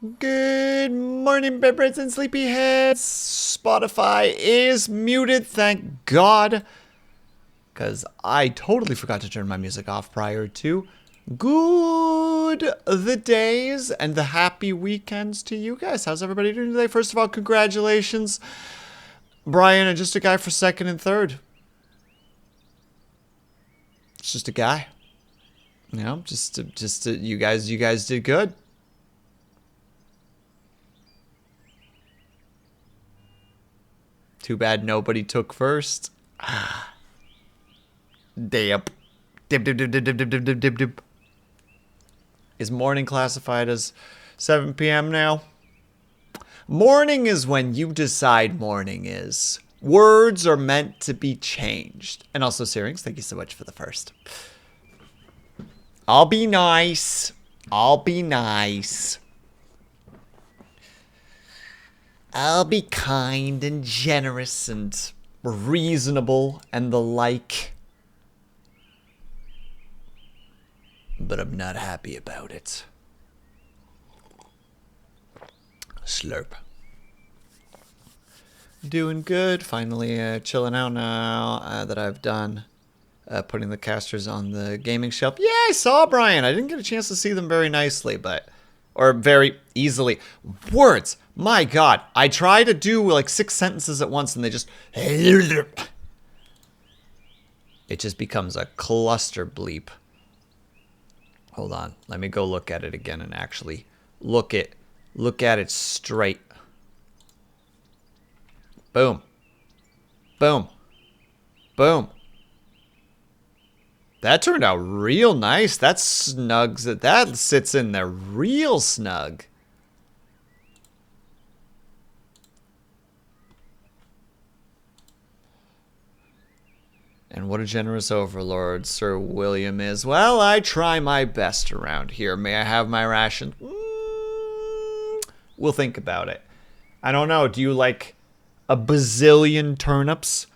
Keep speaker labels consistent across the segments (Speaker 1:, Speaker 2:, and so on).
Speaker 1: Good morning, bedreds and sleepyheads. Spotify is muted, thank God. Because I totally forgot to turn my music off prior to. Good the days and the happy weekends to you guys. How's everybody doing today? First of all, congratulations, Brian, and just a guy for second and third. It's just a guy. You know, you guys did good. Too bad nobody took first. Damn. Dip. Is morning classified as 7 p.m. now? Morning is when you decide morning is. Words are meant to be changed. And also, Syrinx, thank you so much for the first. I'll be nice. I'll be nice. I'll be kind and generous and reasonable and the like. But I'm not happy about it. Slurp. Doing good. Finally chilling out now that I've done putting the casters on the gaming shelf. Yeah, I saw Brian. I didn't get a chance to see them very nicely, or very easily. Words. My God. I try to do like 6 sentences at once and they just... It just becomes a cluster bleep. Hold on. Let me go look at it again and actually look at it straight. Boom. Boom. Boom. That turned out real nice. That sits in there real snug. And what a generous overlord Sir William is. Well, I try my best around here. May I have my ration? We'll think about it. I don't know. Do you like a bazillion turnips?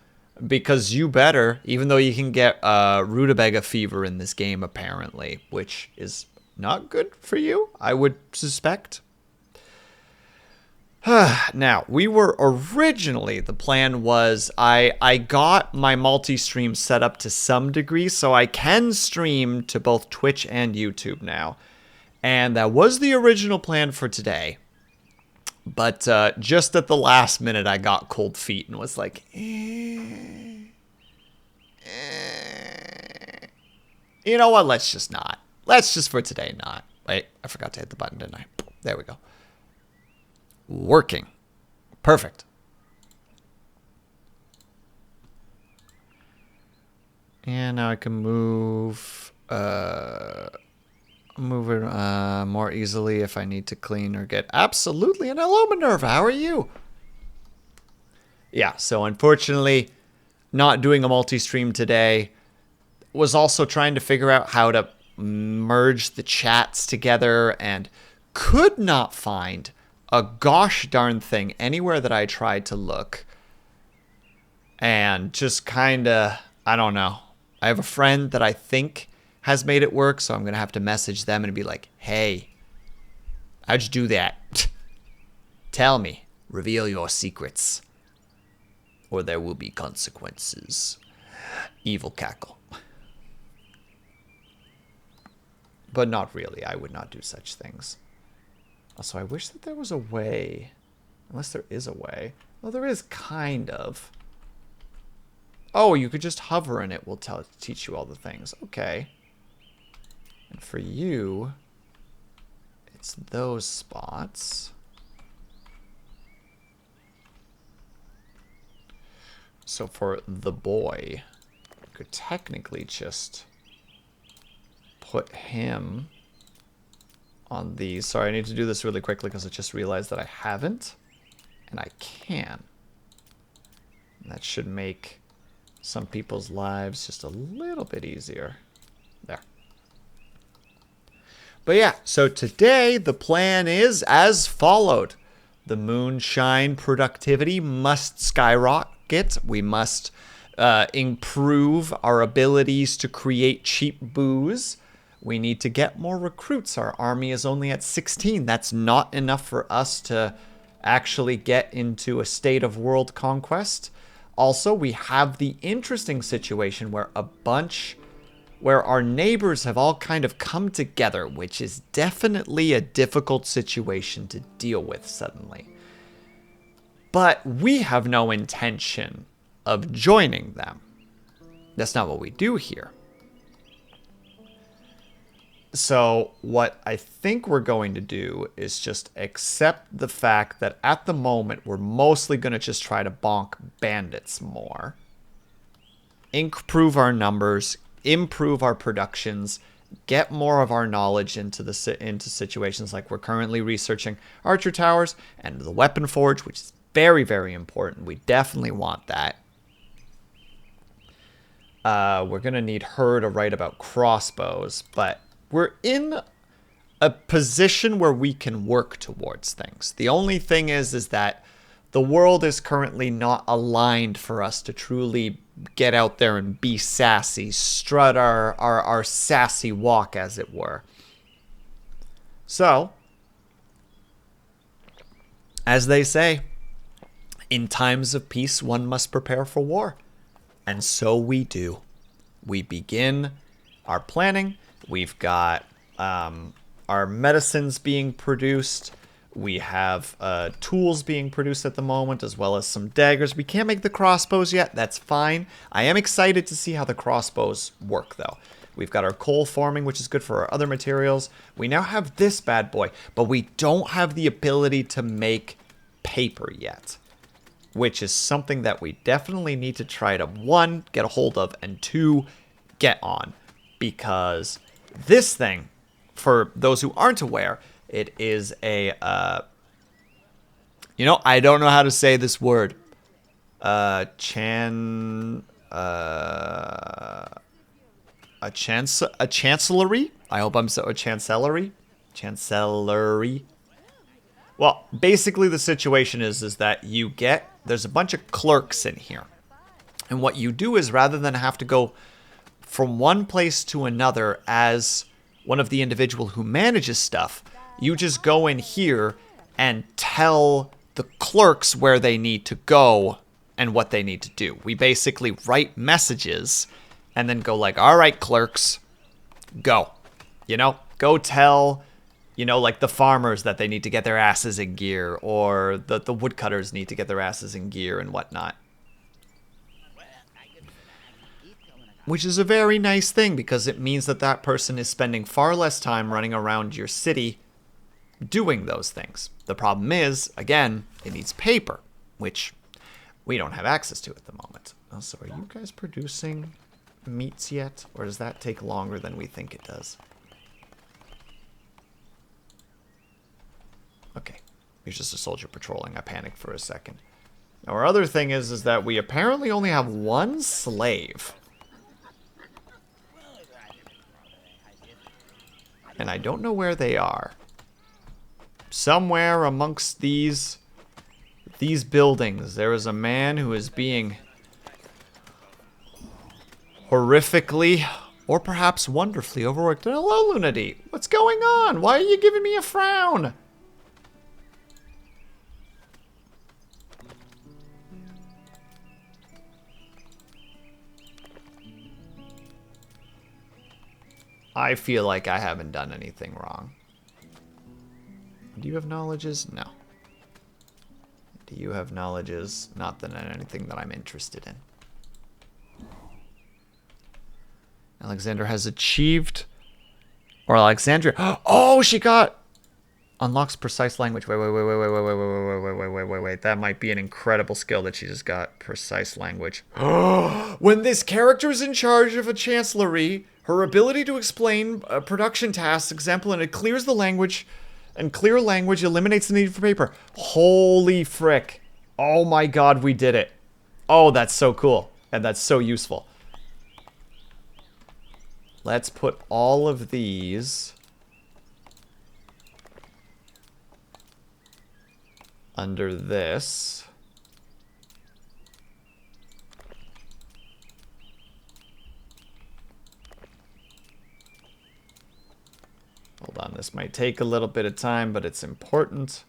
Speaker 1: Because you better, even though you can get rutabaga fever in this game, apparently, which is not good for you, I would suspect. Now, we were originally, the plan was I got my multi-stream set up to some degree, so I can stream to both Twitch and YouTube now. And that was the original plan for today. But just at the last minute, I got cold feet and was like, You know what? Let's just not. Let's just for today not. Wait, I forgot to hit the button, didn't I? There we go. Working. Perfect. And now I can move it more easily if I need to clean or get absolutely. And hello, Minerva, how are you? Yeah, so unfortunately, not doing a multi-stream today. Was also trying to figure out how to merge the chats together and could not find a gosh darn thing anywhere that I tried to look. And just kind of, I don't know. I have a friend that I think has made it work, so I'm going to have to message them and be like, hey, how'd you do that? Tell me. Reveal your secrets. Or there will be consequences. Evil cackle. But not really. I would not do such things. Also, I wish that there was a way. Unless there is a way. Well, there is kind of. Oh, you could just hover and it will teach you all the things. Okay. And for you, it's those spots. So for the boy, you could technically just put him on these. Sorry, I need to do this really quickly because I just realized that I haven't. And I can. And that should make some people's lives just a little bit easier. There. But yeah, so today the plan is as followed. The Moonshine productivity must skyrocket. We must improve our abilities to create cheap booze. We need to get more recruits. Our army is only at 16. That's not enough for us to actually get into a state of world conquest. Also, we have the interesting situation where our neighbors have all kind of come together, which is definitely a difficult situation to deal with suddenly. But we have no intention of joining them. That's not what we do here. So what I think we're going to do is just accept the fact that at the moment we're mostly going to just try to bonk bandits more. Improve our numbers, improve our productions, get more of our knowledge into situations like we're currently researching archer towers and the weapon forge, which is very, very important. We definitely want that. We're going to need her to write about crossbows, but we're in a position where we can work towards things. The only thing is that the world is currently not aligned for us to truly get out there and be sassy, strut our sassy walk, as it were. So, as they say, in times of peace, one must prepare for war. And so we do. We begin our planning. We've got our medicines being produced. We have tools being produced at the moment, as well as some daggers. We can't make the crossbows yet. That's fine. I am excited to see how the crossbows work, though. We've got our coal farming, which is good for our other materials. We now have this bad boy, but we don't have the ability to make paper yet, which is something that we definitely need to try to, 1, get a hold of, and 2, get on. Because this thing, for those who aren't aware, it is a, I don't know how to say this word. A chancellery? I hope I'm so, a chancellery? Chancellery. Well, basically the situation is that there's a bunch of clerks in here. And what you do is, rather than have to go from one place to another as one of the individual who manages stuff, you just go in here and tell the clerks where they need to go and what they need to do. We basically write messages and then go like, all right, clerks, go. Go tell, like the farmers that they need to get their asses in gear, or the woodcutters need to get their asses in gear and whatnot. Which is a very nice thing, because it means that person is spending far less time running around your city doing those things. The problem is, again, it needs paper, which we don't have access to at the moment. Also, are you guys producing meats yet? Or does that take longer than we think it does? Okay. He's just a soldier patrolling. I panicked for a second. Now, our other thing is that we apparently only have 1 slave. And I don't know where they are. Somewhere amongst these buildings, there is a man who is being horrifically, or perhaps wonderfully, overworked. Hello, Lunity. What's going on? Why are you giving me a frown? I feel like I haven't done anything wrong. Do you have knowledges? No. Do you have knowledges? Not that anything that I'm interested in. Alexander has achieved, or Alexandria. Oh, she got unlocks precise language. Wait. That might be an incredible skill that she just got. Precise language. When this character is in charge of a chancellery, her ability to explain production tasks, example, and it clears the language, and clear language eliminates the need for paper. Holy frick. Oh my god, we did it. Oh, that's so cool. And that's so useful. Let's put all of these under this. This might take a little bit of time, but it's important.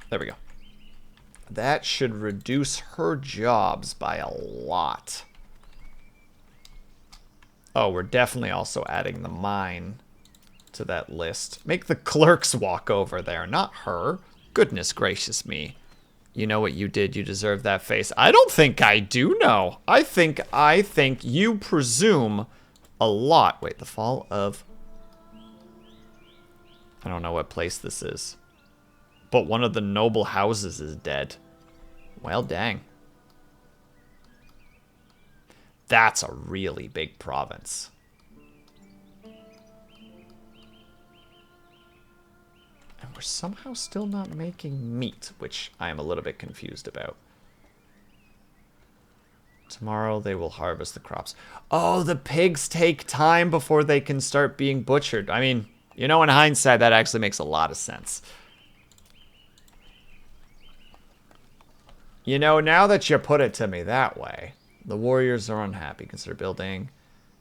Speaker 1: There we go. That should reduce her jobs by a lot. Oh, we're definitely also adding the mine to that list. Make the clerks walk over there, not her. Goodness gracious me. You know what you did. You deserve that face. I don't think I do know. I think you presume a lot. Wait, the fall of... I don't know what place this is. But one of the noble houses is dead. Well, dang. That's a really big province. And we're somehow still not making meat, which I am a little bit confused about. Tomorrow they will harvest the crops. Oh, the pigs take time before they can start being butchered. I mean, you know, in hindsight, that actually makes a lot of sense. You know, now that you put it to me that way, the warriors are unhappy. Consider building,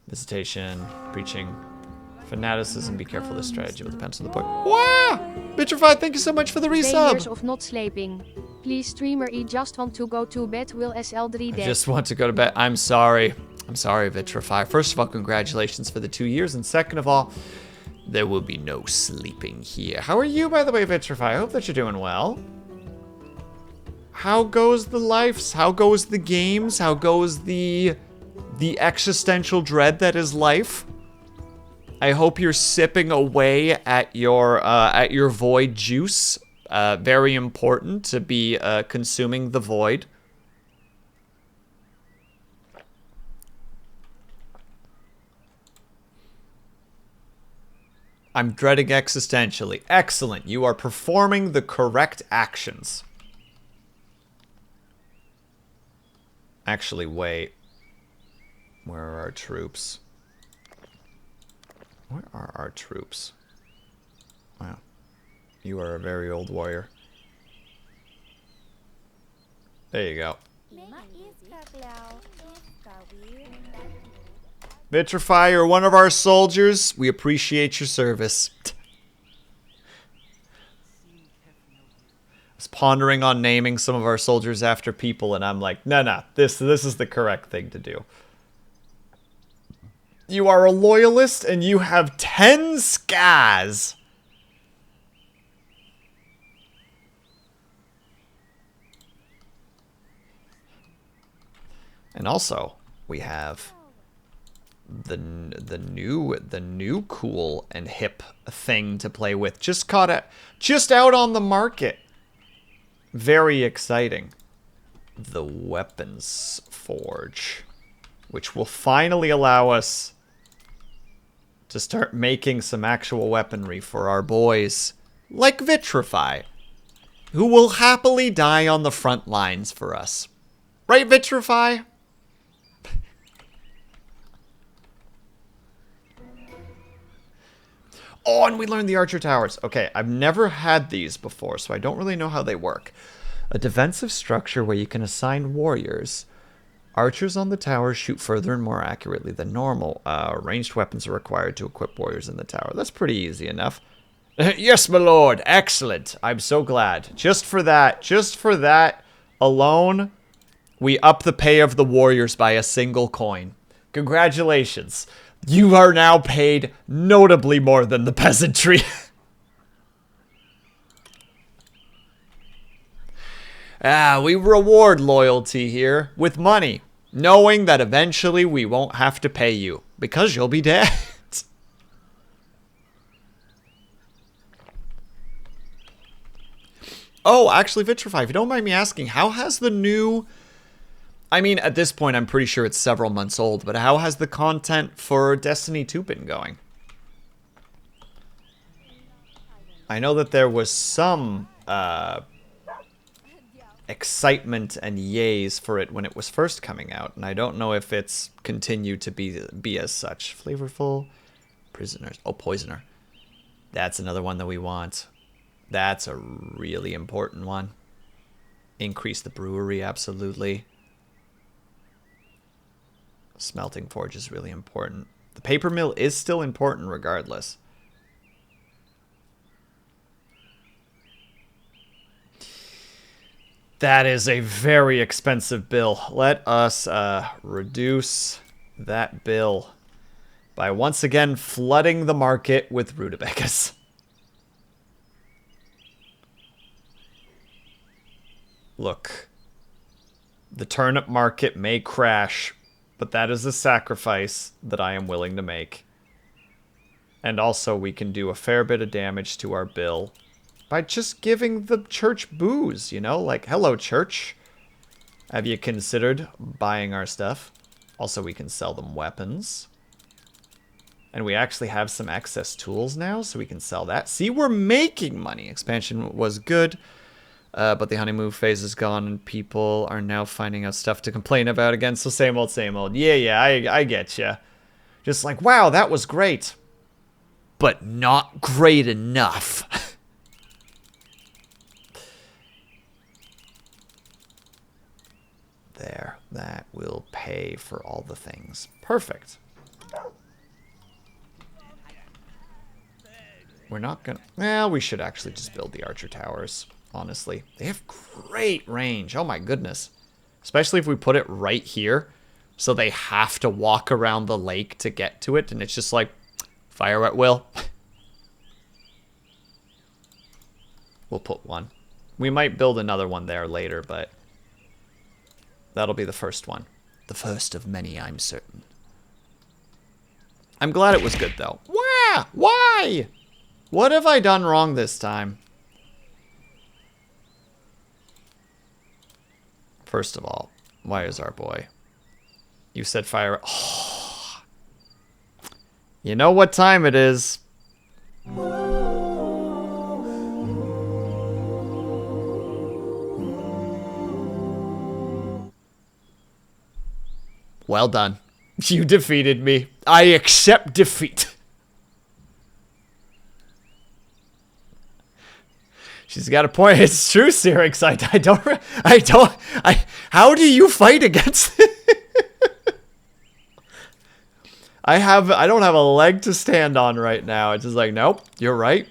Speaker 1: visitation, preaching, fanaticism. Be careful. This strategy will depend on the point. Wow! Vitrified, thank you so much for the resub.
Speaker 2: 2 years of not sleeping. Please, streamer, I just want to go to bed. Will SL3 dead?
Speaker 1: I just want to go to bed. I'm sorry. I'm sorry, Vitrify. First of all, congratulations for the 2 years. And second of all, there will be no sleeping here. How are you, by the way, Vitrify? I hope that you're doing well. How goes the lives? How goes the games? How goes the existential dread that is life? I hope you're sipping away at your void juice. Very important to be consuming the void. I'm dreading existentially. Excellent. You are performing the correct actions. Actually, wait. Where are our troops? Where are our troops? Wow. You are a very old warrior. There you go. Vitrify, you're one of our soldiers. We appreciate your service. I was pondering on naming some of our soldiers after people, and I'm like, no, this is the correct thing to do. You are a loyalist, and you have 10 scars. And also, we have the new cool and hip thing to play with. Just out on the market. Very exciting. The Weapons Forge, which will finally allow us to start making some actual weaponry for our boys, like Vitrify, who will happily die on the front lines for us. Right, Vitrify? Oh, and we learned the Archer Towers. Okay, I've never had these before, so I don't really know how they work. A defensive structure where you can assign warriors. Archers on the tower shoot further and more accurately than normal. Ranged weapons are required to equip warriors in the tower. That's pretty easy enough. Yes, my lord. Excellent. I'm so glad. Just for that alone, we up the pay of the warriors by a single coin. Congratulations. You are now paid notably more than the peasantry. We reward loyalty here with money, knowing that eventually we won't have to pay you, because you'll be dead. Oh, actually, Vitrify, if you don't mind me asking, how has the new... I mean, at this point, I'm pretty sure it's several months old, but how has the content for Destiny 2 been going? I know that there was some excitement and yays for it when it was first coming out, and I don't know if it's continued to be as such. Flavorful prisoners. Oh, poisoner. That's another one that we want. That's a really important one. Increase the brewery, absolutely. Smelting forge is really important. The paper mill is still important regardless. That is a very expensive bill. Let us reduce that bill by once again flooding the market with rutabagas. Look, the turnip market may crash, but that is a sacrifice that I am willing to make. And also, we can do a fair bit of damage to our bill by just giving the church booze, you know? Like, hello, church. Have you considered buying our stuff? Also, we can sell them weapons. And we actually have some excess tools now, so we can sell that. See, we're making money. Expansion was good, but the honeymoon phase is gone, and people are now finding out stuff to complain about again. So same old, same old. Yeah, I get ya. Just like, wow, that was great. But not great enough. There, that will pay for all the things. Perfect. We're not gonna... Well, we should actually just build the archer towers, honestly. They have great range. Oh my goodness. Especially if we put it right here. So they have to walk around the lake to get to it. And it's just like, fire at will. We'll put one. We might build another one there later, but... that'll be the first one. The first of many, I'm certain. I'm glad it was good, though. Why? Why? What have I done wrong this time? First of all, why is our boy? You said fire... Oh. You know what time it is. Well done. You defeated me. I accept defeat. She's got a point. It's true, Syrinx. How do you fight against it? I don't have a leg to stand on right now. It's just like, nope, you're right.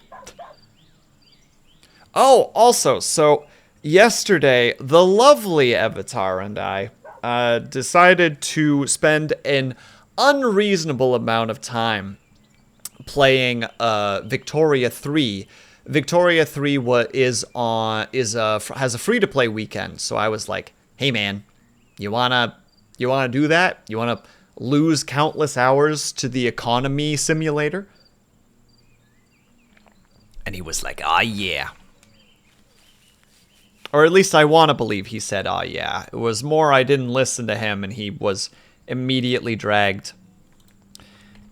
Speaker 1: Oh, also, so yesterday, the lovely Avatar and I decided to spend an unreasonable amount of time playing Victoria 3. Victoria 3 has a free-to-play weekend, so I was like, hey man, you wanna do that? You wanna lose countless hours to the economy simulator? And he was like, ah yeah. Or at least I want to believe he said, oh yeah. It was more I didn't listen to him and he was immediately dragged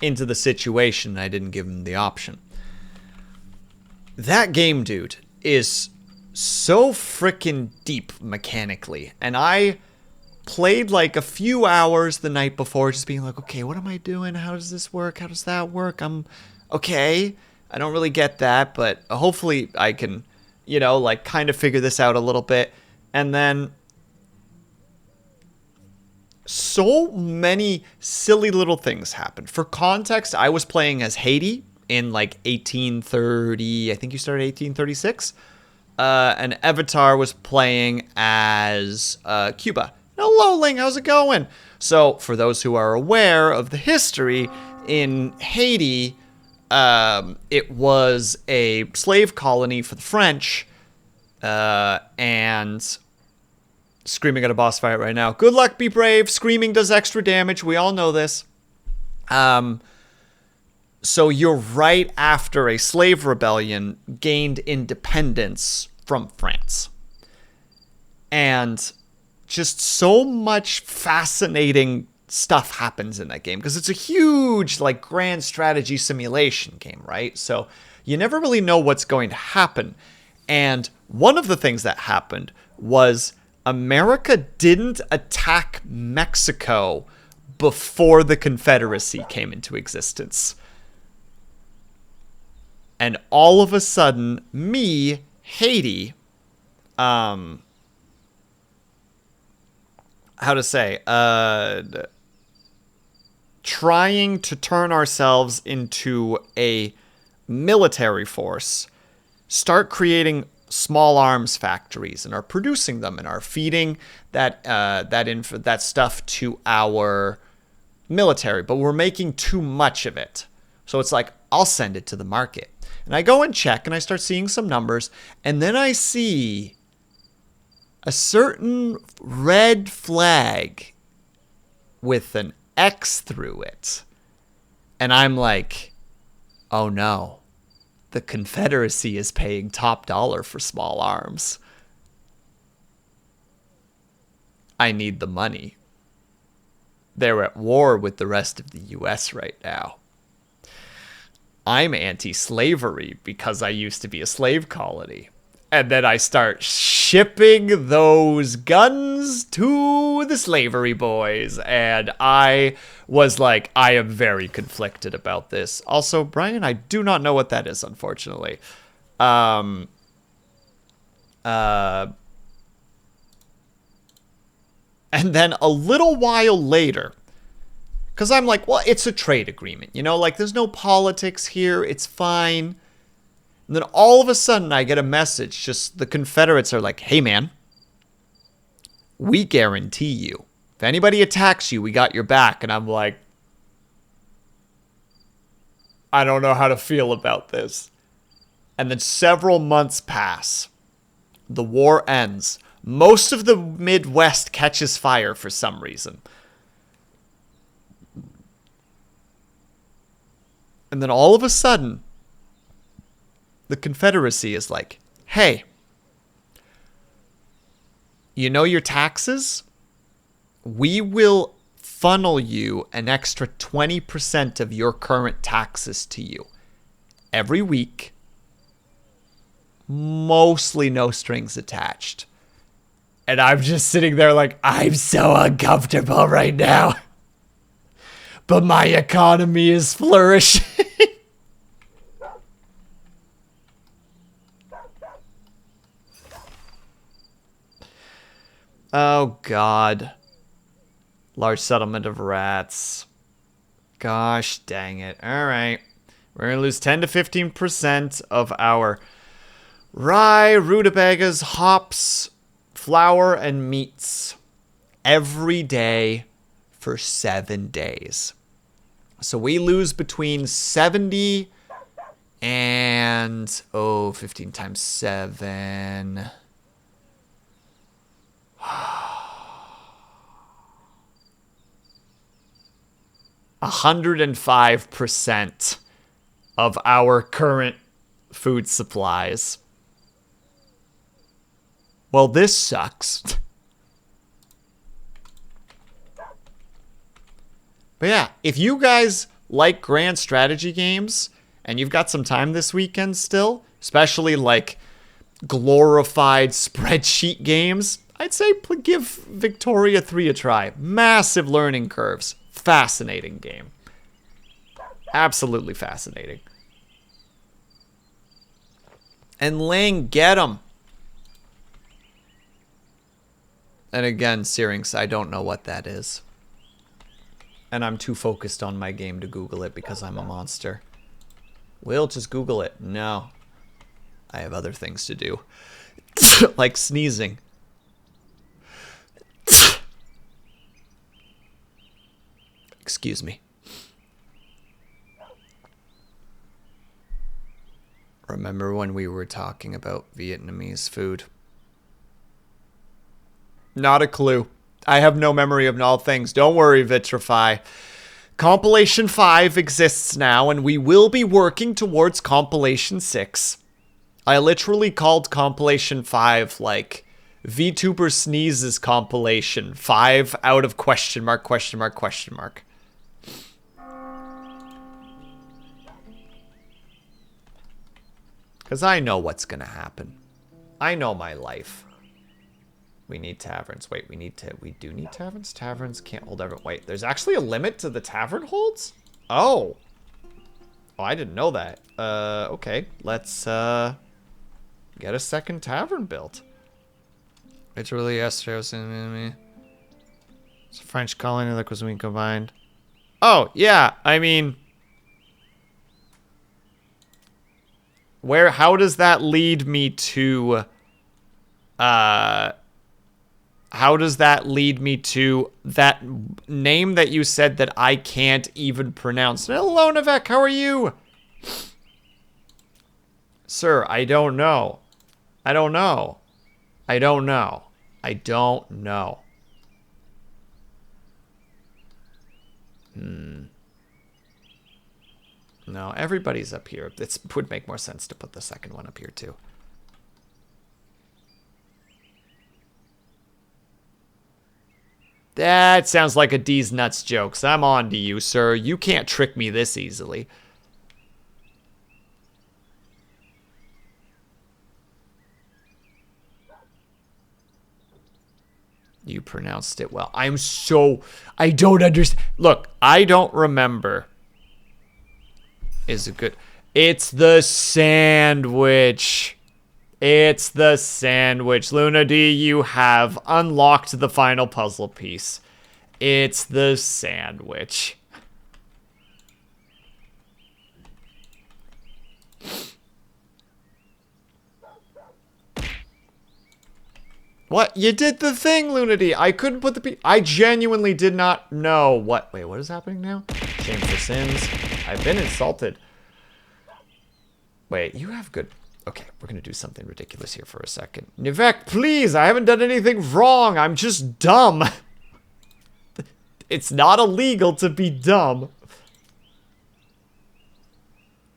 Speaker 1: into the situation and I didn't give him the option. That game, dude, is so freaking deep mechanically. And I played like a few hours the night before just being like, okay, what am I doing? How does this work? How does that work? I'm okay. I don't really get that, but hopefully I can... you know, like, kind of figure this out a little bit. And then so many silly little things happened. For context, I was playing as Haiti in, like, 1830. I think you started 1836. And Avatar was playing as Cuba. Hello, Ling. How's it going? So, for those who are aware of the history, in Haiti... it was a slave colony for the French, and screaming at a boss fight right now. Good luck, be brave. Screaming does extra damage. We all know this. So you're right after a slave rebellion gained independence from France. And just so much fascinating stuff happens in that game because it's a huge, like, grand strategy simulation game, right? So you never really know what's going to happen. And one of the things that happened was America didn't attack Mexico before the Confederacy came into existence. And all of a sudden, me, Haiti, how to say, trying to turn ourselves into a military force, start creating small arms factories and are producing them and are feeding that stuff to our military, but we're making too much of it. So it's like, I'll send it to the market. And I go and check and I start seeing some numbers, and then I see a certain red flag with an X through it. And I'm like, oh no, the Confederacy is paying top dollar for small arms. I need the money. They're at war with the rest of the US right now. I'm anti-slavery because I used to be a slave colony. And then I start shipping those guns to the slavery boys. And I was like, I am very conflicted about this. Also, Brian, I do not know what that is, unfortunately. And then a little while later, because I'm like, well, it's a trade agreement. You know, like there's no politics here. It's fine. And then all of a sudden I get a message. Just the Confederates are like, hey, man, we guarantee you. If anybody attacks you, we got your back. And I'm like, I don't know how to feel about this. And then several months pass. The war ends. Most of the Midwest catches fire for some reason. And then all of a sudden, the Confederacy is like, hey, you know your taxes? We will funnel you an extra 20% of your current taxes to you every week. Mostly no strings attached. And I'm just sitting there like, I'm so uncomfortable right now. But my economy is flourishing. Oh, God. Large settlement of rats. Gosh dang it. All right. We're going to lose 10 to 15% of our rye, rutabagas, hops, flour, and meats every day for 7 days. So we lose between 70 and, 15 times 7. 105% of our current food supplies. Well, this sucks. But yeah, if you guys like grand strategy games and you've got some time this weekend still, especially like glorified spreadsheet games, I'd say give Victoria 3 a try. Massive learning curves. Fascinating game. Absolutely fascinating. And Ling, get him. And again, Syrinx, I don't know what that is. And I'm too focused on my game to Google it because I'm a monster. Will, just Google it. No. I have other things to do. Like sneezing. Excuse me. Remember when we were talking about Vietnamese food? Not a clue. I have no memory of all things. Don't worry, Vitrify. Compilation 5 exists now, and we will be working towards Compilation 6. I literally called Compilation 5 like VTuber Sneezes Compilation 5 out of question mark, question mark, question mark. Because I know what's going to happen. I know my life. We need taverns. Wait, we do need taverns? Taverns can't hold everyone. Wait, there's actually a limit to the tavern holds? Oh. Oh, I didn't know that. Okay. Let's, get a second tavern built. It's really yesterday. I was saying, It's a French colony, the cuisine combined. Oh, yeah, I mean... how does that lead me to... How does that lead me to that name that you said that I can't even pronounce? Hello, Navek, how are you? Sir, I don't know. I don't know. I don't know. I don't know. No, everybody's up here. It would make more sense to put the second one up here, too. That sounds like a D's nuts jokes. I'm on to you, sir. You can't trick me this easily. You pronounced it well. I don't understand. Look, I don't remember. Is it good? It's the sandwich. It's the sandwich. Luna D, you have unlocked the final puzzle piece. It's the sandwich. What? You did the thing, Luna D. I couldn't put the I genuinely did not know what. Wait, what is happening now? Shame for sins. I've been insulted. Wait, you have good... Okay, we're going to do something ridiculous here for a second. Nivek, please, I haven't done anything wrong. I'm just dumb. It's not illegal to be dumb.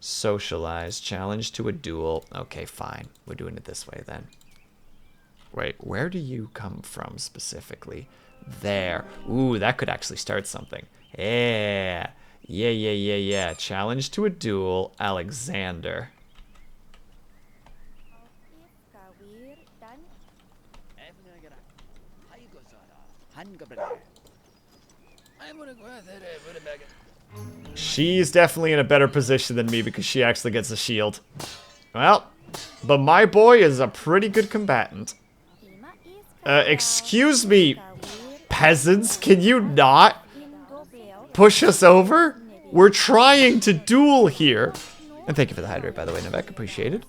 Speaker 1: Socialize. Challenge to a duel. Okay, fine. We're doing it this way then. Wait, where do you come from specifically? There. Ooh, that could actually start something. Yeah. Yeah. Challenge to a duel. Alexander. She's definitely in a better position than me because she actually gets a shield. Well, but my boy is a pretty good combatant. Excuse me, peasants, can you not push us over? We're trying to duel here. And thank you for the hydrate, by the way, Navek. Appreciated.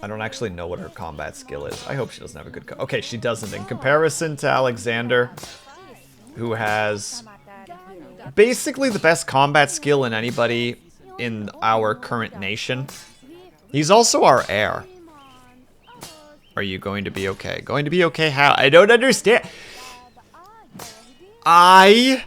Speaker 1: I don't actually know what her combat skill is. I hope she doesn't have a good... Okay, she doesn't. In comparison to Alexander, who has basically the best combat skill in anybody in our current nation. He's also our heir. Are you going to be okay? Going to be okay how? I don't understand. I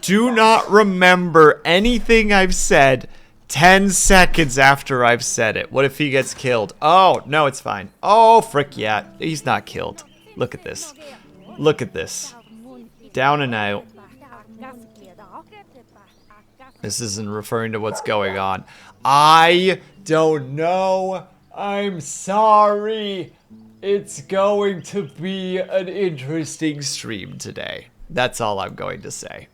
Speaker 1: do not remember anything I've said 10 seconds after I've said it. What if he gets killed? Oh, no, it's fine. Oh, frick yeah. He's not killed. Look at this. Look at this. Down and out. This isn't referring to what's going on. I don't know. I'm sorry. It's going to be an interesting stream today. That's all I'm going to say.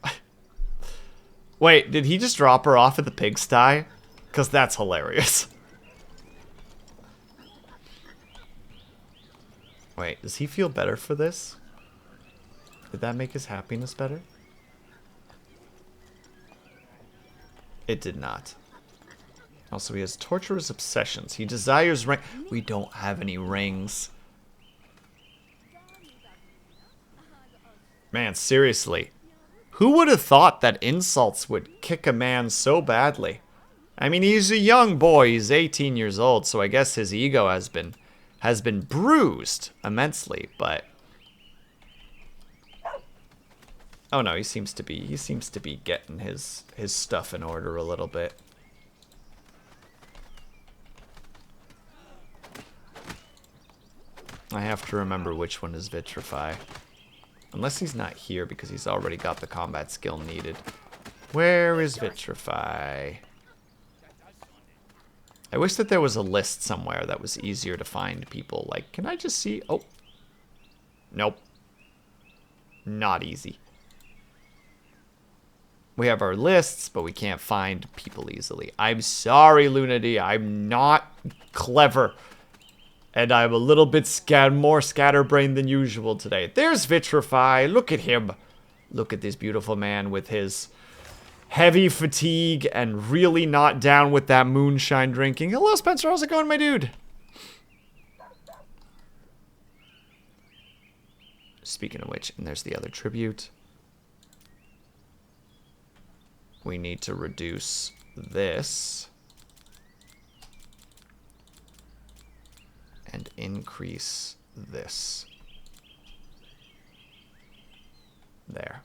Speaker 1: Wait, did he just drop her off at the pigsty? Because that's hilarious. Wait, does he feel better for this? Did that make his happiness better? It did not. Also, he has torturous obsessions. He desires ring. We don't have any rings. Man, seriously. Who would have thought that insults would kick a man so badly? I mean, he's a young boy. He's 18 years old, so I guess his ego has been bruised immensely, but oh no, he seems to be getting his stuff in order a little bit. I have to remember which one is Vitrify. Unless he's not here because he's already got the combat skill needed. Where is Vitrify? I wish that there was a list somewhere that was easier to find people. Like, can I just see? Oh. Nope. Not easy. We have our lists, but we can't find people easily. I'm sorry, Lunady. I'm not clever. And I'm a little bit more scatterbrained than usual today. There's Vitrify. Look at him. Look at this beautiful man with his heavy fatigue and really not down with that moonshine drinking. Hello, Spencer. How's it going, my dude? Speaking of which, and there's the other tribute. We need to reduce this. And increase this. There.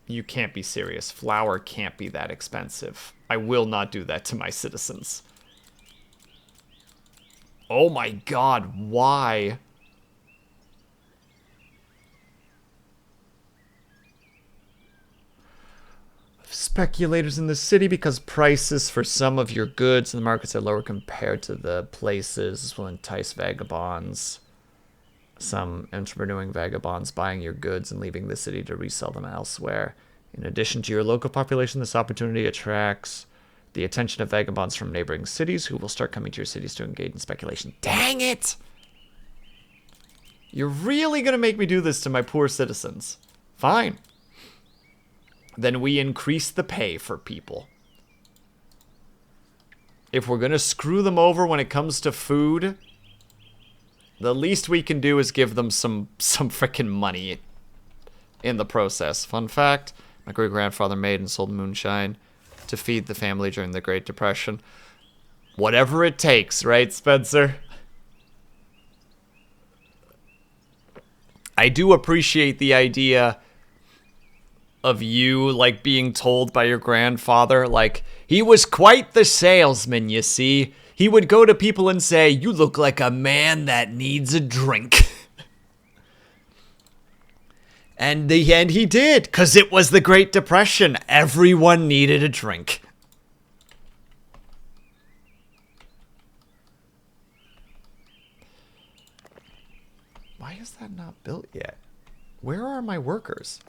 Speaker 1: You can't be serious. Flour can't be that expensive. I will not do that to my citizens. Oh my god, why? Speculators in the city because prices for some of your goods in the markets are lower compared to the places. This will entice vagabonds. Some entrepreneuring vagabonds buying your goods and leaving the city to resell them elsewhere. In addition to your local population, this opportunity attracts the attention of vagabonds from neighboring cities who will start coming to your cities to engage in speculation. Dang it! You're really going to make me do this to my poor citizens. Fine. Then we increase the pay for people. If we're going to screw them over when it comes to food, the least we can do is give them some frickin' money in the process. Fun fact, my great-grandfather made and sold moonshine to feed the family during the Great Depression. Whatever it takes, right, Spencer? I do appreciate the idea of you, like, being told by your grandfather, like, he was quite the salesman, you see. He would go to people and say, you look like a man that needs a drink. And he did, because it was the Great Depression. Everyone needed a drink. Why is that not built yet? Where are my workers?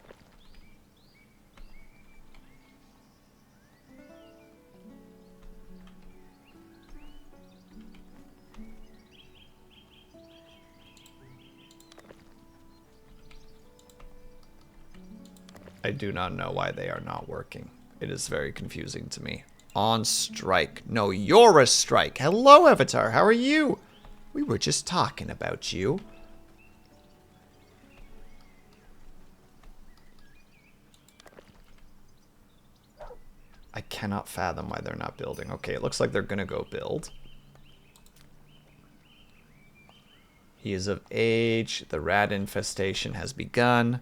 Speaker 1: I do not know why they are not working. It is very confusing to me. On strike. No, you're a strike. Hello, Avatar. How are you? We were just talking about you. I cannot fathom why they're not building. Okay, it looks like they're gonna go build. He is of age. The rat infestation has begun.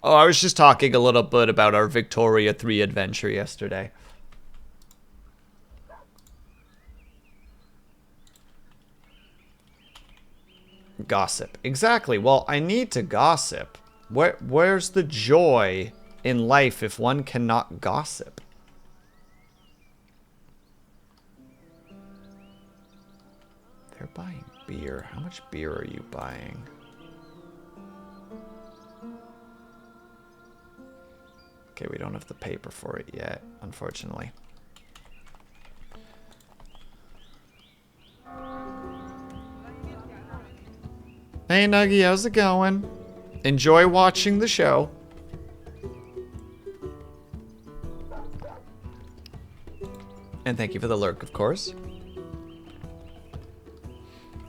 Speaker 1: Oh, I was just talking a little bit about our Victoria 3 adventure yesterday. Gossip. Exactly. Well, I need to gossip. Where's the joy in life if one cannot gossip? They're buying beer. How much beer are you buying? Okay, we don't have the paper for it yet, unfortunately. Hey, Nuggy, how's it going? Enjoy watching the show. And thank you for the lurk, of course.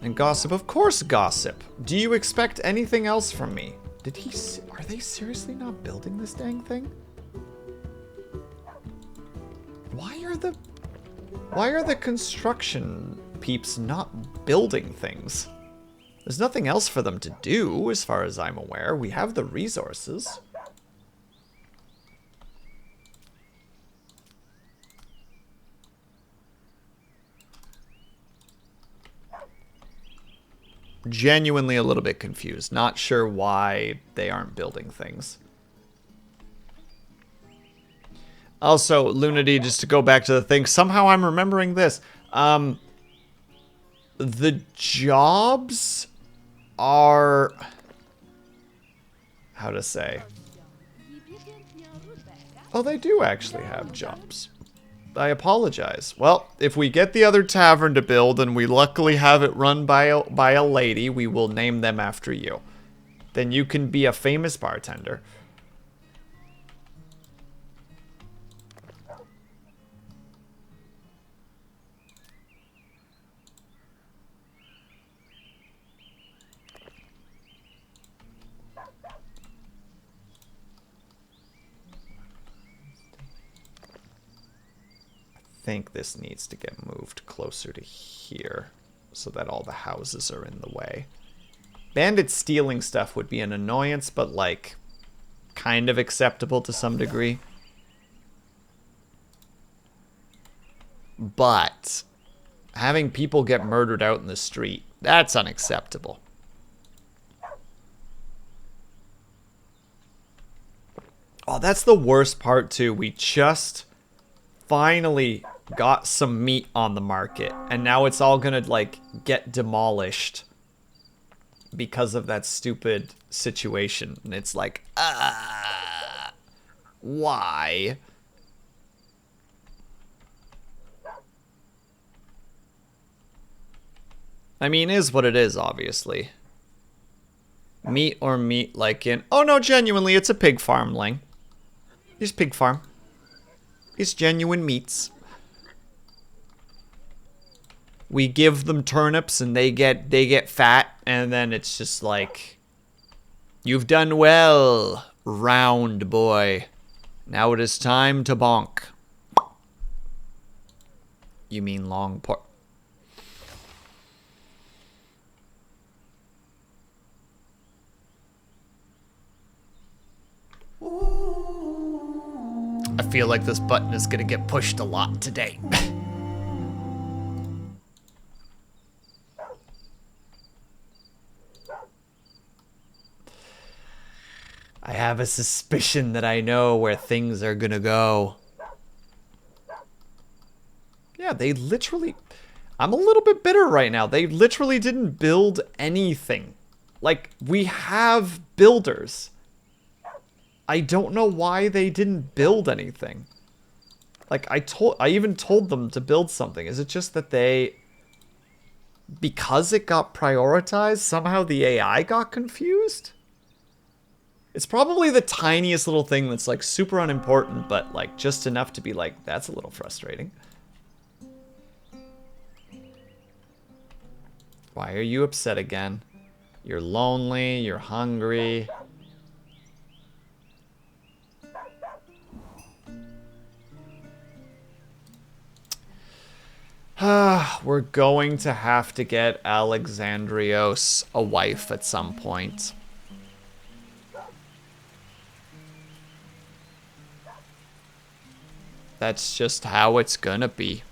Speaker 1: And gossip, of course gossip. Do you expect anything else from me? Are they seriously not building this dang thing? Why are the construction peeps not building things? There's nothing else for them to do, as far as I'm aware. We have the resources. Genuinely a little bit confused. Not sure why they aren't building things. Also, Lunity, just to go back to the thing, somehow I'm remembering this. The jobs are... How to say? Oh, they do actually have jobs. I apologize. Well, if we get the other tavern to build and we luckily have it run by a lady, we will name them after you. Then you can be a famous bartender. I think this needs to get moved closer to here so that all the houses are in the way. Bandits stealing stuff would be an annoyance, but like kind of acceptable to some degree. But having people get murdered out in the street, that's unacceptable. Oh, that's the worst part too. We just finally got some meat on the market, and now it's all gonna like get demolished because of that stupid situation. And it's like, why? I mean, is what it is, obviously. Meat or meat like in... Oh, no, genuinely, it's a pig farmling. It's pig farm. It's genuine meats. We give them turnips and they get fat, and then it's just like, you've done well, round boy. Now it is time to bonk. You mean long pork? I feel like this button is gonna get pushed a lot today. I have a suspicion that I know where things are gonna go. Yeah, they literally... I'm a little bit bitter right now. They literally didn't build anything. Like, we have builders. I don't know why they didn't build anything. Like, I even told them to build something. Is it just that they... Because it got prioritized, somehow the AI got confused? It's probably the tiniest little thing that's like super unimportant, but like just enough to be like, that's a little frustrating. Why are you upset again? You're lonely, you're hungry. We're going to have to get Alexandrios a wife at some point. That's just how it's gonna be.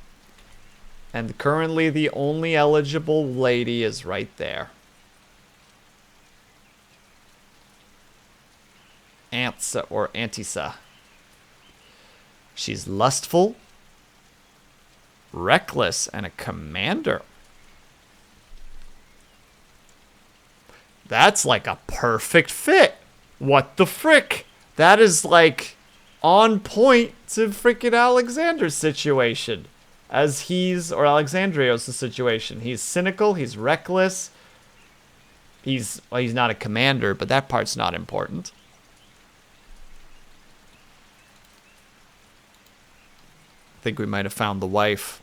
Speaker 1: And currently the only eligible lady is right there. Antsa or Antisa. She's lustful, reckless, and a commander. That's like a perfect fit. What the frick? That is like on point to freaking Alexander's situation. As he's, or Alexandrios' situation. He's cynical, he's reckless. Well, he's not a commander, but that part's not important. I think we might have found the wife.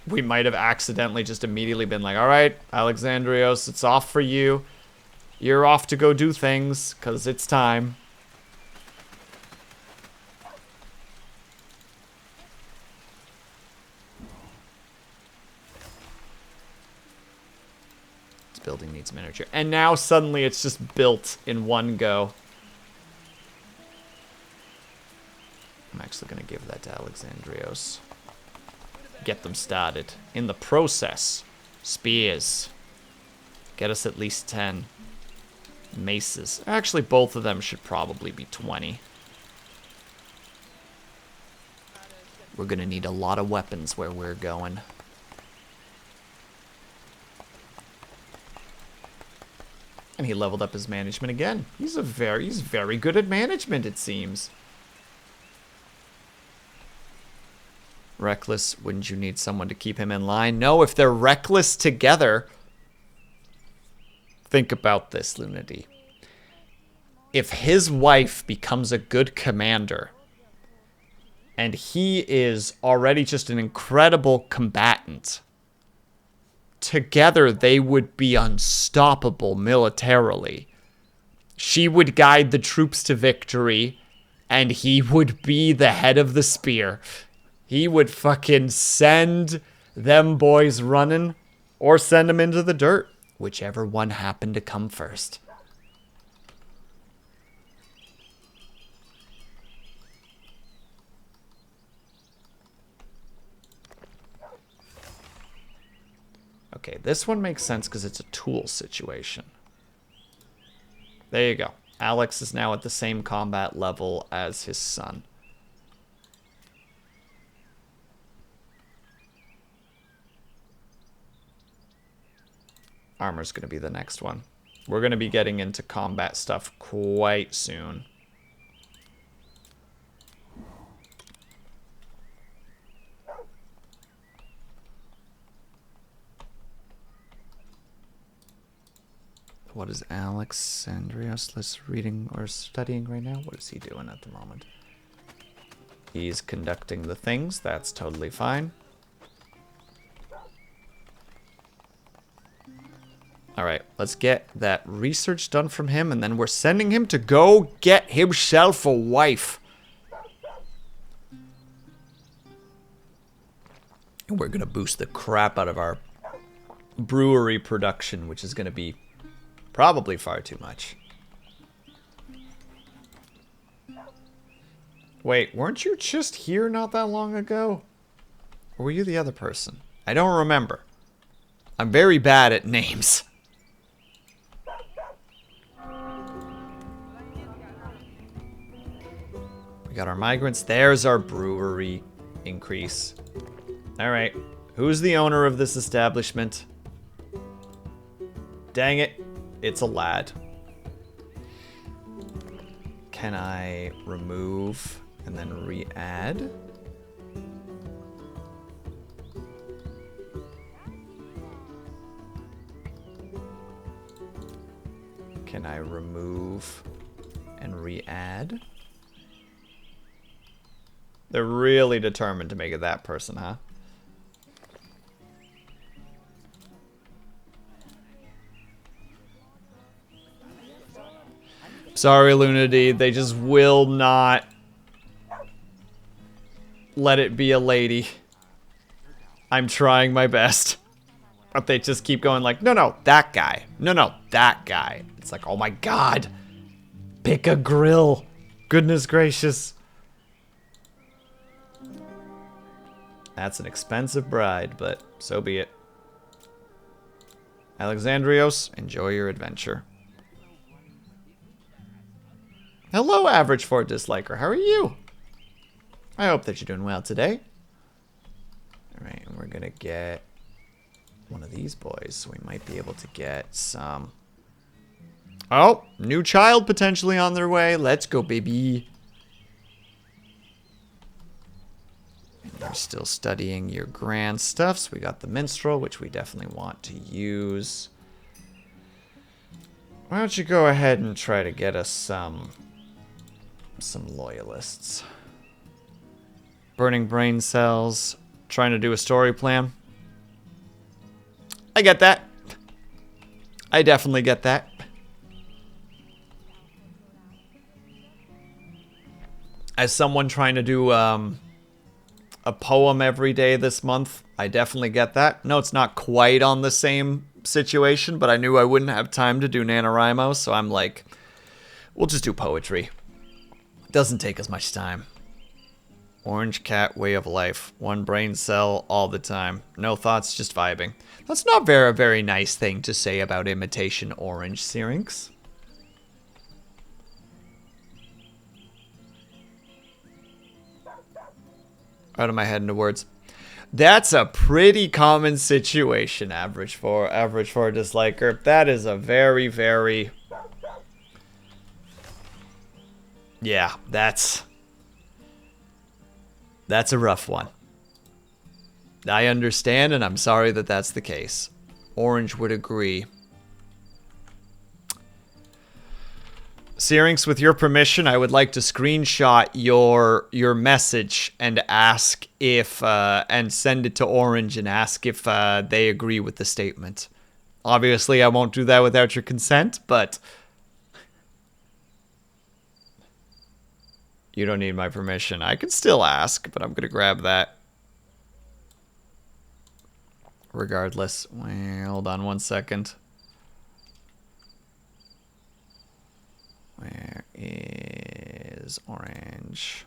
Speaker 1: We might have accidentally just immediately been like, all right, Alexandrios, it's off for you. You're off to go do things, because it's time. This building needs miniature. And now suddenly it's just built in one go. I'm actually going to give that to Alexandrios. Get them started. In the process, spears. Get us at least 10. Maces. Actually, both of them should probably be 20. We're going to need a lot of weapons where we're going. And he leveled up his management again. He's very good at management, it seems. Reckless, wouldn't you need someone to keep him in line? No, if they're reckless together... Think about this, Lunity. If his wife becomes a good commander, and he is already just an incredible combatant, together they would be unstoppable militarily. She would guide the troops to victory, and he would be the head of the spear. He would fucking send them boys running or send them into the dirt. Whichever one happened to come first. Okay, this one makes sense because it's a tool situation. There you go. Alex is now at the same combat level as his son. Armor's going to be the next one. We're going to be getting into combat stuff quite soon. What is Alexandrios reading or studying right now? What is he doing at the moment? He's conducting the things. That's totally fine. Alright, let's get that research done from him, and then we're sending him to go get himself a wife. And we're going to boost the crap out of our brewery production, which is going to be probably far too much. Wait, weren't you just here not that long ago? Or were you the other person? I don't remember. I'm very bad at names. We got our migrants. There's our brewery increase. All right. Who's the owner of this establishment? Dang it. It's a lad. Can I remove and then re-add? Can I remove and re-add? They're really determined to make it that person, huh? Sorry, Lunity, they just will not let it be a lady. I'm trying my best. But they just keep going like, no, no, that guy. No, no, that guy. It's like, oh my god. Pick a grill. Goodness gracious. That's an expensive bride, but so be it. Alexandrios, enjoy your adventure. Hello, Average for Disliker. How are you? I hope that you're doing well today. Alright, and we're gonna get one of these boys, so we might be able to get some... Oh, new child potentially on their way. Let's go, baby. And you're still studying your grand stuff, so we got the minstrel, which we definitely want to use. Why don't you go ahead and try to get us some loyalists. Burning brain cells, trying to do a story plan. I get that. I definitely get that. As someone trying to do a poem every day this month, I definitely get that. No, it's not quite on the same situation, but I knew I wouldn't have time to do NaNoWriMo, so I'm like, we'll just do poetry. Doesn't take as much time. Orange cat way of life. One brain cell all the time. No thoughts, just vibing. That's not a very nice thing to say about imitation orange, Syrinx. Out of my head into words. That's a pretty common situation, average for Disliker. That is a very... Yeah, that's a rough one. I understand, and I'm sorry that that's the case. Orange would agree. Syrinx, with your permission, I would like to screenshot your message and ask if and send it to Orange and ask if they agree with the statement. Obviously, I won't do that without your consent, but you don't need my permission. I can still ask, but I'm gonna grab that. Regardless, well, hold on one second. Where is Orange?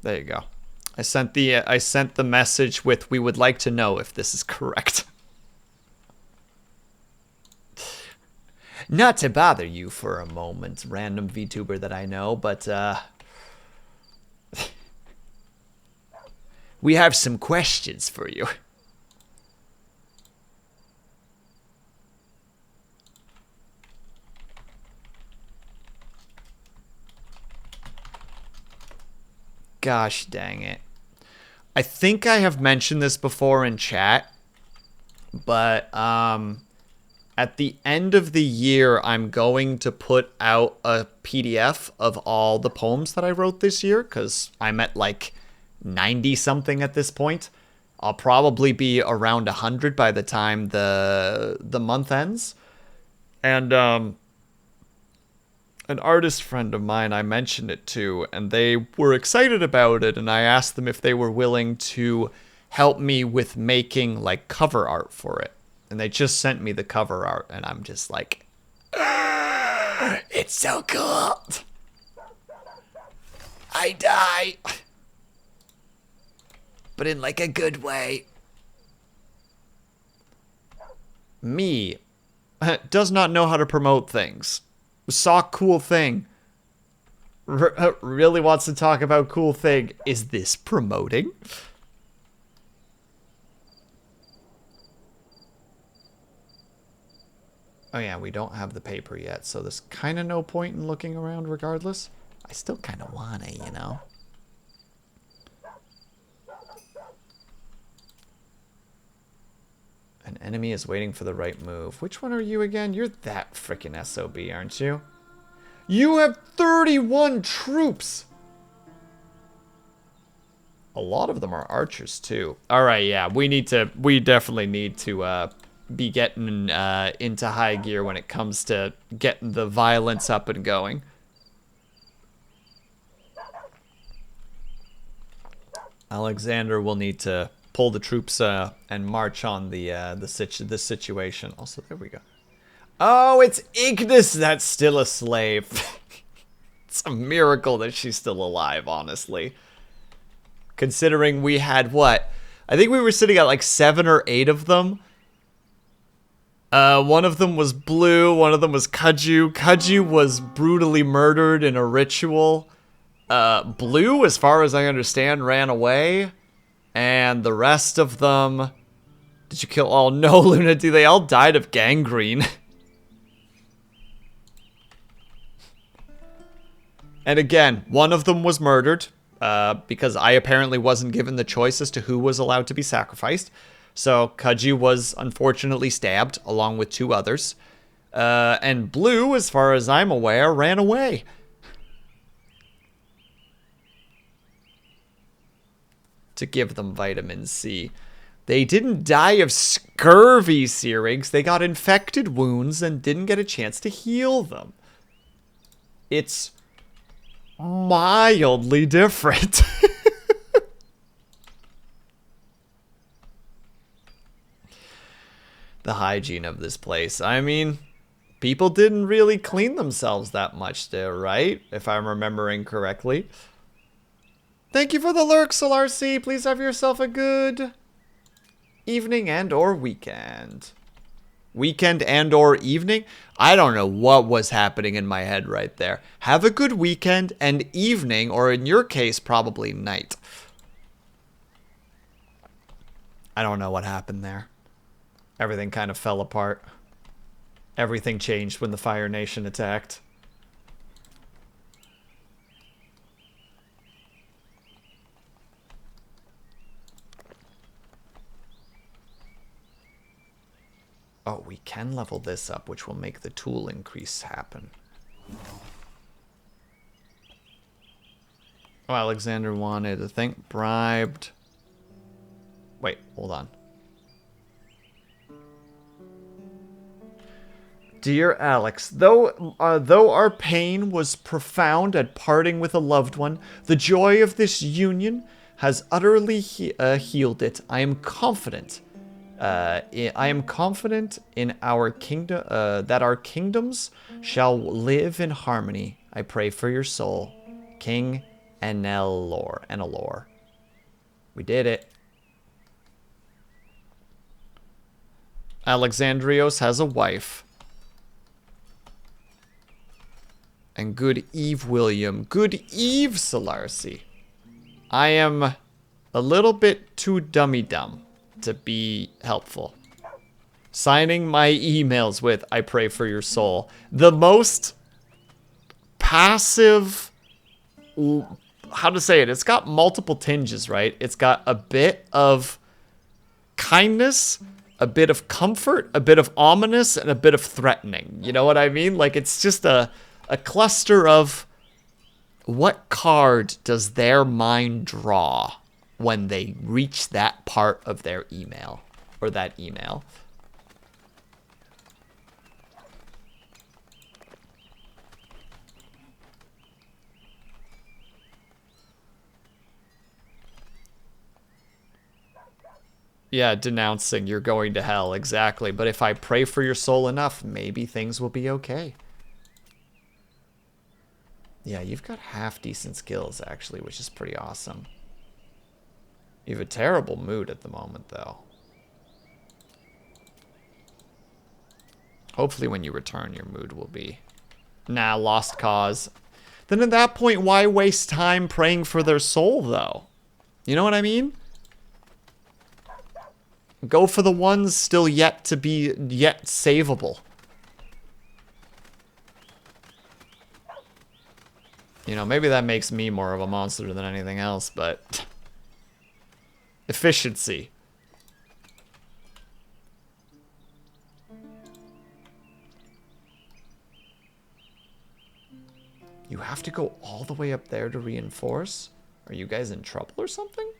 Speaker 1: There you go. I sent the message with "we would like to know if this is correct." Not to bother you for a moment, random VTuber that I know, but we have some questions for you. Gosh dang it. I think I have mentioned this before in chat, but at the end of the year, I'm going to put out a PDF of all the poems that I wrote this year, because I'm at like 90 something at this point. I'll probably be around 100 by the time the month ends. And an artist friend of mine, I mentioned it to, and they were excited about it, and I asked them if they were willing to help me with making like cover art for it. And they just sent me the cover art, and I'm just like, it's so cool. I die. But in like a good way. Me does not know how to promote things. Saw cool thing. Really wants to talk about cool thing. Is this promoting? Oh yeah, we don't have the paper yet, so there's kind of no point in looking around regardless. I still kind of want it, you know? An enemy is waiting for the right move. Which one are you again? You're that frickin' SOB, aren't you? You have 31 troops! A lot of them are archers, too. Alright, yeah, we definitely need to, be getting, into high gear when it comes to getting the violence up and going. Alexander will need to pull the troops and march on the situation. Also, there we go. Oh, it's Ignis that's still a slave. It's a miracle that she's still alive, honestly. Considering we had what? I think we were sitting at like 7 or 8 of them. One of them was Blue, one of them was Kaju. Kaju was brutally murdered in a ritual. Blue, as far as I understand, ran away. And the rest of them... Did you kill... Oh, no, Luna, they all died of gangrene. And again, one of them was murdered. Because I apparently wasn't given the choice as to who was allowed to be sacrificed. So, Kaju was unfortunately stabbed, along with 2 others. And Blue, as far as I'm aware, ran away. To give them vitamin C. They didn't die of scurvy, Syrinx. They got infected wounds and didn't get a chance to heal them. It's mildly different. The hygiene of this place. I mean, people didn't really clean themselves that much there, right? If I'm remembering correctly. Thank you for the lurk, SolarC. Please have yourself a good evening and or weekend. Weekend and or evening? I don't know what was happening in my head right there. Have a good weekend and evening, or in your case, probably night. I don't know what happened there. Everything kind of fell apart. Everything changed when the Fire Nation attacked. Oh, we can level this up, which will make the tool increase happen. Oh, Alexander wanted, I think, bribed. Wait, hold on. Dear Alex, though our pain was profound at parting with a loved one, the joy of this union has utterly healed it. I am confident. I am confident in our kingdom that our kingdoms shall live in harmony. I pray for your soul, King Enelor. We did it. Alexandrios has a wife. And good eve, William. Good eve, Solarsi. I am a little bit too dummy-dumb to be helpful. Signing my emails with, I pray for your soul. The most passive... How to say it? It's got multiple tinges, right? It's got a bit of kindness, a bit of comfort, a bit of ominous, and a bit of threatening. You know what I mean? Like, it's just a cluster of what card does their mind draw when they reach that part of their email, or that email. Yeah, denouncing, you're going to hell, exactly. But if I pray for your soul enough, maybe things will be okay. Yeah, you've got half-decent skills, actually, which is pretty awesome. You have a terrible mood at the moment, though. Hopefully when you return, your mood will be... Nah, lost cause. Then at that point, why waste time praying for their soul, though? You know what I mean? Go for the ones still yet to be savable. You know, maybe that makes me more of a monster than anything else, but... Efficiency. You have to go all the way up there to reinforce? Are you guys in trouble or something?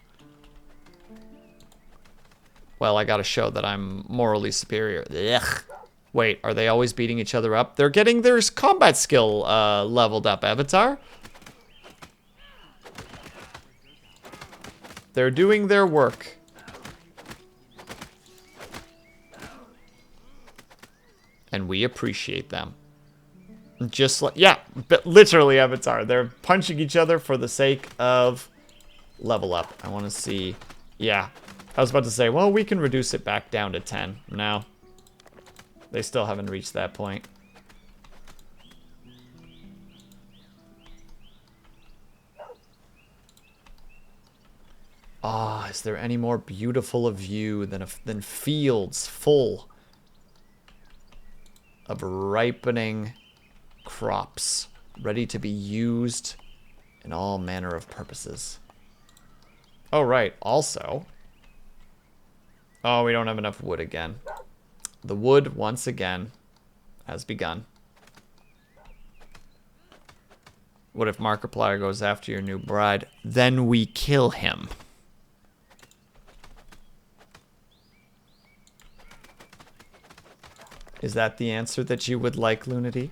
Speaker 1: Well, I gotta show that I'm morally superior. Ugh. Wait, are they always beating each other up? They're getting their combat skill leveled up, Avatar. They're doing their work. And we appreciate them. Just like, yeah, but literally, Avatar. They're punching each other for the sake of level up. I want to see, yeah. I was about to say, well, we can reduce it back down to 10. No. They still haven't reached that point. Ah, is there any more beautiful a view than fields full of ripening crops ready to be used in all manner of purposes? Oh, right. Also... Oh, we don't have enough wood again. The wood, once again, has begun. What if Markiplier goes after your new bride? Then we kill him. Is that the answer that you would like, Lunity?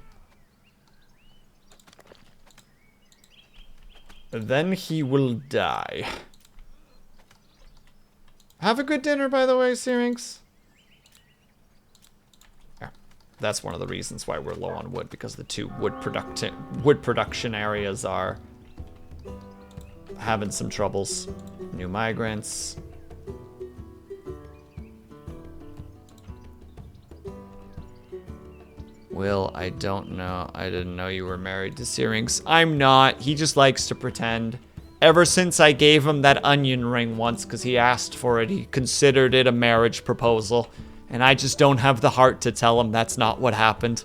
Speaker 1: Then he will die. Have a good dinner, by the way, Syrinx. Yeah, that's one of the reasons why we're low on wood, because the two wood production areas are having some troubles. New migrants. Will, I don't know. I didn't know you were married to Syrinx. I'm not. He just likes to pretend. Ever since I gave him that onion ring once because he asked for it, he considered it a marriage proposal. And I just don't have the heart to tell him that's not what happened.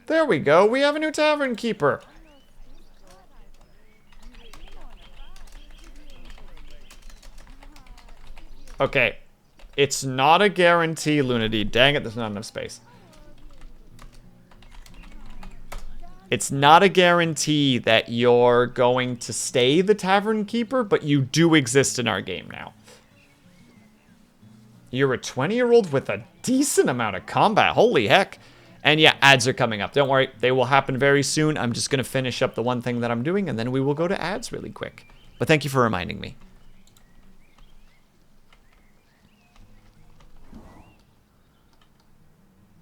Speaker 1: There we go. We have a new tavern keeper. Okay. It's not a guarantee, Lunity. Dang it, there's not enough space. It's not a guarantee that you're going to stay the tavern keeper, but you do exist in our game now. You're a 20-year-old with a decent amount of combat. Holy heck. And yeah, ads are coming up. Don't worry, they will happen very soon. I'm just going to finish up the one thing that I'm doing, and then we will go to ads really quick. But thank you for reminding me.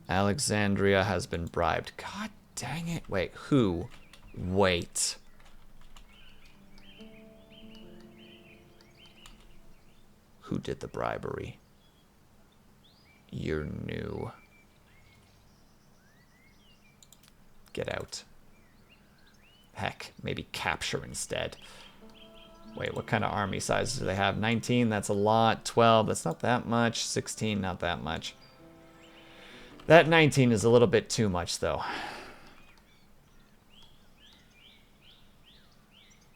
Speaker 1: Alexandria has been bribed. God dang it. Wait, who? Wait. Who did the bribery? You're new. Get out. Heck, maybe capture instead. Wait, what kind of army size do they have? 19, that's a lot. 12, that's not that much. 16, not that much. That 19 is a little bit too much, though.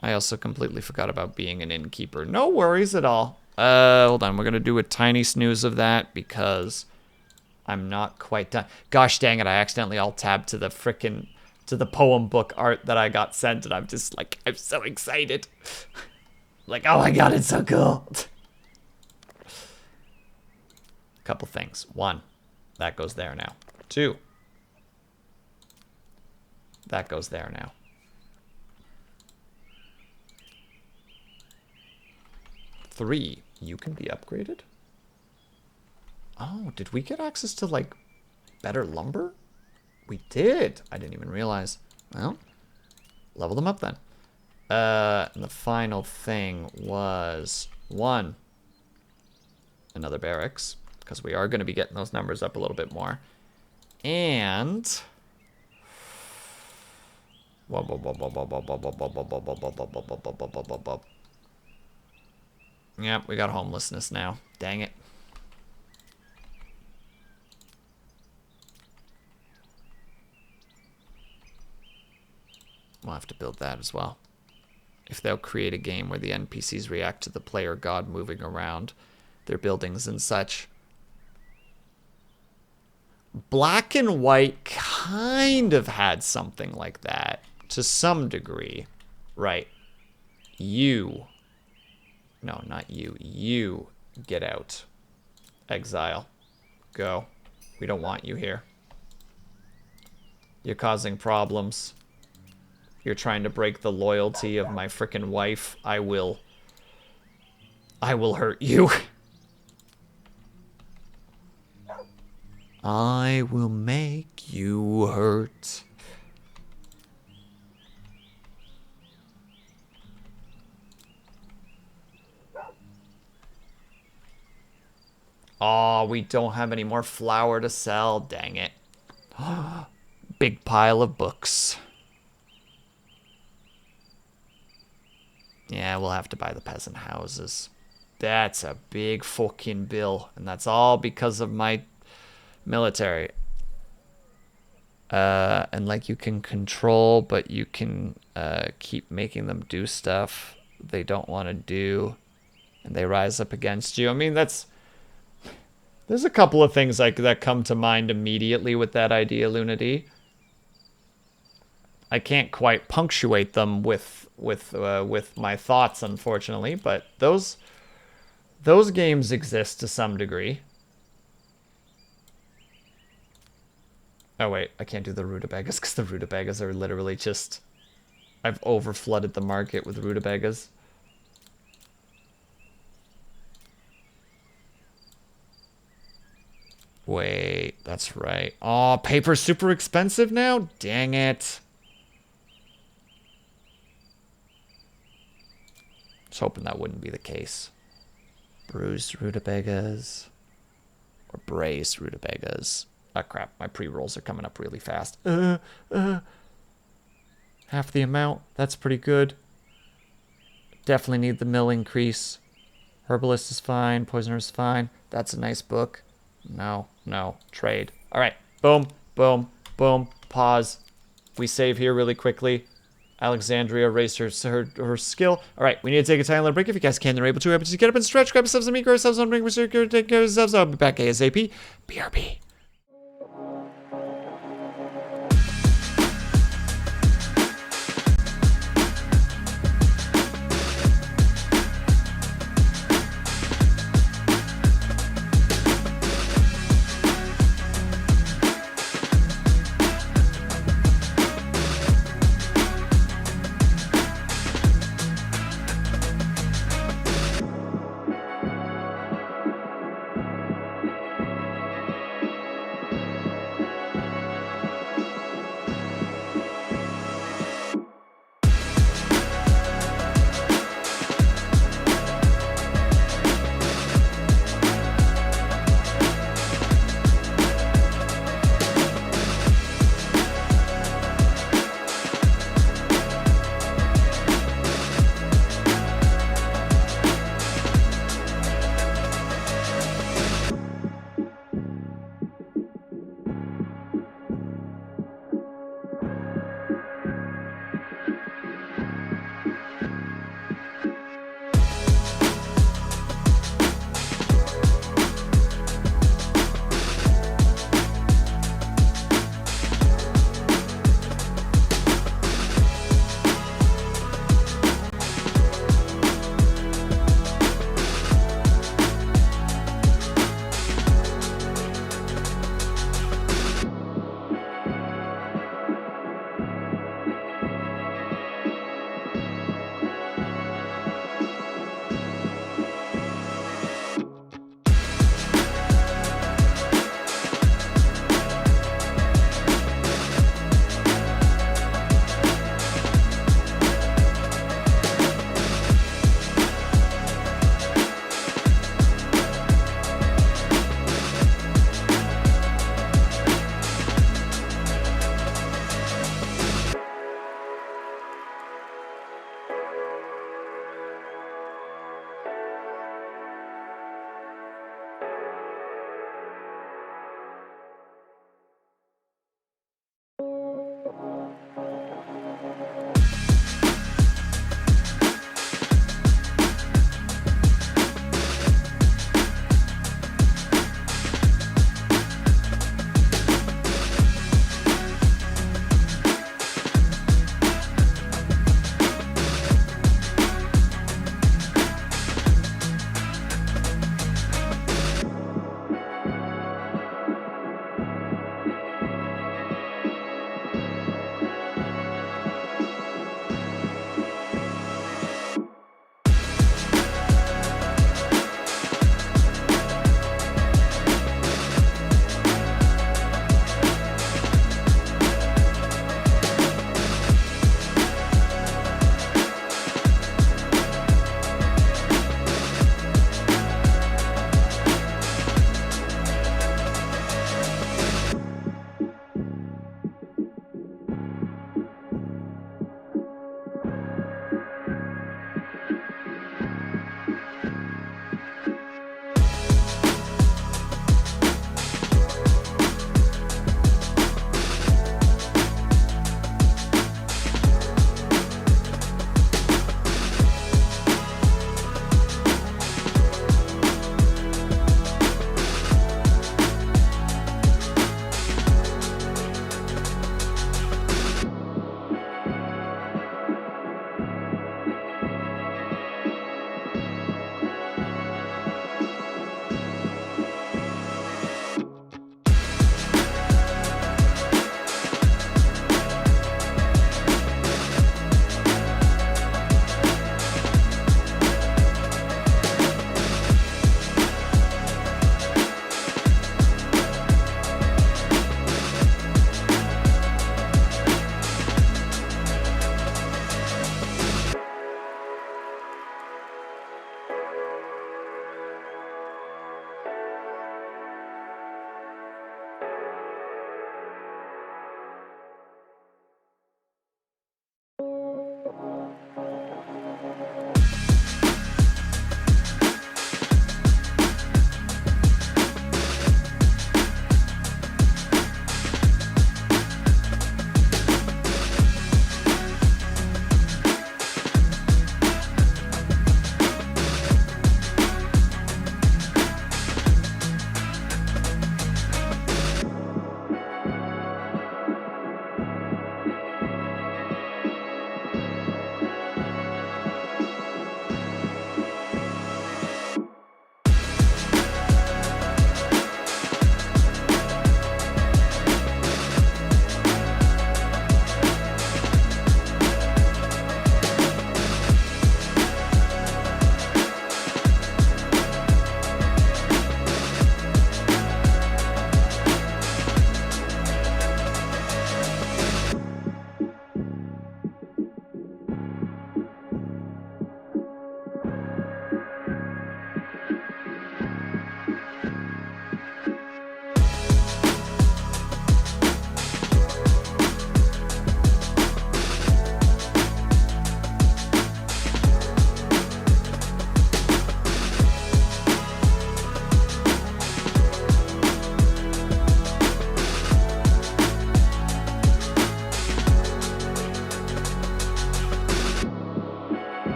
Speaker 1: I also completely forgot about being an innkeeper. No worries at all. Hold on, we're gonna do a tiny snooze of that because I'm not quite done. Gosh dang it, I accidentally alt-tabbed to the frickin' to the poem book art that I got sent, and I'm just like, I'm so excited. Like, oh my god, it's so cool. Couple things. One, that goes there now. Two, that goes there now. Three, you can be upgraded? Oh, did we get access to, like, better lumber? We did. I didn't even realize. Well, level them up then. And the final thing was, one, another barracks, because we are going to be getting those numbers up a little bit more. And... Yep, we got homelessness now. Dang it. We'll have to build that as well. If they'll create a game where the NPCs react to the player god moving around their buildings and such. Black and White kind of had something like that to some degree. Right. You. No, not you. You get out. Exile. Go. We don't want you here. You're causing problems. You're trying to break the loyalty of my frickin' wife. I will hurt you. I will make you hurt. Oh, we don't have any more flour to sell. Dang it. Big pile of books. Yeah, we'll have to buy the peasant houses. That's a big fucking bill. And that's all because of my military. And like you can control, but you can keep making them do stuff they don't want to do. And they rise up against you. I mean, there's a couple of things like that come to mind immediately with that idea, Lunity. I can't quite punctuate them with my thoughts, unfortunately, but those games exist to some degree. Oh wait, I can't do the rutabagas because the rutabagas are literally just... I've overflooded the market with rutabagas. Wait, that's right. Oh, paper's super expensive now? Dang it. I was hoping that wouldn't be the case. Bruised rutabagas. or brace rutabagas. Oh crap, my pre-rolls are coming up really fast. Half the amount, that's pretty good. Definitely need the mill increase. Herbalist is fine, Poisoner is fine. That's a nice book. No, trade. All right, boom, boom, boom, pause. We save here really quickly. Alexandria raised her skill. All right, we need to take a tiny little break. If you guys can, they're able to. Just get up and stretch, grab yourselves some meat, grab yourselves some drink, take care of yourselves. I'll be back ASAP. BRB.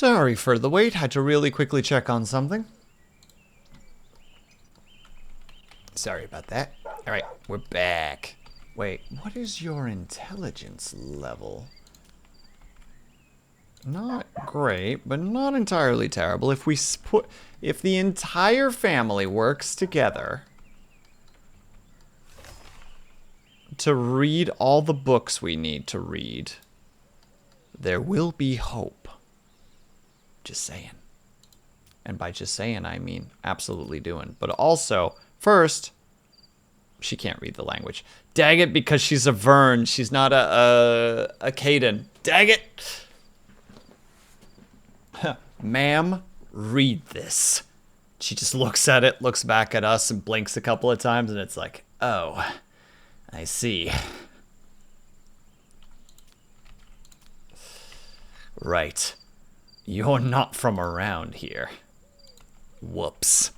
Speaker 1: Sorry for the wait. Had to really quickly check on something. Sorry about that. Alright, we're back. Wait, what is your intelligence level? Not great, but not entirely terrible. If the entire family works together to read all the books we need to read, there will be hope. Just saying. And by just saying, I mean absolutely doing. But also, first, she can't read the language. Dang it, because she's a Vern. She's not a Caden. Dang it! Ma'am, read this. She just looks at it, looks back at us, and blinks a couple of times, and it's like, oh, I see. Right. You're not from around here. Whoops.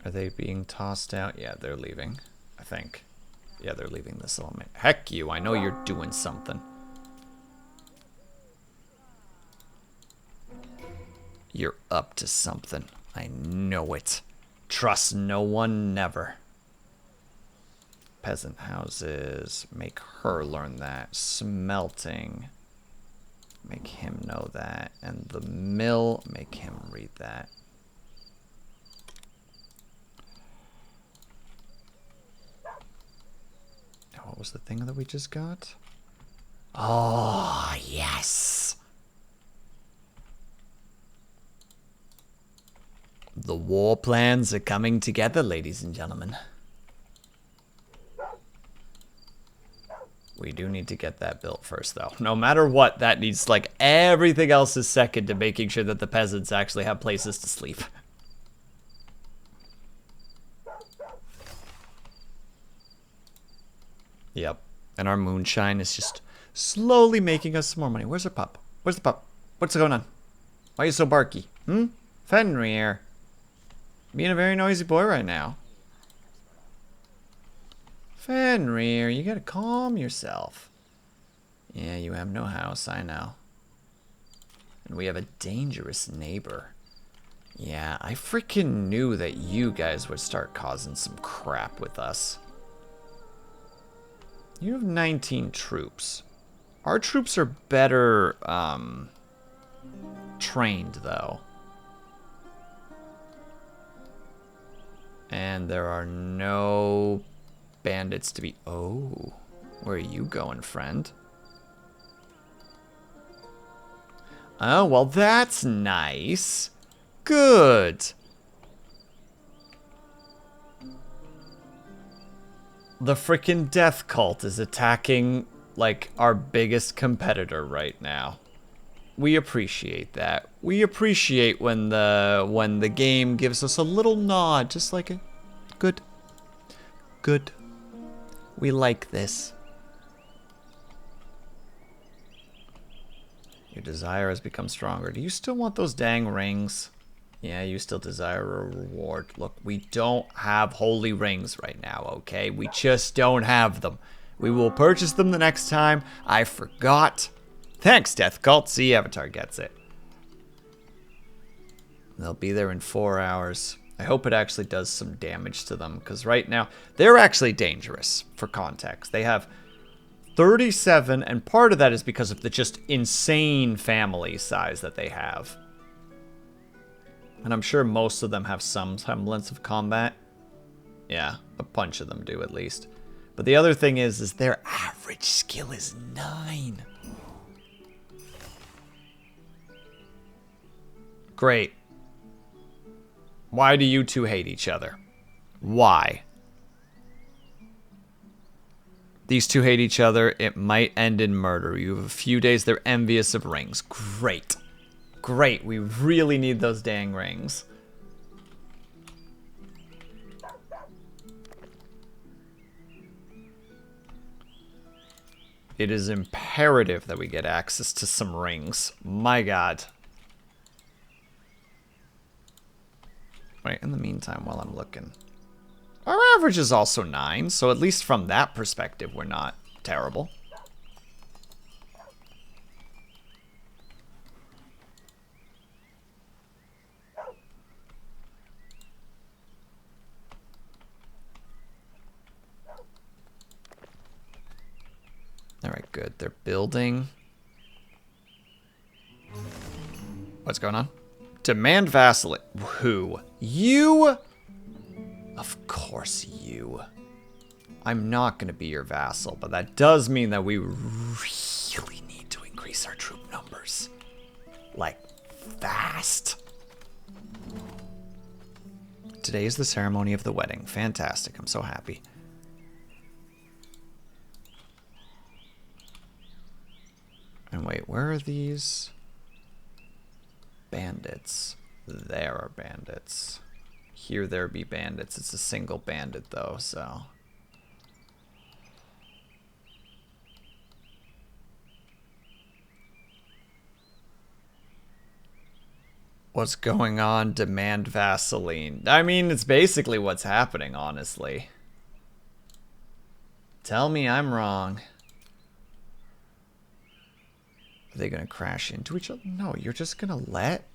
Speaker 1: Are they being tossed out? Yeah, they're leaving, I think. Yeah, they're leaving this element. Heck you, I know you're doing something. You're up to something. I know it. Trust no one, never. Peasant houses. Make her learn that. Smelting. Make him know that. And the mill, make him read that. What was the thing that we just got? Oh, yes. The war plans are coming together, ladies and gentlemen. We do need to get that built first, though. No matter what, that needs, like, everything else is second to making sure that the peasants actually have places to sleep. Yep. And our Moonshine is just slowly making us some more money. Where's her pup? Where's the pup? What's going on? Why are you so barky? Fenrir. Being a very noisy boy right now. Fenrir, you gotta calm yourself. Yeah, you have no house, I know. And we have a dangerous neighbor. Yeah, I freaking knew that you guys would start causing some crap with us. You have 19 troops. Our troops are better, trained, though. And there are no bandits to be... Oh, where are you going, friend? Oh, well, that's nice. Good. The frickin' death cult is attacking, like, our biggest competitor right now. We appreciate that. We appreciate when the game gives us a little nod, just like a good. Good. We like this. Your desire has become stronger. Do you still want those dang rings? Yeah, you still desire a reward. Look, we don't have holy rings right now, okay? We just don't have them. We will purchase them the next time. I forgot. Thanks, Death Cult. See, Avatar gets it. They'll be there in 4 hours. I hope it actually does some damage to them, because right now, they're actually dangerous, for context. They have 37, and part of that is because of the just insane family size that they have. And I'm sure most of them have some semblance of combat. Yeah, a bunch of them do at least. But the other thing is their average skill is 9. Great. Why do you two hate each other? Why? These two hate each other. It might end in murder. You have a few days. They're envious of rings. Great. Great. We really need those dang rings. It is imperative that we get access to some rings. My God. Right, in the meantime, while I'm looking. Our average is also 9, so at least from that perspective, we're not terrible. good. They're building. What's going on? Demand vassalage. Who? You? Of course you. I'm not going to be your vassal, but that does mean that we really need to increase our troop numbers. Like, fast. Today is the ceremony of the wedding. Fantastic. I'm so happy. And wait, where are these bandits? There are bandits. Here there be bandits. It's a single bandit though, so. What's going on? Demand Vaseline. I mean, it's basically what's happening, honestly. Tell me I'm wrong. Are they gonna crash into each other? No, you're just gonna let...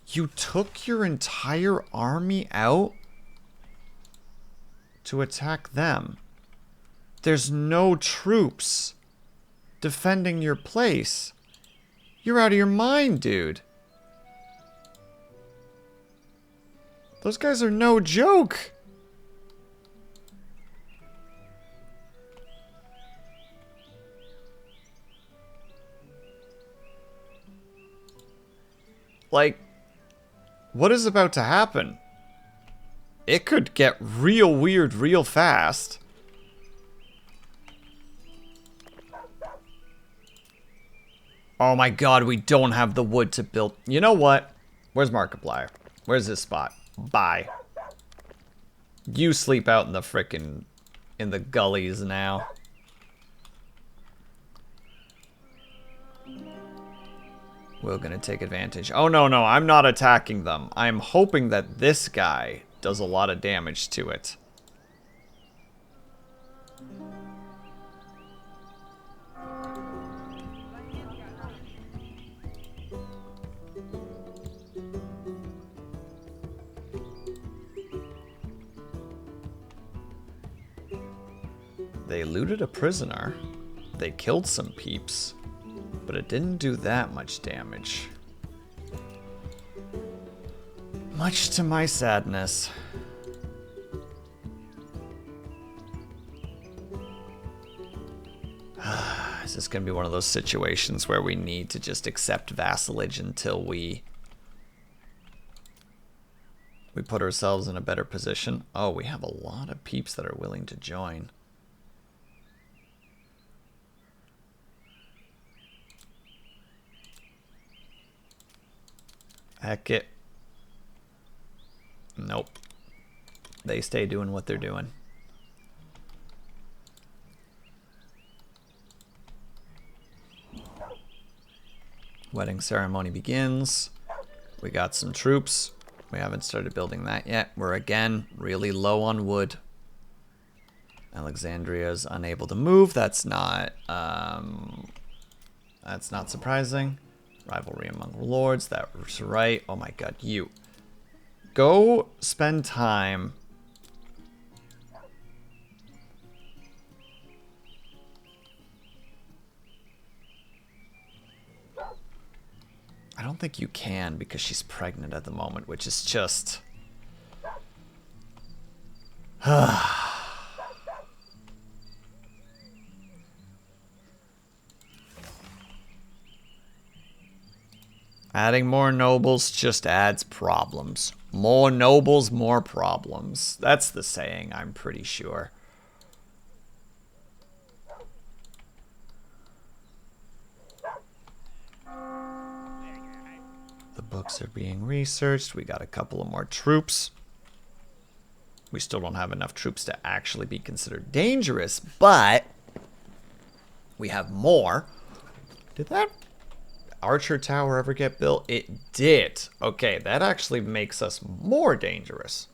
Speaker 1: You took your entire army out to attack them. There's no troops defending your place. You're out of your mind, dude. Those guys are no joke. Like, what is about to happen? It could get real weird real fast. Oh my god, we don't have the wood to build. You know what? Where's Markiplier? Where's this spot? Bye. You sleep out in the frickin' in the gullies now. We're gonna take advantage. Oh no, no, I'm not attacking them. I'm hoping that this guy does a lot of damage to it. They looted a prisoner. They killed some peeps. But it didn't do that much damage. Much to my sadness. Is this gonna be one of those situations where we need to just accept vassalage until we put ourselves in a better position? Oh, we have a lot of peeps that are willing to join. Heck it. Nope. They stay doing what they're doing. Wedding ceremony begins. We got some troops. We haven't started building that yet. We're again really low on wood. Alexandria is unable to move. That's not surprising. Rivalry among lords, that's right. Oh my god, you. Go spend time. I don't think you can because she's pregnant at the moment, which is just... Adding more nobles just adds problems. More nobles, more problems. That's the saying, I'm pretty sure. The books are being researched. We got a couple of more troops. We still don't have enough troops to actually be considered dangerous, but we have more. Did that Archer Tower ever get built? It did. Okay, that actually makes us more dangerous.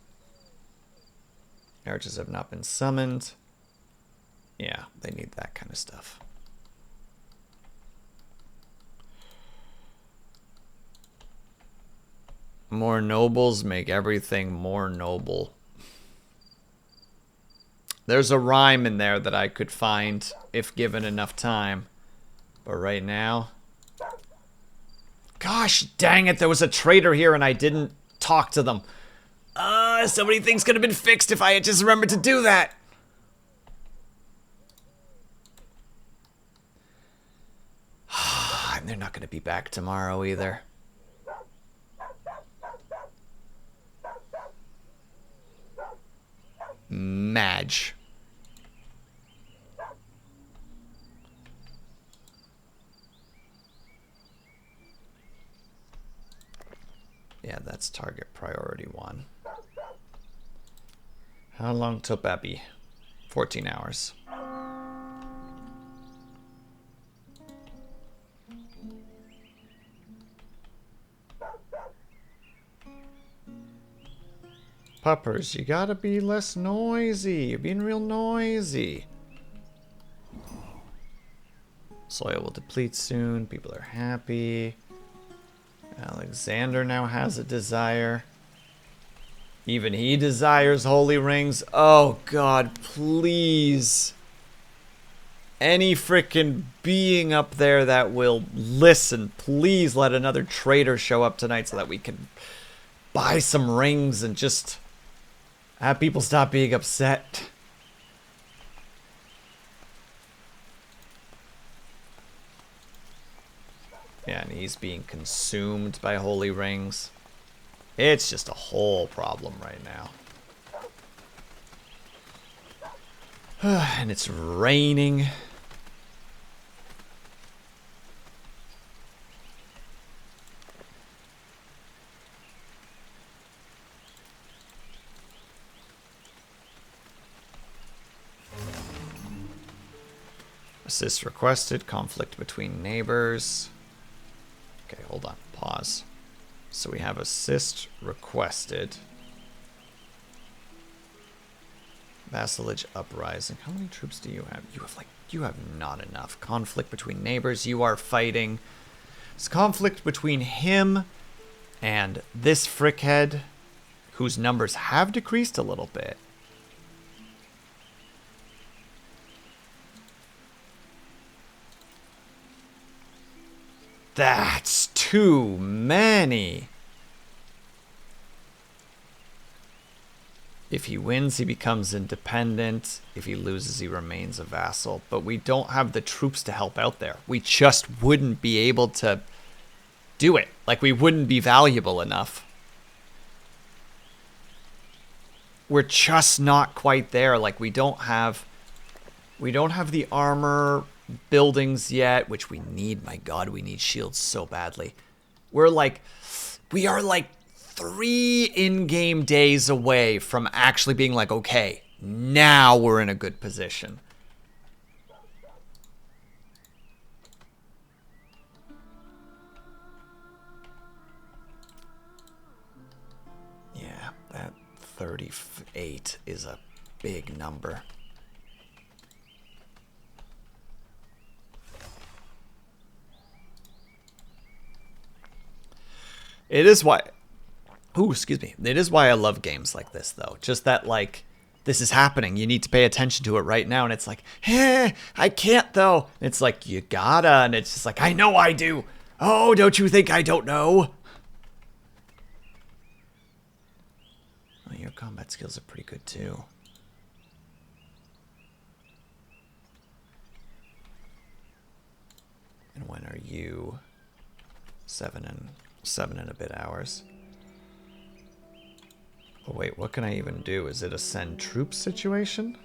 Speaker 1: Archers have not been summoned. Yeah, they need that kind of stuff. More nobles make everything more noble. There's a rhyme in there that I could find if given enough time. But right now... Gosh dang it, there was a trader here and I didn't talk to them. So many things could have been fixed if I had just remembered to do that. And they're not going to be back tomorrow either. Madge. Yeah, that's target priority 1. How long till Beppy? 14 hours. Puppers, you gotta be less noisy. You're being real noisy. Soil will deplete soon. People are happy. Alexander now has a desire. Even he desires holy rings. Oh God, please. Any frickin' being up there that will listen, please let another trader show up tonight so that we can buy some rings and just have people stop being upset. Yeah, and he's being consumed by holy rings. It's just a whole problem right now. And it's raining. Assist requested. Conflict between neighbors. Okay, hold on. Pause. So we have assist requested. Vassalage uprising. How many troops do you have? You have not enough. Conflict between neighbors. You are fighting. It's conflict between him and this frickhead, whose numbers have decreased a little bit. That's too many. If he wins, he becomes independent. If he loses, he remains a vassal. But we don't have the troops to help out there. We just wouldn't be able to do it. Like, we wouldn't be valuable enough. We're just not quite there. Like, we don't have the armor buildings yet, which we need. My God, we need shields so badly. We are like 3 in-game days away from actually being like, okay, now we're in a good position. Yeah, that 38 is a big number. It is why... Ooh, excuse me. It is why I love games like this, though. Just that, like, this is happening. You need to pay attention to it right now. And it's like, I can't, though. And it's like, you gotta. And it's just like, I know I do. Oh, don't you think I don't know? Oh, your combat skills are pretty good, too. And when are you? 7 and a bit hours. Oh wait, what can I even do? Is it a send troops situation?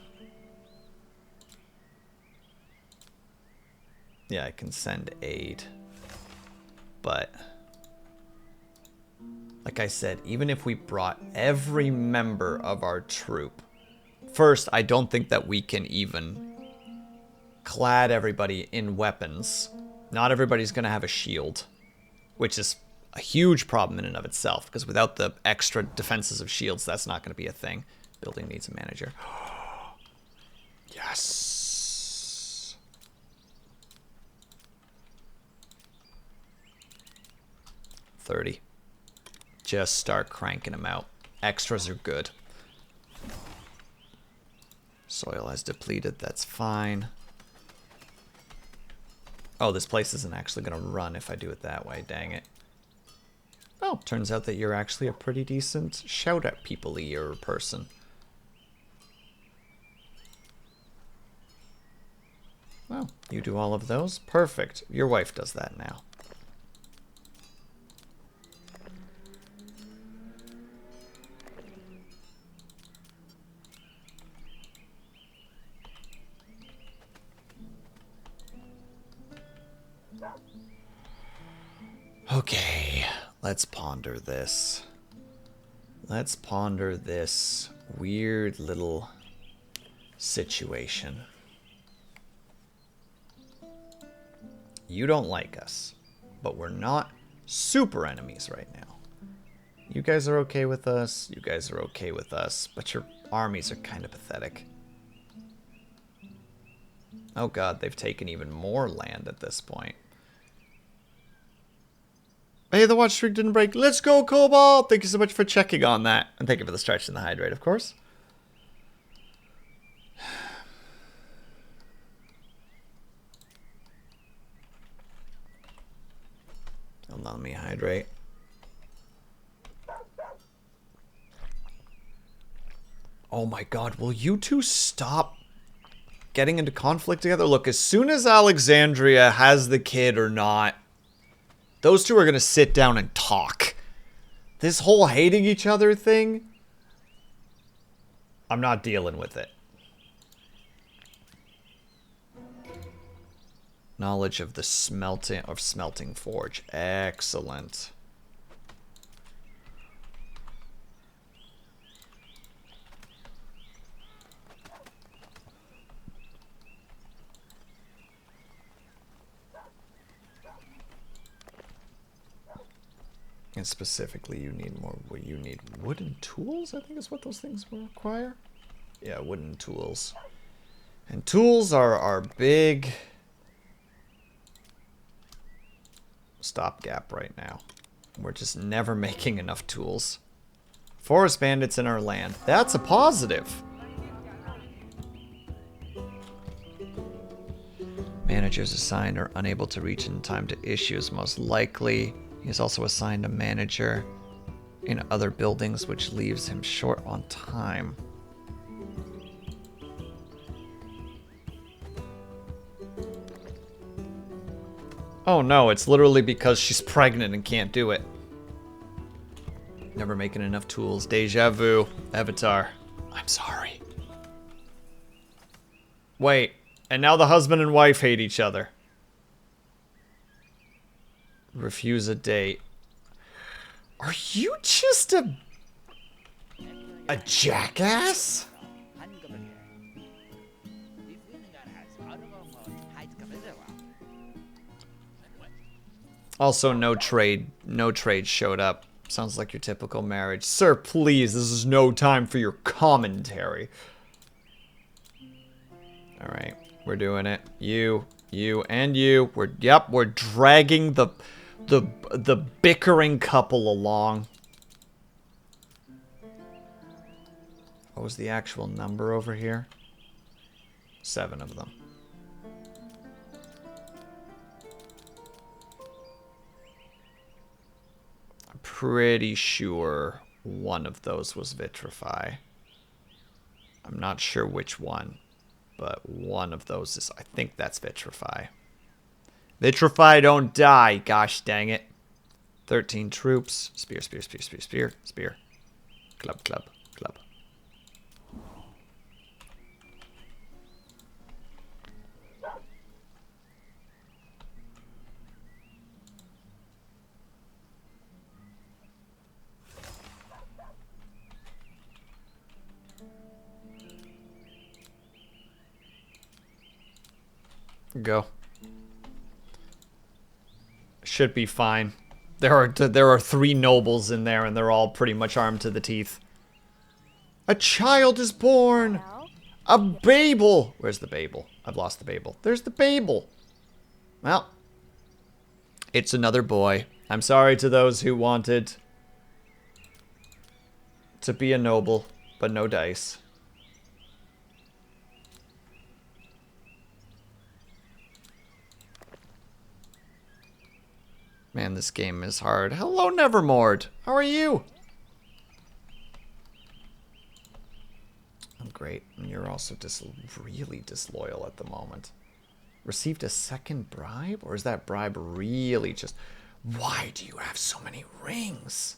Speaker 1: Yeah, I can send aid. But, like I said, even if we brought every member of our troop, first, I don't think that we can even clad everybody in weapons. Not everybody's going to have a shield, which is a huge problem in and of itself, because without the extra defenses of shields, that's not going to be a thing. Building needs a manager. Yes. $30. Just start cranking them out. Extras are good. Soil has depleted, that's fine. Oh, this place isn't actually going to run if I do it that way, dang it. Oh, turns out that you're actually a pretty decent shout-at-people-y person. Well, you do all of those. Perfect. Your wife does that now. Okay, let's ponder this. Let's ponder this weird little situation. You don't like us, but we're not super enemies right now. You guys are okay with us, you guys are okay with us, but your armies are kind of pathetic. Oh god, they've taken even more land at this point. Hey, the watch streak didn't break. Let's go, Cobalt! Thank you so much for checking on that. And thank you for the stretch and the hydrate, of course. Hold on, let me hydrate. Oh my god, will you two stop getting into conflict together? Look, as soon as Alexandria has the kid or not, those two are going to sit down and talk. This whole hating each other thing, I'm not dealing with it. Knowledge of the smelting forge. Excellent. And specifically, you need more. You need wooden tools, I think is what those things will require. Yeah, wooden tools. And tools are our big stopgap right now. We're just never making enough tools. Forest bandits in our land. That's a positive. Managers assigned are unable to reach in time to issues, most likely. He is also assigned a manager in other buildings, which leaves him short on time. Oh no, it's literally because she's pregnant and can't do it. Never making enough tools. Deja vu. Avatar. I'm sorry. Wait, and now the husband and wife hate each other. Refuse a date. Are you just a jackass? Also, no trade showed up. Sounds like your typical marriage. Sir, please, this is no time for your commentary. Alright, we're doing it. You, and you. We're dragging the bickering couple along. What was the actual number over here? 7 of them. I'm pretty sure one of those was Vitrify. I'm not sure which one, but one of those is, I think that's Vitrify. Vitrify, don't die. Gosh dang it. 13 troops. Spear, spear, spear, spear, spear, spear. Club, club, club. Go. Should be fine. There are 3 nobles in there, and they're all pretty much armed to the teeth. A child is born. A Babel. Where's the Babel? I've lost the Babel. There's the Babel. Well, it's another boy. I'm sorry to those who wanted to be a noble, but no dice. Man, this game is hard. Hello, Nevermord. How are you? I'm great. And you're also really disloyal at the moment. Received a second bribe? Or is that bribe really just... Why do you have so many rings?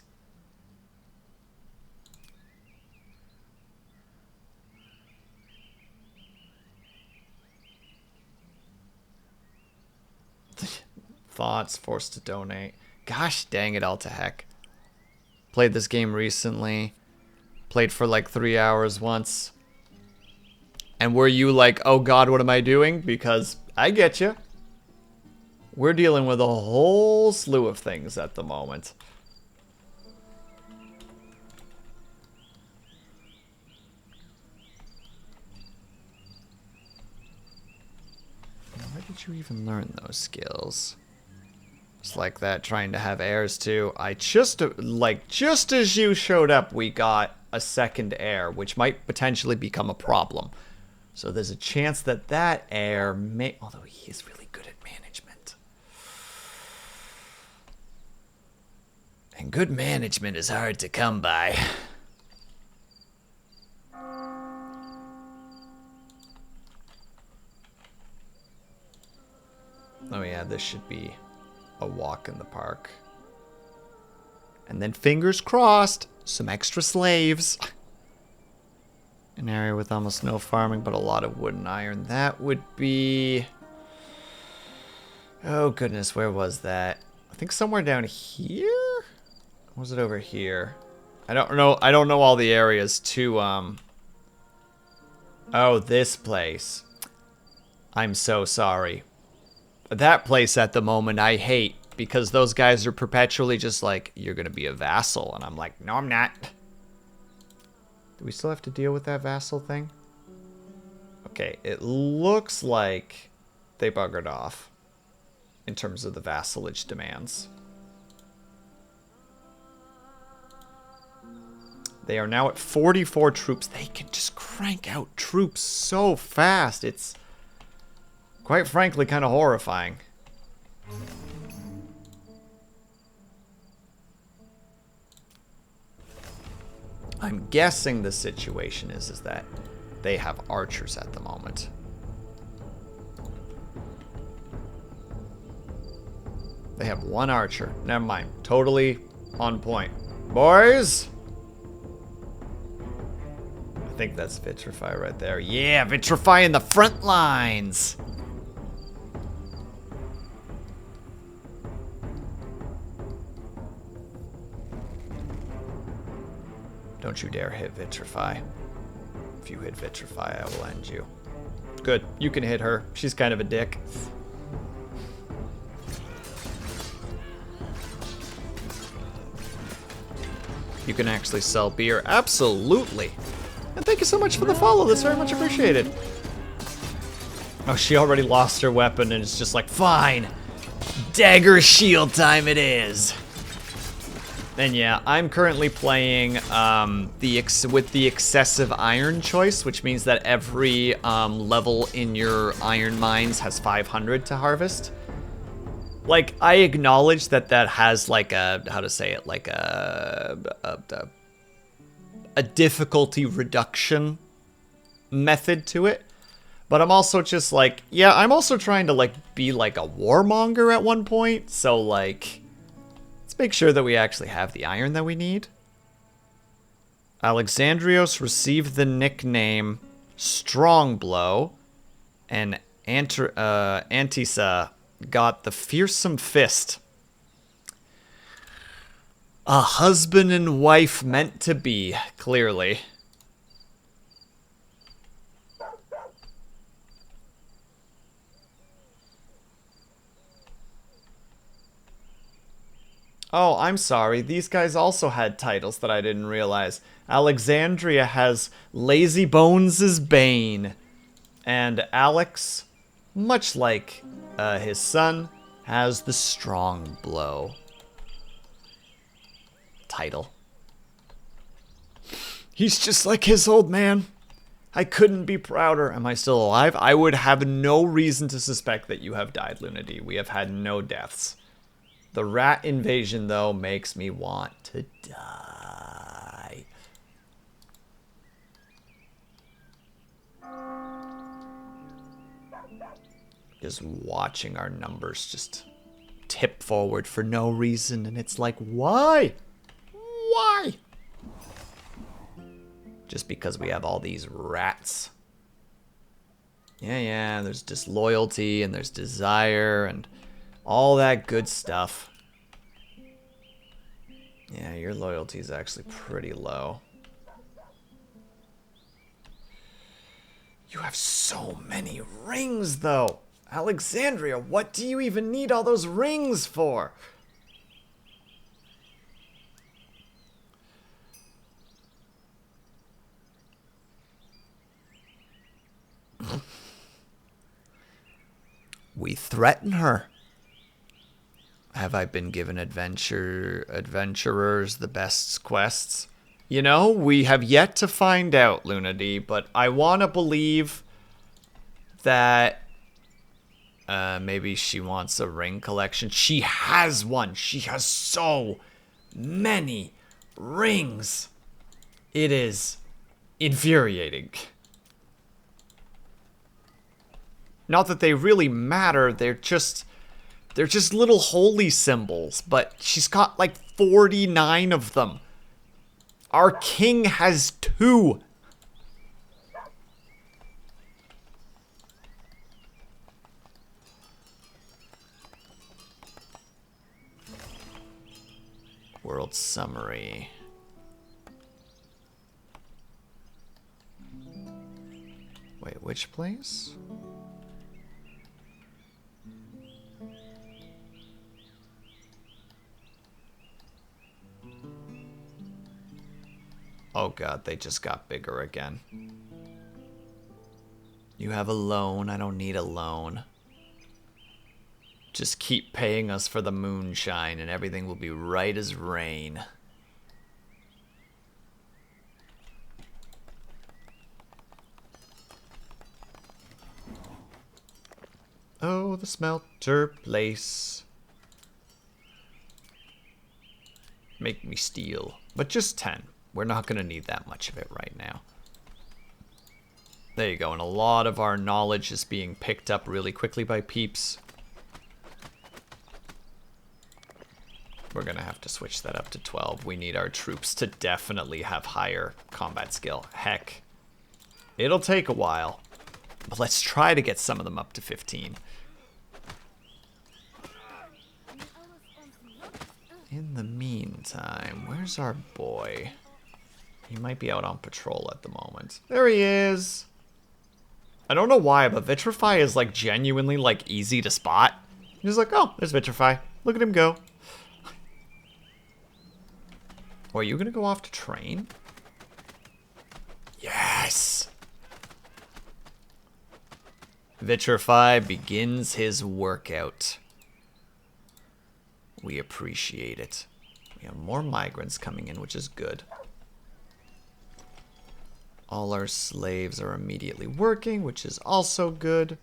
Speaker 1: Thoughts, forced to donate. Gosh dang it all to heck. Played this game recently. Played for like 3 hours once. And were you like, oh god, what am I doing? Because I get you. We're dealing with a whole slew of things at the moment. Why did you even learn those skills? It's like that, trying to have heirs too. just as you showed up, we got a second heir, which might potentially become a problem. So there's a chance that that heir may, although he is really good at management. And good management is hard to come by. Oh yeah, this should be a walk in the park. And then fingers crossed, some extra slaves. An area with almost no farming, but a lot of wood and iron. That would be... Oh goodness, where was that? I think somewhere down here? Or was it over here? I don't know all the areas to, Oh, this place. I'm so sorry. That place at the moment I hate, because those guys are perpetually just like, you're gonna be a vassal, and I'm like, no I'm not. Do we still have to deal with that vassal thing? Okay, it looks like they buggered off in terms of the vassalage demands. They are now at 44 troops. They can just crank out troops so fast. It's quite frankly kind of horrifying. I'm guessing the situation is that they have archers at the moment. They have one archer. Never mind. Totally on point. Boys! I think that's Vitrify right there. Yeah, Vitrify in the front lines! Don't you dare hit Vitrify. If you hit Vitrify, I will end you. Good, you can hit her. She's kind of a dick. You can actually sell beer. Absolutely. And thank you so much for the follow. That's very much appreciated. Oh, she already lost her weapon and it's just like, fine. Dagger shield time it is. And yeah, I'm currently playing with the excessive iron choice, which means that every level in your iron mines has 500 to harvest. Like, I acknowledge that that has like a, how to say it, like a difficulty reduction method to it. But I'm also just like, yeah, I'm also trying to like be like a warmonger at one point. So like, let's make sure that we actually have the iron that we need. Alexandrios received the nickname Strongblow, and Antisa got the Fearsome Fist. A husband and wife meant to be, clearly. Oh, I'm sorry. These guys also had titles that I didn't realize. Alexandria has Lazy Bones' Bane. And Alex, much like his son, has the Strong Blow title. He's just like his old man. I couldn't be prouder. Am I still alive? I would have no reason to suspect that you have died, Lunady. We have had no deaths. The rat invasion, though, makes me want to die. Just watching our numbers just tip forward for no reason, and it's like, why? Why? Just because we have all these rats. Yeah, there's disloyalty, and there's desire, and all that good stuff. Yeah, your loyalty is actually pretty low. You have so many rings, though. Alexandria, what do you even need all those rings for? We threaten her. Have I been given adventurers the best quests? You know, we have yet to find out, Lunady, but I want to believe that maybe she wants a ring collection. She has one. She has so many rings. It is infuriating. Not that they really matter, they're just little holy symbols, but she's got like 49 of them. Our king has 2. World summary. Wait, which place? Oh god, they just got bigger again. You have a loan. I don't need a loan. Just keep paying us for the moonshine and everything will be right as rain. Oh, the smelter place. Make me steal. But just 10. We're not going to need that much of it right now. There you go. And a lot of our knowledge is being picked up really quickly by peeps. We're going to have to switch that up to 12. We need our troops to definitely have higher combat skill. Heck, it'll take a while. But let's try to get some of them up to 15. In the meantime, where's our boy? He might be out on patrol at the moment. There he is. I don't know why, but Vitrify is like genuinely like easy to spot. He's like, oh, there's Vitrify. Look at him go. Oh, are you gonna go off to train? Yes! Vitrify begins his workout. We appreciate it. We have more migrants coming in, which is good. All our slaves are immediately working, which is also good.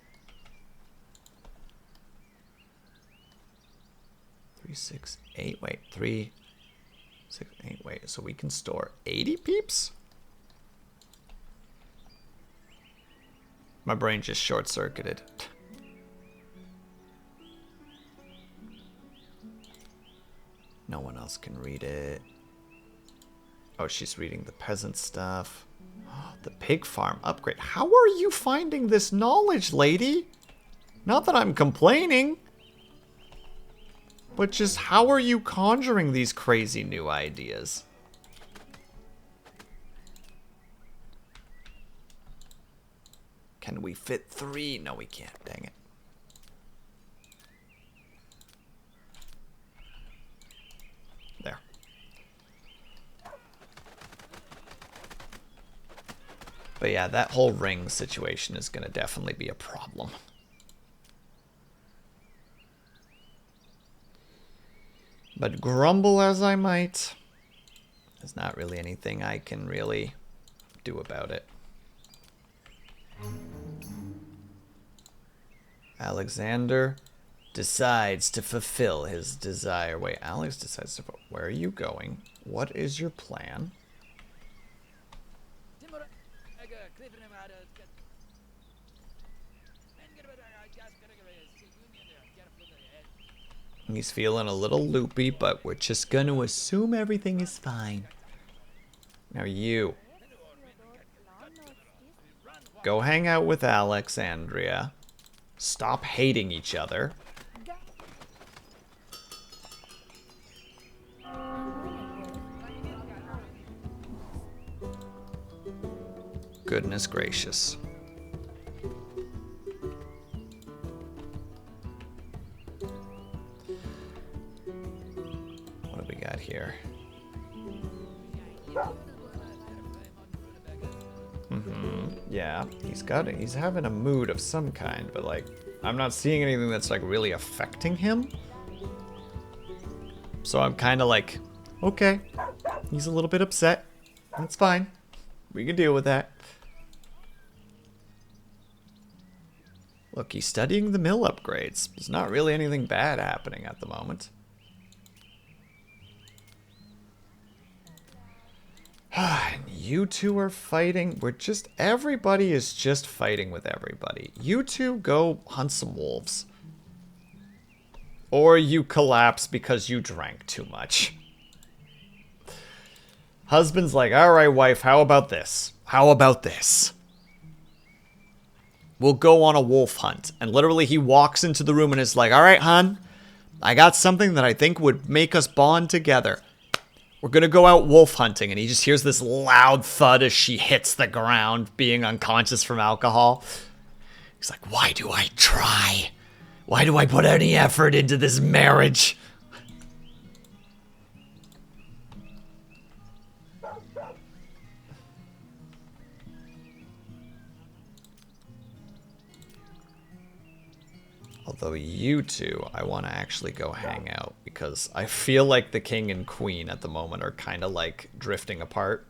Speaker 1: 3, 6, 8, wait, 3, 6, 8, wait, so we can store 80 peeps? My brain just short-circuited. No one else can read it. Oh, she's reading the peasant stuff. The pig farm upgrade. How are you finding this knowledge, lady? Not that I'm complaining. But just how are you conjuring these crazy new ideas? Can we fit 3? No, we can't. Dang it. There. But yeah, that whole ring situation is going to definitely be a problem. But grumble as I might, there's not really anything I can really do about it. Alexander, decides to fulfill his desire. Wait, Alex decides to... Where are you going? What is your plan? He's feeling a little loopy, but we're just going to assume everything is fine. Now you. Go hang out with Alexandria. Stop hating each other. Goodness gracious. What do we got here? Yeah, he's having a mood of some kind, but like, I'm not seeing anything that's like really affecting him. So I'm kind of like, okay, he's a little bit upset. That's fine. We can deal with that. Look, he's studying the mill upgrades. There's not really anything bad happening at the moment. And you two are fighting. Everybody is just fighting with everybody. You two go hunt some wolves. Or you collapse because you drank too much. Husband's like, all right, wife, how about this? How about this? We'll go on a wolf hunt. And literally he walks into the room and is like, all right, hon, I got something that I think would make us bond together. We're going to go out wolf hunting. And he just hears this loud thud as she hits the ground, being unconscious from alcohol. He's like, why do I try? Why do I put any effort into this marriage? Although you two, I want to actually go hang out because I feel like the king and queen at the moment are kind of like drifting apart.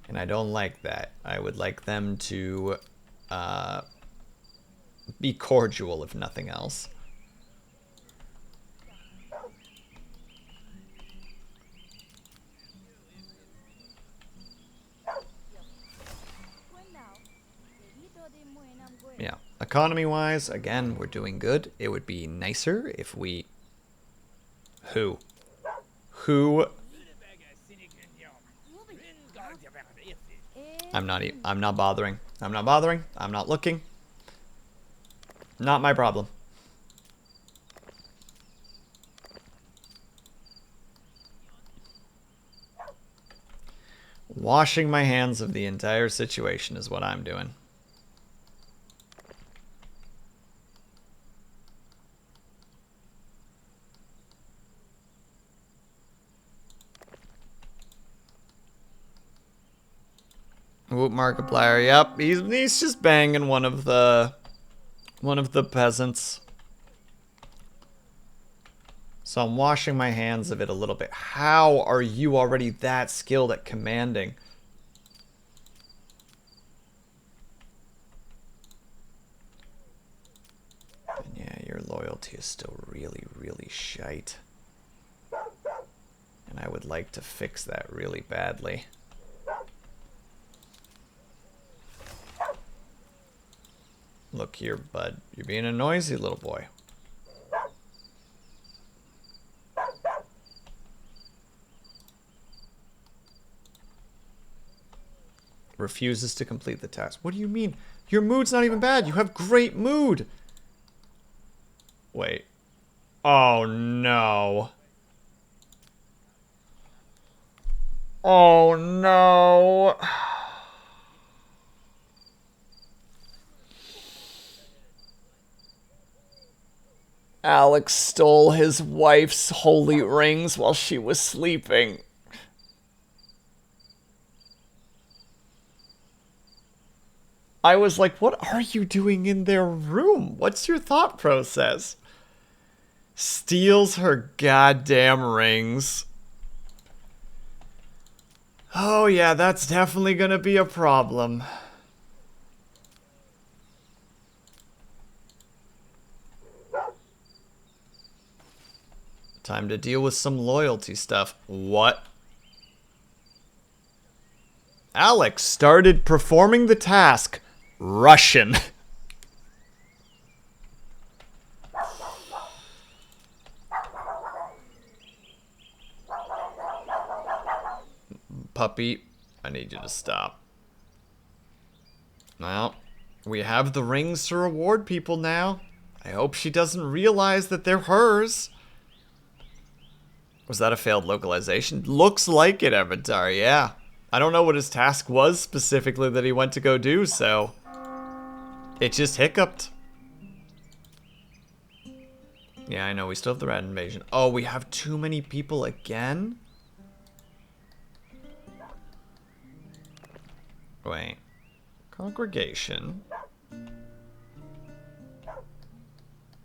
Speaker 1: And I don't like that. I would like them to be cordial if nothing else. Yeah. Economy-wise, again, we're doing good. It would be nicer if we... Who? I'm not bothering. I'm not bothering. I'm not looking. Not my problem. Washing my hands of the entire situation is what I'm doing. Whoop, Markiplier. Yep, he's just banging one of the peasants. So I'm washing my hands of it a little bit. How are you already that skilled at commanding? And yeah, your loyalty is still really, really shite. And I would like to fix that really badly. Look here, bud. You're being a noisy little boy. Refuses to complete the task. What do you mean? Your mood's not even bad. You have great mood. Wait. Oh, no. Oh, no. Alex stole his wife's holy rings while she was sleeping. I was like, what are you doing in their room? What's your thought process? Steals her goddamn rings. Oh yeah, that's definitely gonna be a problem. Time to deal with some loyalty stuff. What? Alex started performing the task. Russian. Puppy, I need you to stop. Well, we have the rings to reward people now. I hope she doesn't realize that they're hers. Was that a failed localization? Looks like it, Avatar, yeah. I don't know what his task was specifically that he went to go do, so... it just hiccuped. Yeah, I know, we still have the rat invasion. Oh, we have too many people again? Wait. Congregation.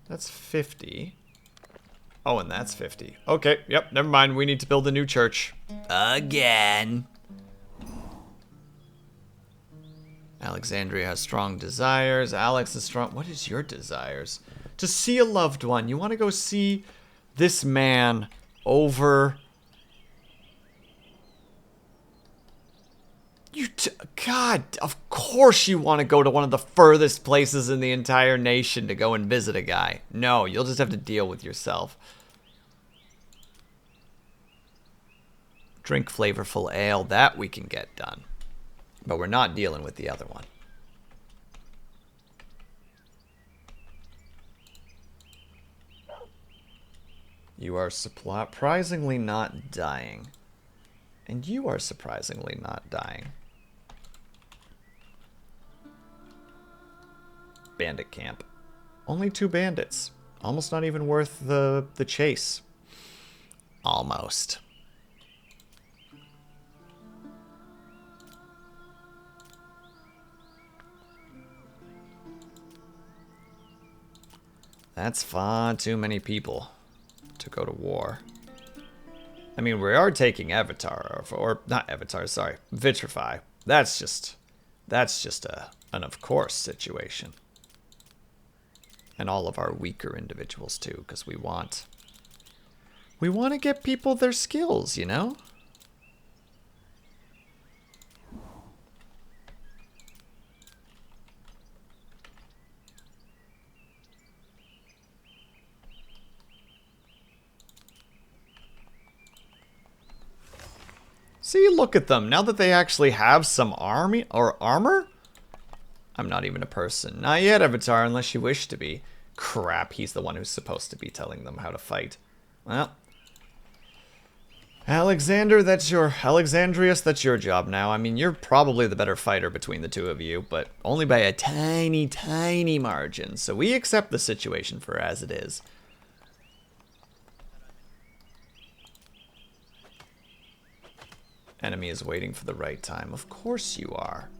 Speaker 1: That's 50. Oh, and that's 50. Okay, yep, never mind. We need to build a new church. Again. Alexandria has strong desires. Alex is strong. What is your desires? To see a loved one. You want to go see this man over... God, of course you want to go to one of the furthest places in the entire nation to go and visit a guy. No, you'll just have to deal with yourself. Drink flavorful ale, that we can get done. But we're not dealing with the other one. You are surprisingly not dying. And you are surprisingly not dying. Bandit camp. Only 2 bandits. Almost not even worth the chase. Almost. That's far too many people to go to war. I mean, we are taking Avatar, or not Avatar, sorry, Vitrify. That's just an of course situation. And all of our weaker individuals too, because we want to get people their skills, you know? See, look at them. Now that they actually have some army or armor? I'm not even a person. Not yet, Avatar, unless you wish to be. Crap, he's the one who's supposed to be telling them how to fight. Well. Alexandrius, that's your job now. I mean, you're probably the better fighter between the two of you, but only by a tiny, tiny margin. So we accept the situation for as it is. Enemy is waiting for the right time. Of course you are.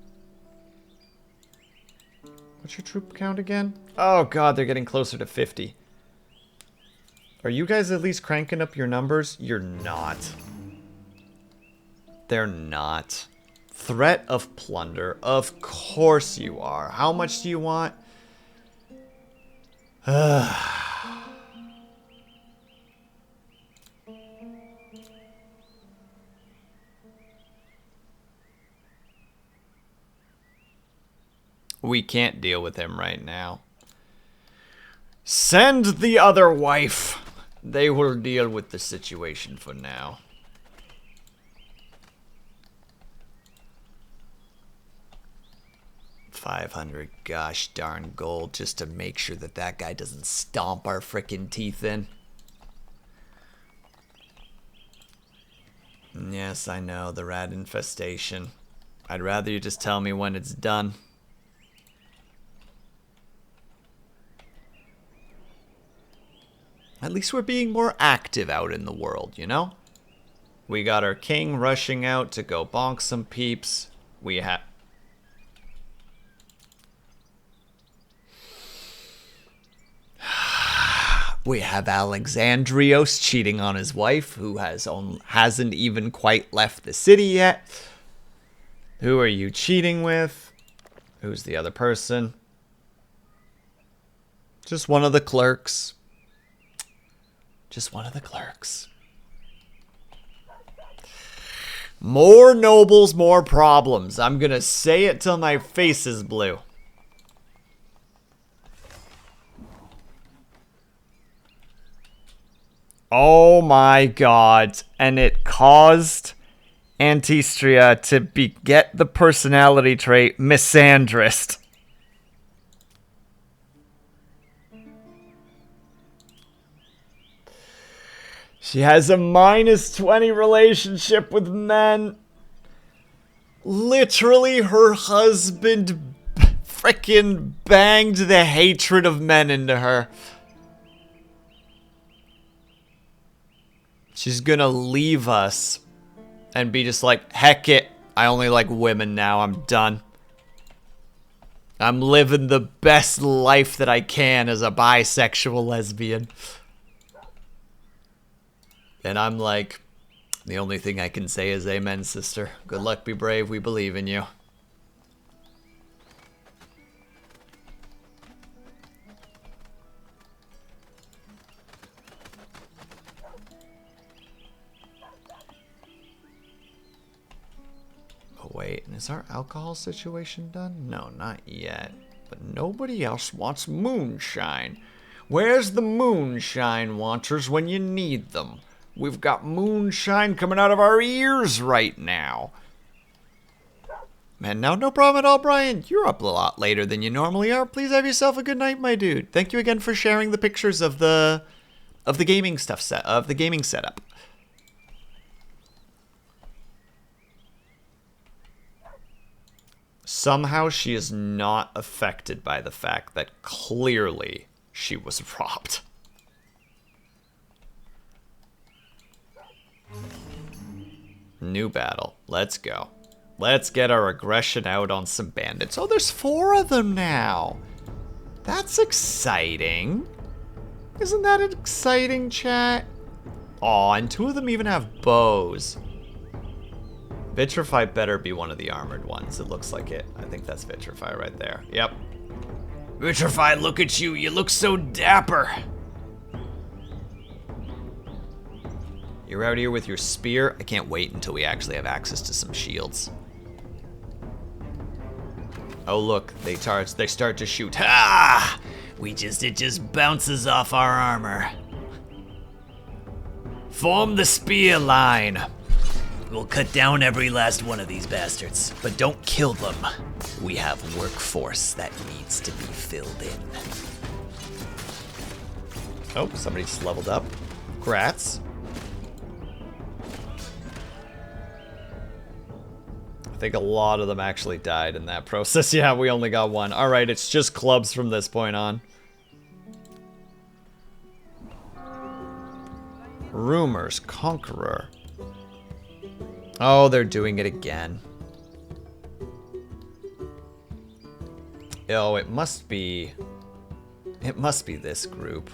Speaker 1: What's your troop count again? Oh god, they're getting closer to 50. Are you guys at least cranking up your numbers? You're not. They're not. Threat of plunder. Of course you are. How much do you want? We can't deal with him right now. Send the other wife. They will deal with the situation for now. $500 gosh darn gold just to make sure that that guy doesn't stomp our frickin' teeth in. Yes, I know, the rat infestation. I'd rather you just tell me when it's done. At least we're being more active out in the world, you know? We got our king rushing out to go bonk some peeps. We have... We have Alexandrios cheating on his wife, who hasn't even quite left the city yet. Who are you cheating with? Who's the other person? Just one of the clerks. Just one of the clerks. More nobles, more problems. I'm gonna say it till my face is blue. Oh my god. And it caused Antistria to get the personality trait misandrist. She has a -20 relationship with men. Literally, her husband frickin' banged the hatred of men into her. She's gonna leave us and be just like, heck it, I only like women now, I'm done. I'm living the best life that I can as a bisexual lesbian. And I'm like, the only thing I can say is amen, sister. Good luck, be brave, we believe in you. Oh wait, is our alcohol situation done? No, not yet. But nobody else wants moonshine. Where's the moonshine wanters when you need them? We've got moonshine coming out of our ears right now. Man, no problem at all, Brian. You're up a lot later than you normally are. Please have yourself a good night, my dude. Thank you again for sharing the pictures of the gaming stuff of the gaming setup. Somehow she is not affected by the fact that clearly she was robbed. New battle. Let's go. Let's get our aggression out on some bandits. Oh, there's 4 of them now. That's exciting. Isn't that exciting, chat? Aw, and 2 of them even have bows. Vitrify better be one of the armored ones. It looks like it. I think that's Vitrify right there. Yep. Vitrify, look at you. You look so dapper. You're out here with your spear. I can't wait until we actually have access to some shields. Oh look, they start to shoot. Ha! It just bounces off our armor. Form the spear line. We'll cut down every last one of these bastards, but don't kill them. We have workforce that needs to be filled in. Oh, somebody just leveled up. Grats. I think a lot of them actually died in that process. Yeah, we only got 1. Alright, it's just clubs from this point on. Rumors, Conqueror. Oh, they're doing it again. Oh, it must be this group.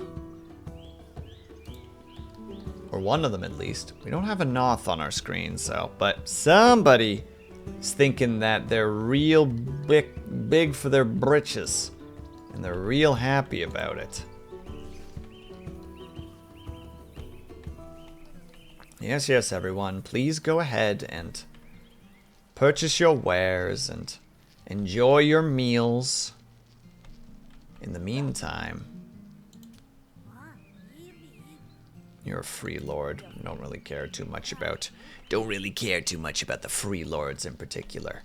Speaker 1: Or one of them at least. We don't have a Noth on our screen, so, but somebody is thinking that they're real big for their britches. And they're real happy about it. Yes, yes, everyone. Please go ahead and purchase your wares and enjoy your meals. In the meantime, you're a free lord. Don't really care too much about the free lords in particular.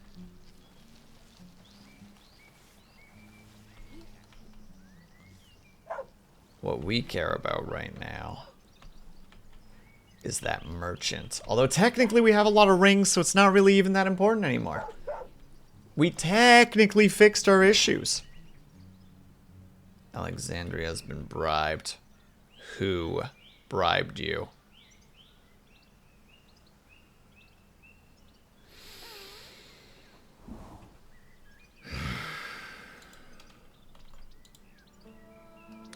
Speaker 1: What we care about right now is that merchant. Although technically we have a lot of rings, so it's not really even that important anymore. We technically fixed our issues. Alexandria has been bribed. Who bribed you?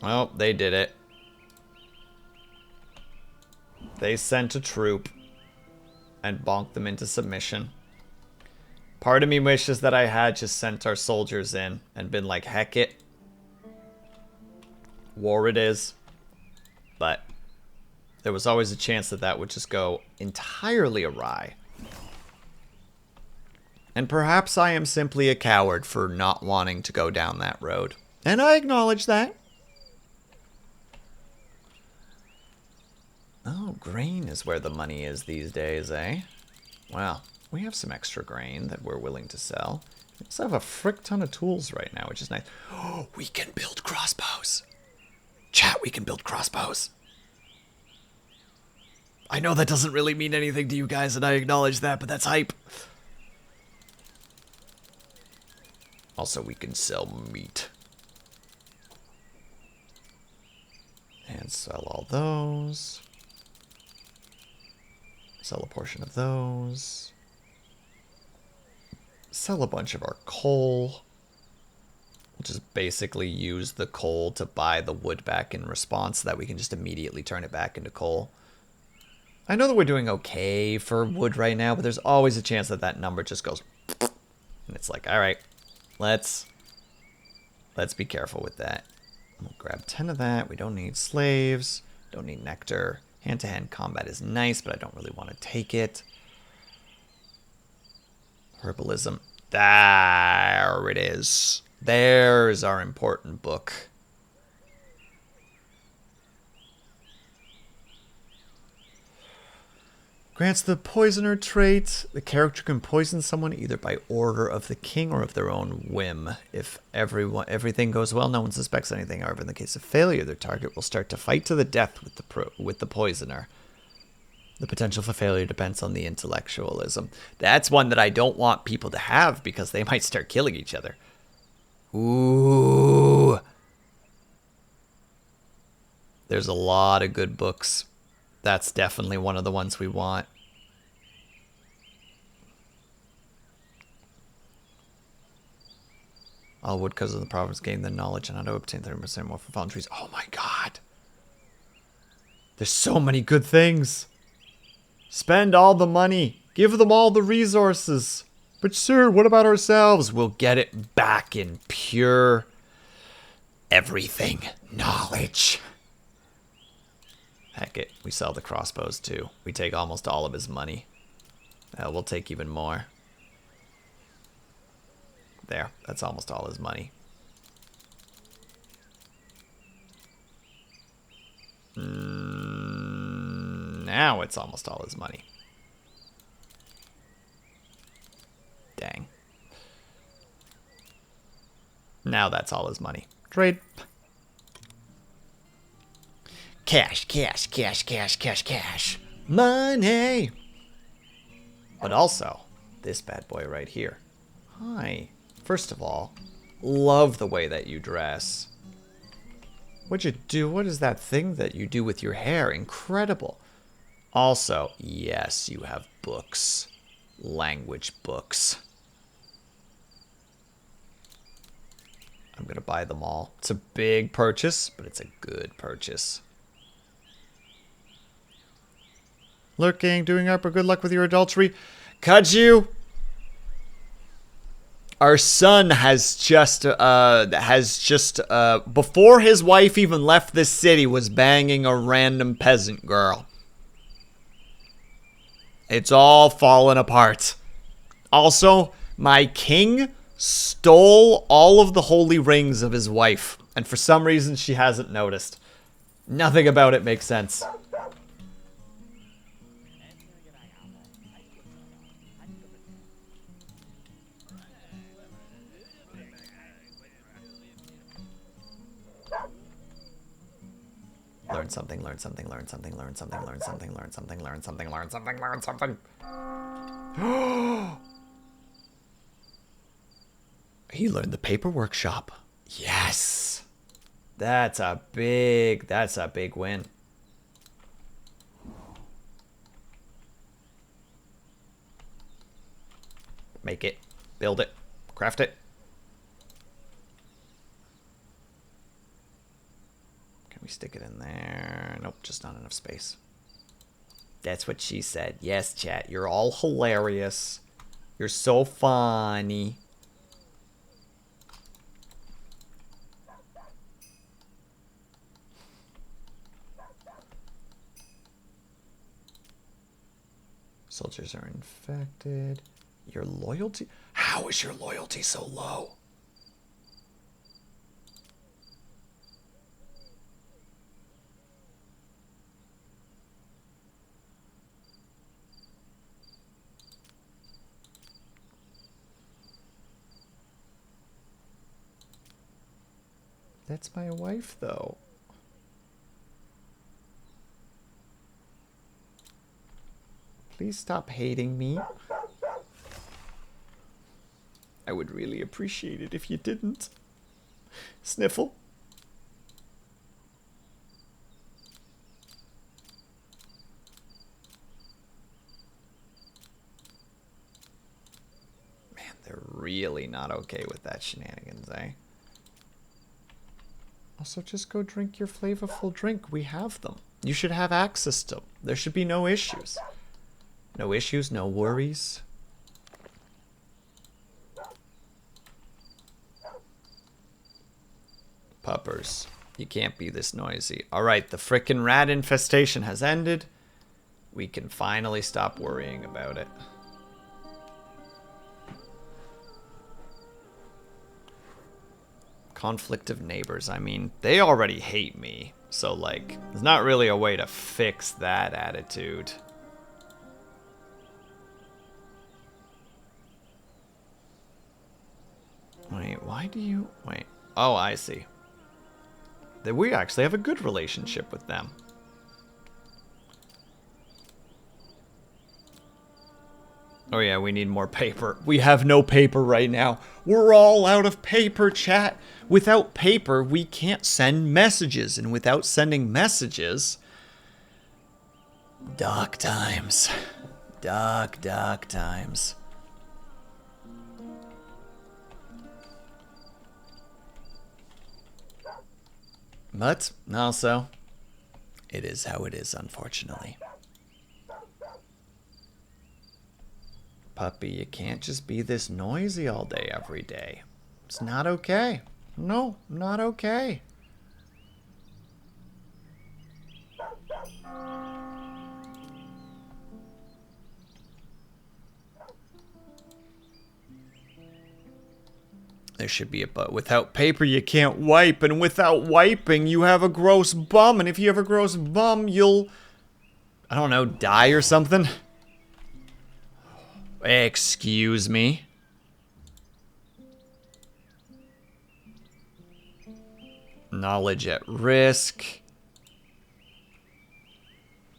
Speaker 1: Oh, they did it. They sent a troop and bonked them into submission. Part of me wishes that I had just sent our soldiers in and been like, heck it. War it is. But There was always a chance that that would just go entirely awry. And perhaps I am simply a coward for not wanting to go down that road. And I acknowledge that. Oh, grain is where the money is these days, eh? Well, we have some extra grain that we're willing to sell. We also have a frick ton of tools right now, which is nice. Oh, we can build crossbows. Chat, we can build crossbows. I know that doesn't really mean anything to you guys, and I acknowledge that, but that's hype. Also, we can sell meat. And sell all those. Sell a portion of those. Sell a bunch of our coal. We'll just basically use the coal to buy the wood back in response so that we can just immediately turn it back into coal. I know that we're doing okay for wood right now, but there's always a chance that that number just goes... And it's like, alright, let's be careful with that. We'll grab 10 of that. We don't need slaves. Don't need nectar. Hand-to-hand combat is nice, but I don't really want to take it. Herbalism. There it is. There's our important book. Grants the poisoner trait. The character can poison someone either by order of the king or of their own whim. If everything goes well, no one suspects anything. However, in the case of failure, their target will start to fight to the death with the poisoner. The potential for failure depends on the intellectualism. That's one that I don't want people to have because they might start killing each other. Ooh. There's a lot of good books. That's definitely one of the ones we want. All wood because of the province gain the knowledge and how to obtain 30% more from fallen trees. Oh my god. There's so many good things. Spend all the money. Give them all the resources. But sir, what about ourselves? We'll get it back in pure everything. Knowledge. Heck it, we sell the crossbows too. We take almost all of his money. We'll take even more. There, that's almost all his money. Now it's almost all his money. Dang. Now that's all his money. Trade. Cash, cash, cash, cash, cash, cash. Money! But also, this bad boy right here. Hi. First of all, love the way that you dress. What'd you do? What is that thing that you do with your hair? Incredible. Also, yes, you have books. Language books. I'm gonna buy them all. It's a big purchase, but it's a good purchase. Lurking, doing up, or good luck with your adultery. Kaju, our son has just before his wife even left this city, was banging a random peasant girl. It's all fallen apart. Also, my king stole all of the holy rings of his wife, and for some reason she hasn't noticed. Nothing about it makes sense. Learn something, learn something, learn something, learn something, learn something, learn something, learn something, learn something, learn something. He learned the paper workshop. Yes. That's a big win. Make it, build it, craft it. We stick it in there. Nope, just not enough space. That's what she said. Yes, chat. You're all hilarious. You're so funny. Soldiers are infected. Your loyalty? How is your loyalty so low? That's my wife, though. Please stop hating me. I would really appreciate it if you didn't. Sniffle. Man, they're really not okay with that shenanigans, eh? Also, just go drink your flavorful drink. We have them. You should have access to them. There should be no issues. No issues, no worries. Puppers, you can't be this noisy. Alright, the frickin' rat infestation has ended. We can finally stop worrying about it. Conflict of neighbors. I mean, they already hate me. So, like, there's not really a way to fix that attitude. Wait, why do you... Wait. Oh, I see. That we actually have a good relationship with them. Oh yeah, we need more paper. We have no paper right now. We're all out of paper, chat. Without paper, we can't send messages. And without sending messages... Dark times. Dark, dark times. But, also, it is how it is, unfortunately. Puppy, you can't just be this noisy all day, every day. It's not okay. No, not okay. There should be a but. Without paper, you can't wipe. And without wiping, you have a gross bum. And if you have a gross bum, you'll, I don't know, die or something. Excuse me. Knowledge at risk.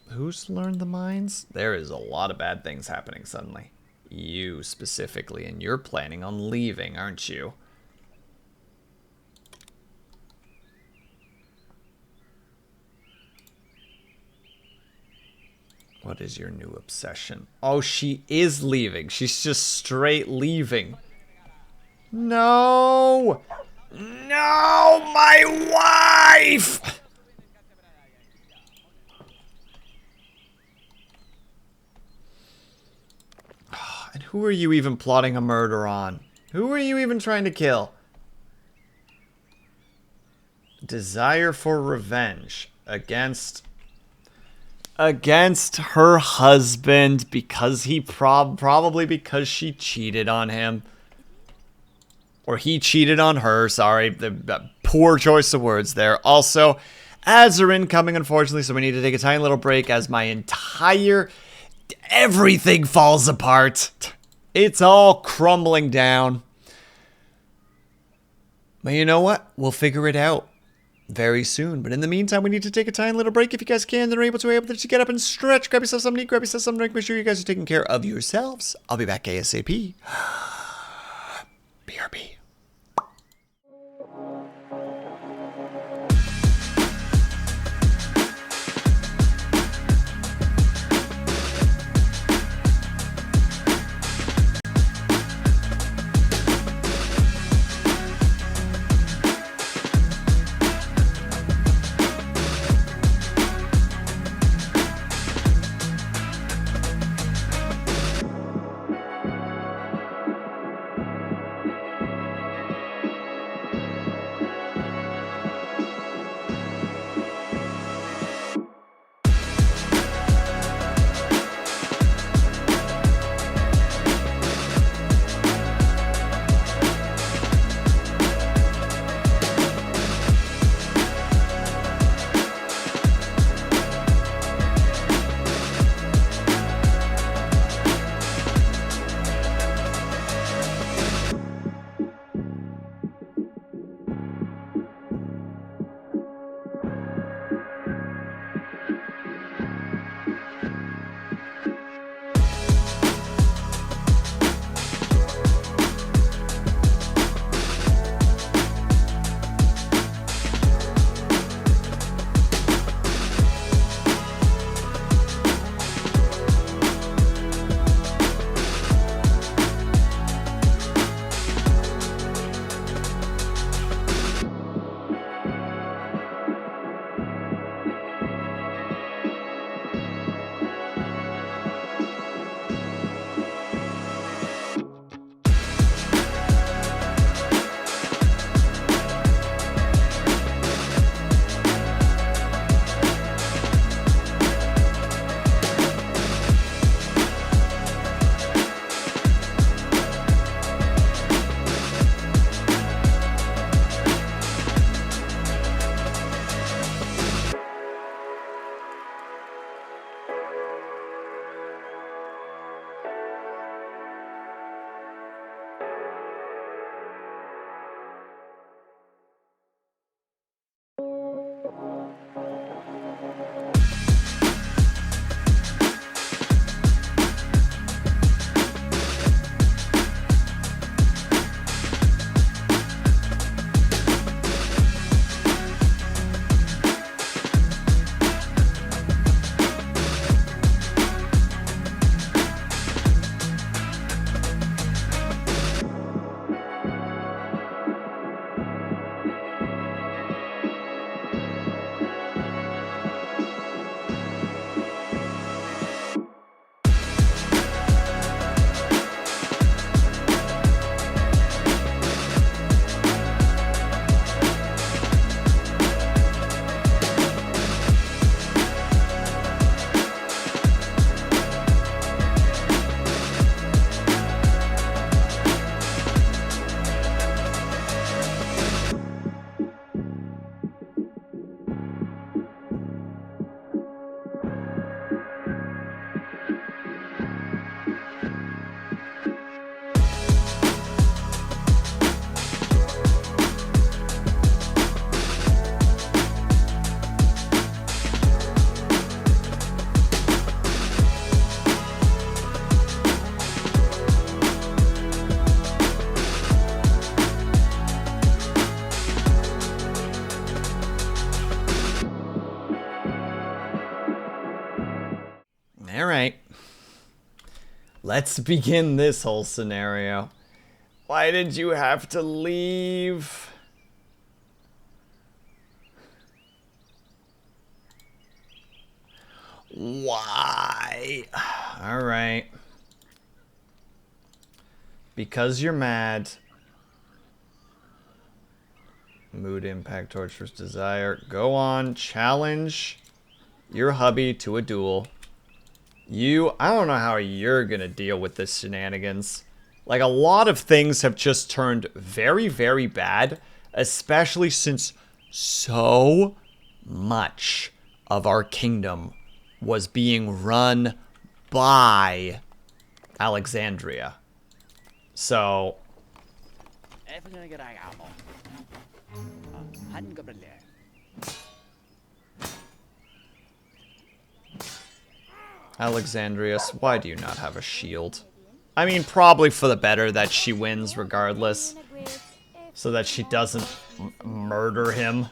Speaker 1: Who's learned the mines? There is a lot of bad things happening suddenly. You specifically, and you're planning on leaving, aren't you? What is your new obsession? Oh, she is leaving. She's just straight leaving. No! No, my wife! And who are you even plotting a murder on? Who are you even trying to kill? Desire for revenge against her husband because he probably because she cheated on him. Or he cheated on her, sorry. The poor choice of words there. Also, ads are incoming, unfortunately, so we need to take a tiny little break as my entire... everything falls apart. It's all crumbling down. But you know what? We'll figure it out very soon. But in the meantime, we need to take a tiny little break. If you guys can, then are able to get up and stretch. Grab yourself something to eat, grab yourself something to drink. Make sure you guys are taking care of yourselves. I'll be back ASAP. BRB. Let's begin this whole scenario. Why did you have to leave? Why? Alright. Because you're mad. Mood, impact, torturous desire. Go on, challenge your hubby to a duel. I don't know how you're gonna deal with this shenanigans. Like, a lot of things have just turned very, very bad, especially since so much of our kingdom was being run by Alexandria. So, Alexandrius, why do you not have a shield? I mean, probably for the better that she wins regardless, so that she doesn't murder him.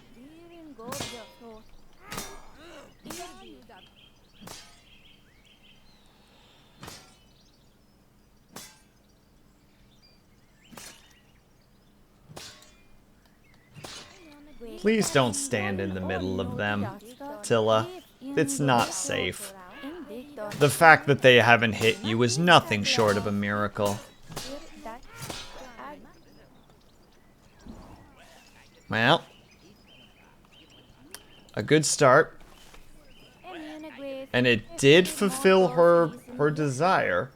Speaker 1: Please don't stand in the middle of them, Tilla. It's not safe. The fact that they haven't hit you is nothing short of a miracle. Well, a good start. And it did fulfill her desire.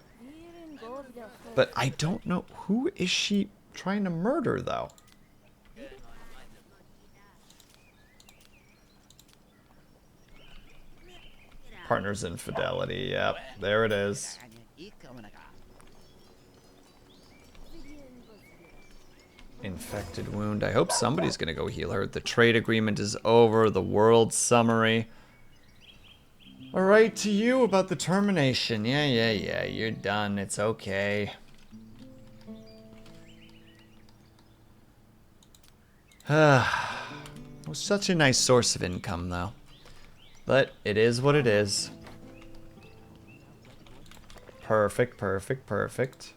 Speaker 1: But I don't know, who is she trying to murder, though? Partner's infidelity, yep, there it is. Infected wound. I hope somebody's gonna go heal her. The trade agreement is over. The world summary. Alright, to you about the termination. Yeah, you're done. It's okay. It was such a nice source of income, though. But it is what it is. Perfect, perfect, perfect.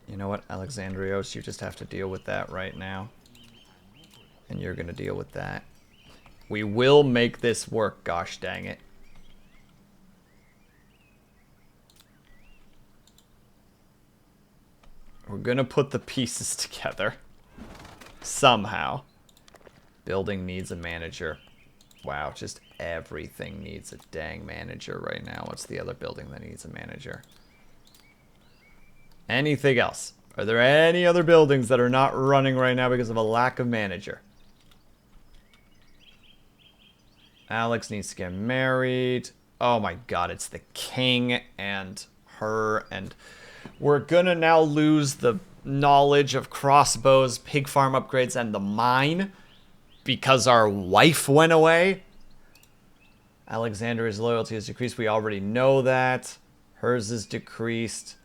Speaker 1: You know what, Alexandrios, you just have to deal with that right now. And you're gonna deal with that. We will make this work, gosh dang it. We're gonna put the pieces together. Somehow. Building needs a manager. Wow, just everything needs a dang manager right now. What's the other building that needs a manager? Anything else? Are there any other buildings that are not running right now because of a lack of manager? Alex needs to get married. Oh my god, it's the king and her, and we're gonna now lose the knowledge of crossbows, pig farm upgrades, and the mine because our wife went away. Alexandria's loyalty has decreased. We already know that. Hers is decreased.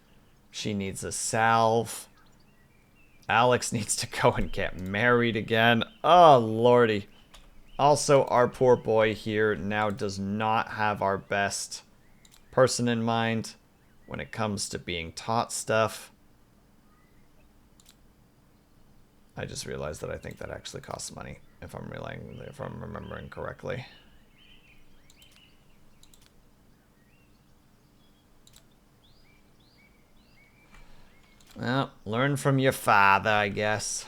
Speaker 1: She needs a salve. Alex needs to go and get married again. Oh, lordy. Also, our poor boy here now does not have our best person in mind when it comes to being taught stuff. I just realized that I think that actually costs money, if I'm remembering correctly. Well, learn from your father, I guess.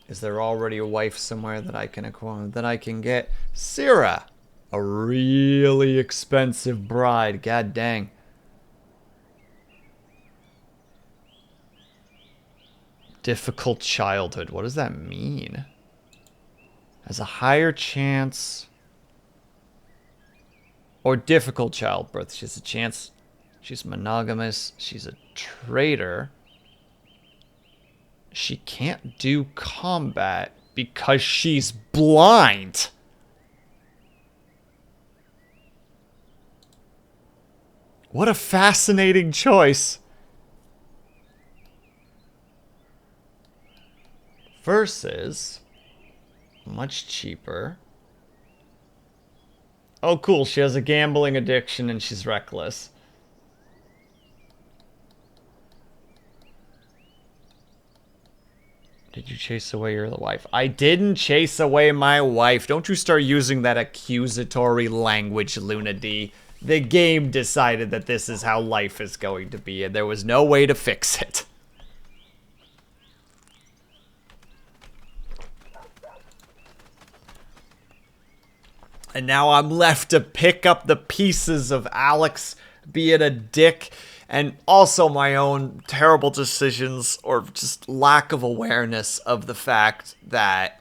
Speaker 1: Is there already a wife somewhere that I can acquire, that I can get? Syrah! A really expensive bride, god dang. Difficult childhood, what does that mean? Has a higher chance... Or difficult childbirth. She has a chance. She's monogamous. She's a traitor. She can't do combat because she's blind. What a fascinating choice. Versus, much cheaper, Oh, cool. She has a gambling addiction and she's reckless. Did you chase away your wife? I didn't chase away my wife. Don't you start using that accusatory language, Luna D. The game decided that this is how life is going to be, and there was no way to fix it. And now I'm left to pick up the pieces of Alex being a dick, and also my own terrible decisions or just lack of awareness of the fact that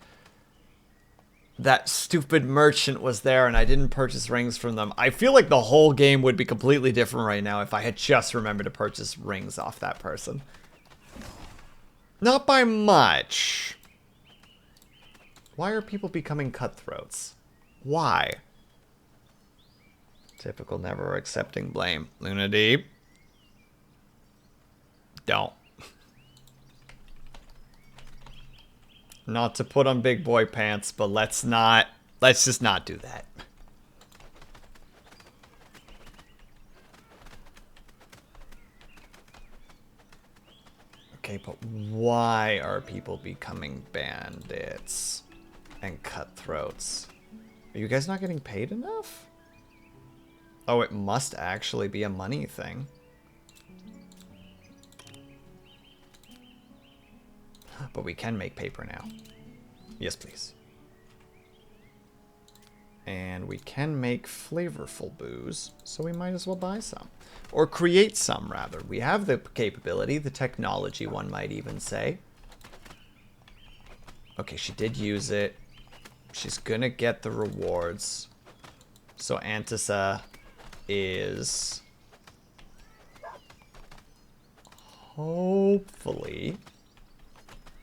Speaker 1: that stupid merchant was there and I didn't purchase rings from them. I feel like the whole game would be completely different right now if I had just remembered to purchase rings off that person. Not by much. Why are people becoming cutthroats? Why? Typical never accepting blame. Luna D. Don't. Not to put on big boy pants, but let's just not do that. Okay, but why are people becoming bandits and cutthroats? Are you guys not getting paid enough? Oh, it must actually be a money thing. But we can make paper now. Yes, please. And we can make flavorful booze, so we might as well buy some. Or create some, rather. We have the capability, the technology, one might even say. Okay, she did use it. She's gonna get the rewards. So Antissa is hopefully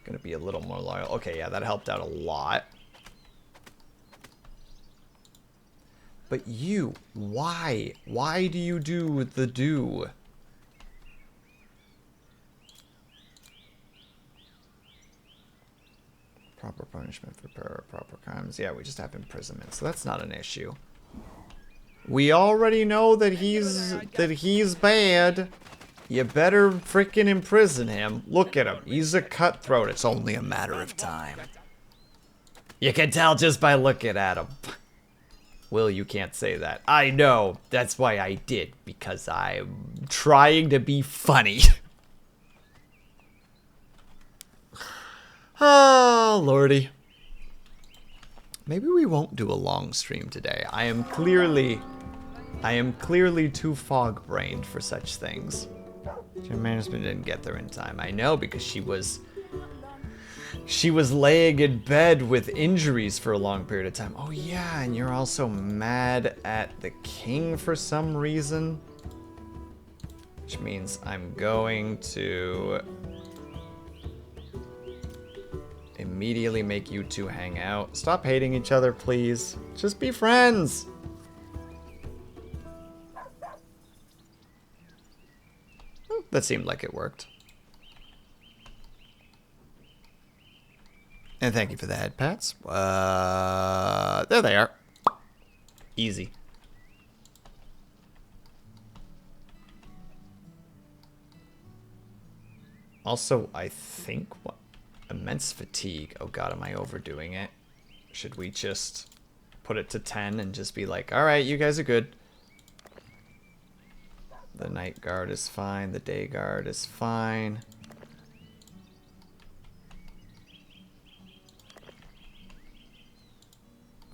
Speaker 1: gonna be a little more loyal. Okay, yeah, that helped out a lot. But you, why? Why do you do the do? Proper punishment for proper crimes. Yeah, we just have imprisonment, so that's not an issue. We already know that he's bad. You better freaking imprison him. Look at him. He's a cutthroat. It's only a matter of time. You can tell just by looking at him. Will, you can't say that. I know. That's why I did. Because I'm trying to be funny. Oh, lordy. Maybe we won't do a long stream today. I am clearly too fog-brained for such things. Gym management didn't get there in time. I know, because she was laying in bed with injuries for a long period of time. Oh yeah, and you're also mad at the king for some reason. Which means I'm going to immediately make you two hang out. Stop hating each other, please. Just be friends. That seemed like it worked. And thank you for the head pats. There they are. Easy. Also, I think what immense fatigue. Oh god, am I overdoing it? Should we just put it to 10 and just be like, all right, you guys are good. The night guard is fine. The day guard is fine.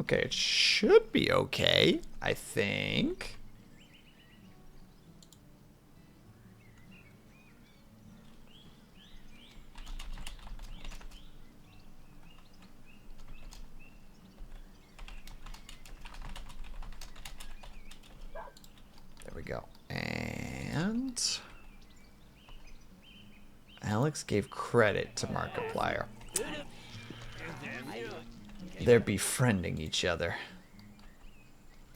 Speaker 1: Okay, it should be okay, I think. There we go. And Alex gave credit to Markiplier. They're befriending each other.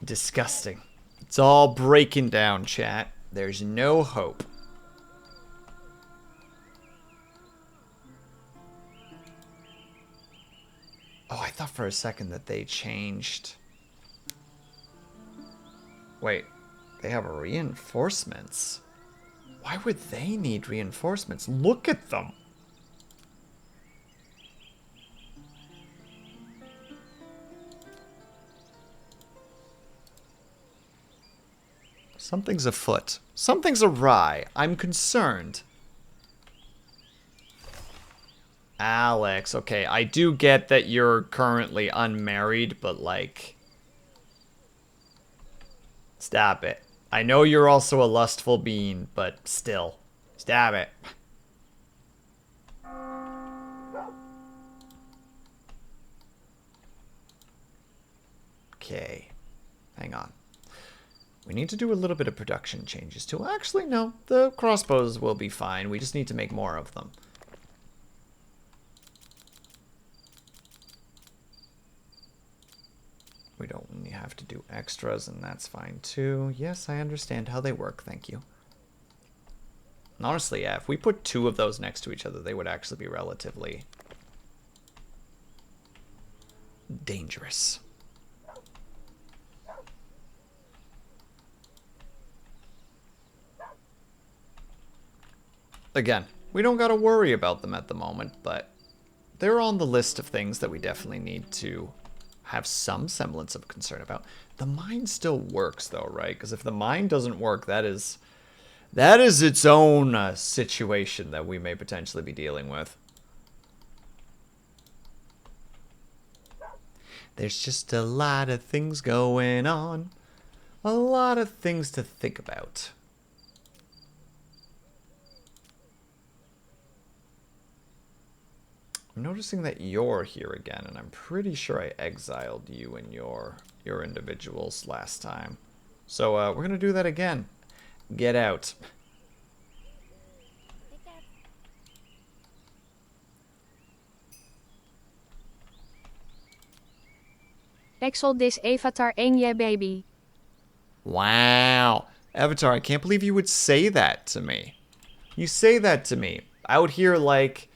Speaker 1: Disgusting. It's all breaking down, chat. There's no hope. Oh, I thought for a second that they changed. Wait, they have reinforcements. Why would they need reinforcements? Look at them. Something's afoot. Something's awry. I'm concerned. Alex, okay, I do get that you're currently unmarried, but like... Stop it. I know you're also a lustful being, but still. Stop it. Okay. Hang on. We need to do a little bit of production changes too. Actually, no. The crossbows will be fine. We just need to make more of them. We don't only have to do extras, and that's fine too. Yes, I understand how they work. Thank you. And honestly, yeah, if we put 2 of those next to each other, they would actually be relatively dangerous. Again, we don't gotta worry about them at the moment, but they're on the list of things that we definitely need to have some semblance of concern about. The mine still works though, right? Because if the mine doesn't work, that is its own situation that we may potentially be dealing with. There's just a lot of things going on. A lot of things to think about. I'm noticing that you're here again, and I'm pretty sure I exiled you and your individuals last time. So we're going to do that again. Get out.
Speaker 2: Pixel this avatar ain't ya baby.
Speaker 1: Wow. Avatar, I can't believe you would say that to me. You say that to me. Out here like...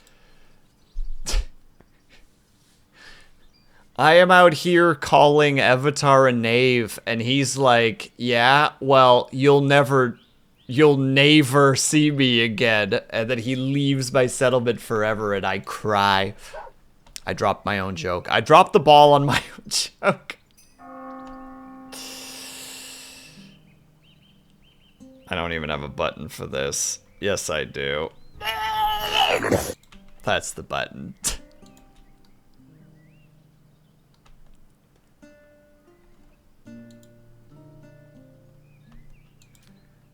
Speaker 1: I am out here calling Avatar a knave, and he's like, yeah, well, you'll never see me again. And then he leaves my settlement forever, and I cry. I dropped my own joke. I dropped the ball on my own joke. I don't even have a button for this. Yes, I do. That's the button.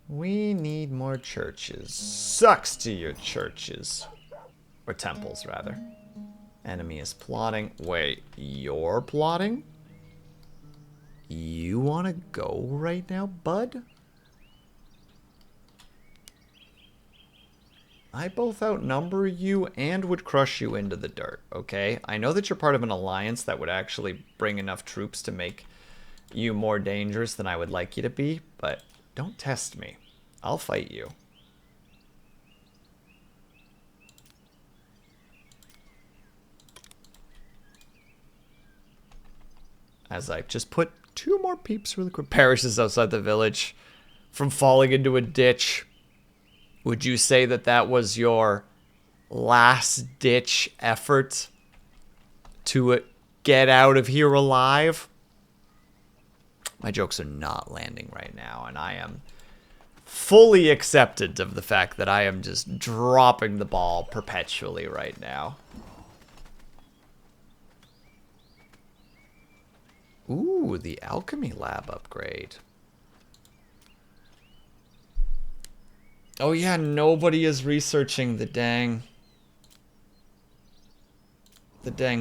Speaker 1: We need more churches. Sucks to your churches. Or temples, rather. Enemy is plotting. Wait, you're plotting? You want to go right now, bud? I both outnumber you and would crush you into the dirt, okay? I know that you're part of an alliance that would actually bring enough troops to make you more dangerous than I would like you to be, but don't test me. I'll fight you. As I just put 2 more peeps really quick. Perishes outside the village from falling into a ditch. Would you say that that was your last-ditch effort to get out of here alive? My jokes are not landing right now, and I am fully acceptant of the fact that I am just dropping the ball perpetually right now. Ooh, the alchemy lab upgrade. Oh yeah, nobody is researching the dang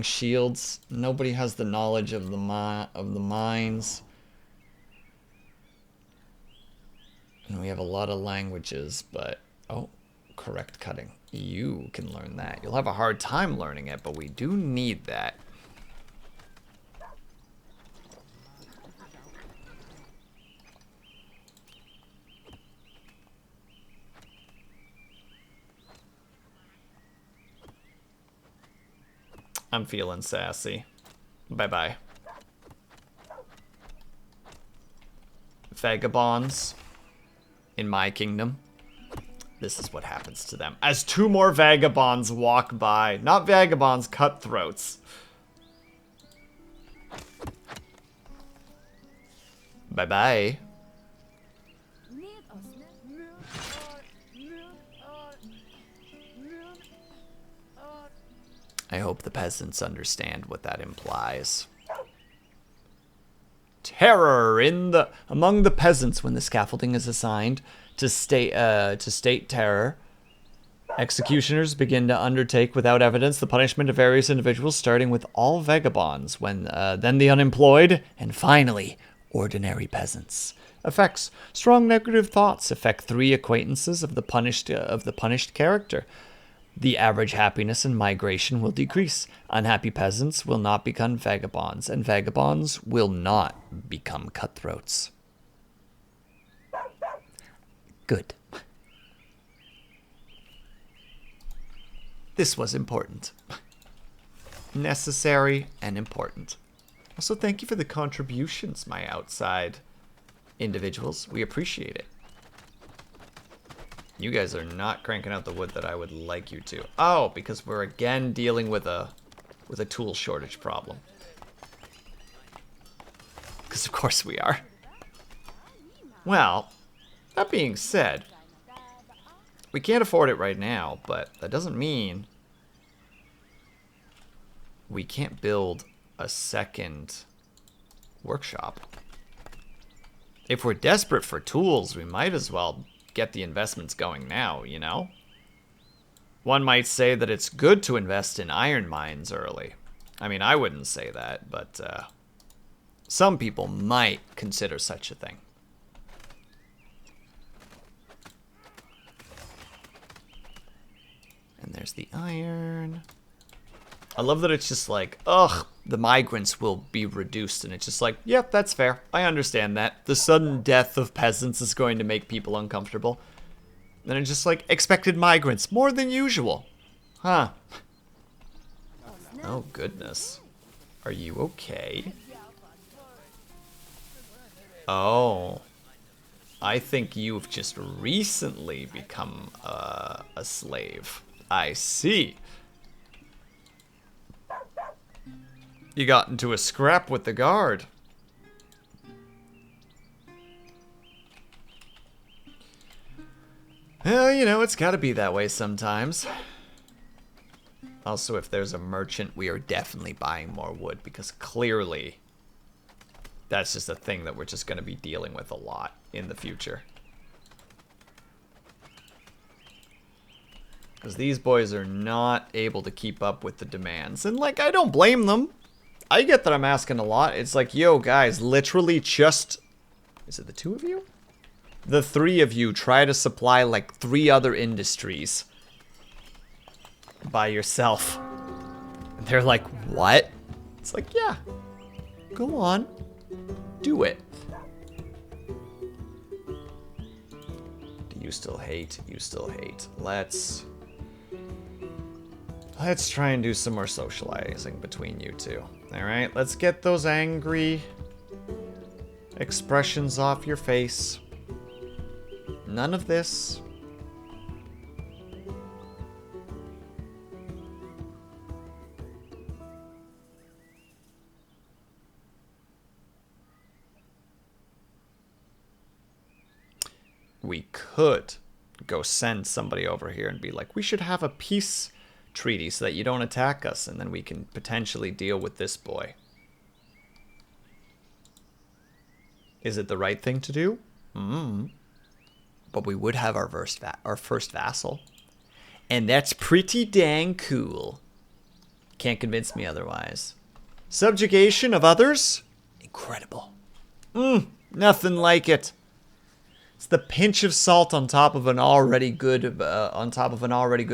Speaker 1: shields. Nobody has the knowledge of the mines. And we have a lot of languages, but oh, correct cutting. You can learn that. You'll have a hard time learning it, but we do need that. I'm feeling sassy. Bye-bye. vagabonds in my kingdom, this is what happens to them. As 2 more vagabonds walk by. Not vagabonds, cutthroats. Bye-bye. I hope the peasants understand what that implies. Terror among the peasants when the scaffolding is assigned to state terror. Executioners begin to undertake without evidence the punishment of various individuals, starting with all vagabonds, then the unemployed, and finally ordinary peasants. Effects: strong negative thoughts affect 3 acquaintances of the punished character. The average happiness and migration will decrease. Unhappy peasants will not become vagabonds, and vagabonds will not become cutthroats. Good. This was important. Necessary and important. Also, thank you for the contributions, my outside individuals. We appreciate it. You guys are not cranking out the wood that I would like you to. Oh, because we're again dealing with a tool shortage problem. Because of course we are. Well, that being said, we can't afford it right now, but that doesn't mean we can't build a second workshop. If we're desperate for tools, we might as well get the investments going now, you know? One might say that it's good to invest in iron mines early. I mean, I wouldn't say that, but some people might consider such a thing. And there's the iron. I love that it's just like, ugh, the migrants will be reduced. And it's just like, yep, that's fair. I understand that. The sudden death of peasants is going to make people uncomfortable. And it's just like, expected migrants, more than usual. Huh. Oh, goodness. Are you okay? Oh. I think you've just recently become a slave. I see. You got into a scrap with the guard. Well, you know, it's gotta be that way sometimes. Also, if there's a merchant, we are definitely buying more wood, because clearly that's just a thing that we're just gonna be dealing with a lot in the future. Because these boys are not able to keep up with the demands. And, like, I don't blame them. I get that I'm asking a lot. It's like, yo, guys, literally just... Is it the 2 of you? The 3 of you try to supply, like, 3 other industries by yourself. And they're like, what? It's like, yeah. Go on. Do it. Do you still hate? You still hate. Let's try and do some more socializing between you two. Alright, let's get those angry expressions off your face. None of this. We could go send somebody over here and be like, we should have a peace treaty so that you don't attack us, and then we can potentially deal with this boy. Is it the right thing to do? But we would have our first vassal. And that's pretty dang cool. Can't convince me otherwise. Subjugation of others? Incredible. Nothing like it. It's the pinch of salt on top of an already good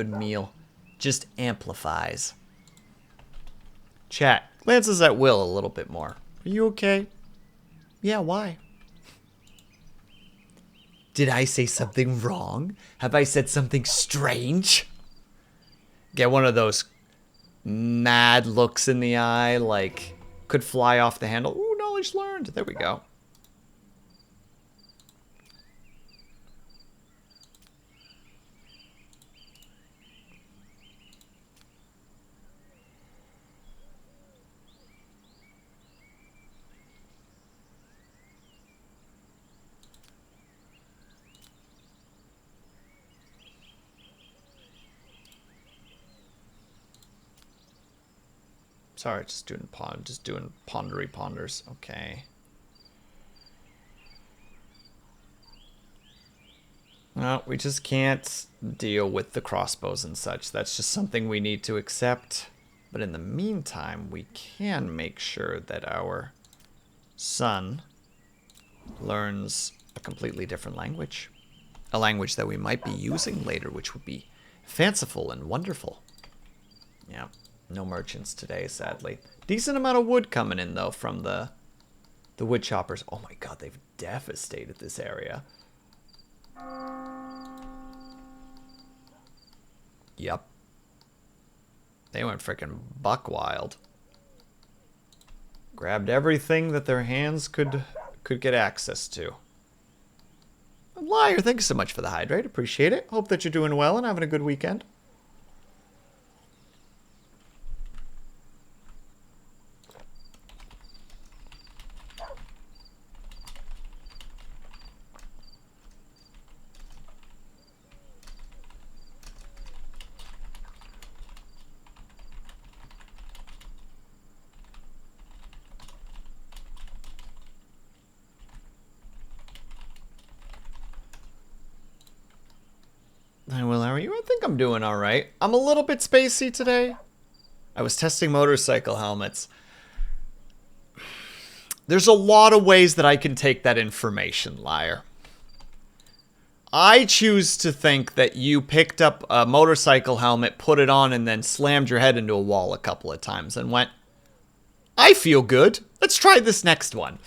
Speaker 1: meal. Just amplifies. Chat, glances at Will a little bit more. Are you okay? Yeah, why? Did I say something wrong? Have I said something strange? Get one of those mad looks in the eye, like could fly off the handle. Ooh, knowledge learned. There we go. Sorry, just doing pondery ponders. Okay. No, we just can't deal with the crossbows and such. That's just something we need to accept. But in the meantime, we can make sure that our son learns a completely different language. A language that we might be using later, which would be fanciful and wonderful. Yeah, no merchants today, sadly. Decent amount of wood coming in, though, from the wood choppers. Oh my god, they've devastated this area. Yep. They went freaking buck wild. Grabbed everything that their hands could get access to. Liar, thanks so much for the hydrate. Appreciate it. Hope that you're doing well and having a good weekend. Will, how are you? I think I'm doing all right. I'm a little bit spacey today. I was testing motorcycle helmets. There's a lot of ways that I can take that information, liar. I choose to think that you picked up a motorcycle helmet, put it on, and then slammed your head into a wall a couple of times and went, I feel good. Let's try this next one.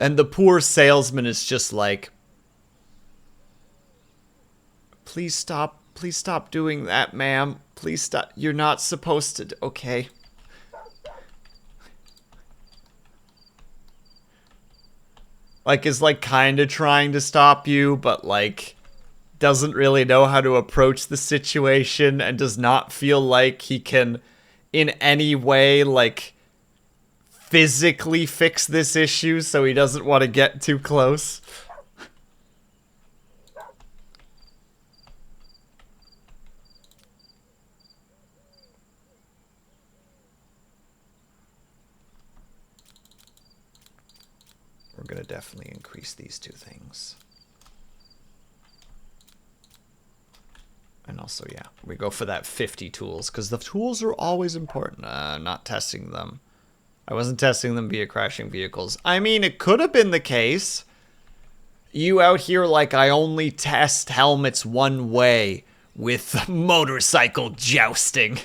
Speaker 1: And the poor salesman is just like, please stop doing that, ma'am. Please stop. You're not supposed to. Okay. Like, is like kind of trying to stop you, but like doesn't really know how to approach the situation and does not feel like he can in any way like physically fix this issue, so he doesn't want to get too close. We're going to definitely increase these two things. And also, yeah, we go for that 50 tools, because the tools are always important. Not testing them. I wasn't testing them via crashing vehicles. I mean, it could have been the case. You out here like, I only test helmets one way with motorcycle jousting.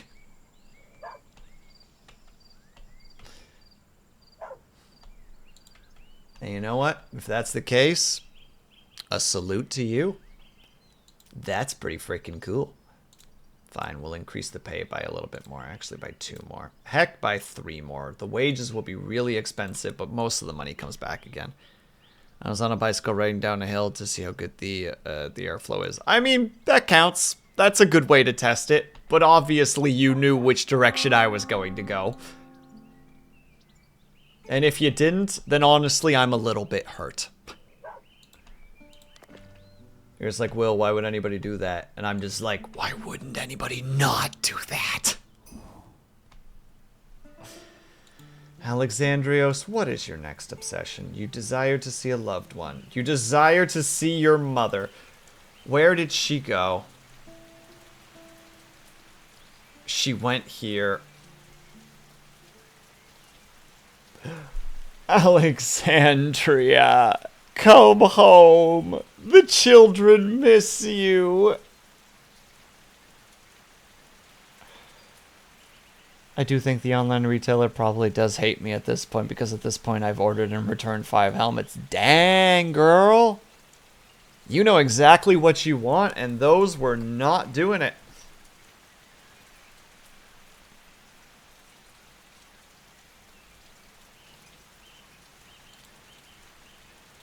Speaker 1: And you know what? If that's the case, a salute to you. That's pretty freaking cool. Fine, we'll increase the pay by a little bit more. Actually, by 2 more. Heck, by 3 more. The wages will be really expensive, but most of the money comes back again. I was on a bicycle riding down a hill to see how good the airflow is. I mean, that counts. That's a good way to test it. But obviously, you knew which direction I was going to go. And if you didn't, then honestly, I'm a little bit hurt. You're just like, Will, why would anybody do that? And I'm just like, why wouldn't anybody not do that? Alexandrios, what is your next obsession? You desire to see a loved one. You desire to see your mother. Where did she go? She went here. Alexandria, come home. The children miss you. I do think the online retailer probably does hate me at this point, because at this point I've ordered and returned 5 helmets. Dang, girl. You know exactly what you want, and those were not doing it.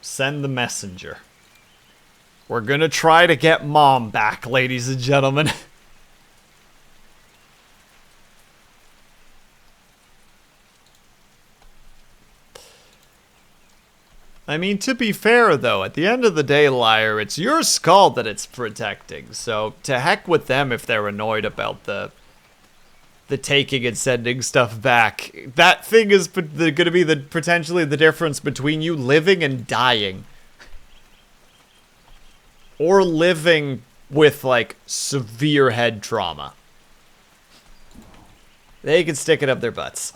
Speaker 1: Send the messenger. We're gonna try to get Mom back, ladies and gentlemen. I mean, to be fair, though, at the end of the day, liar, it's your skull that it's protecting. So, to heck with them if they're annoyed about the the taking and sending stuff back. That thing is going to be potentially the difference between you living and dying. Or living with, like, severe head trauma. They can stick it up their butts.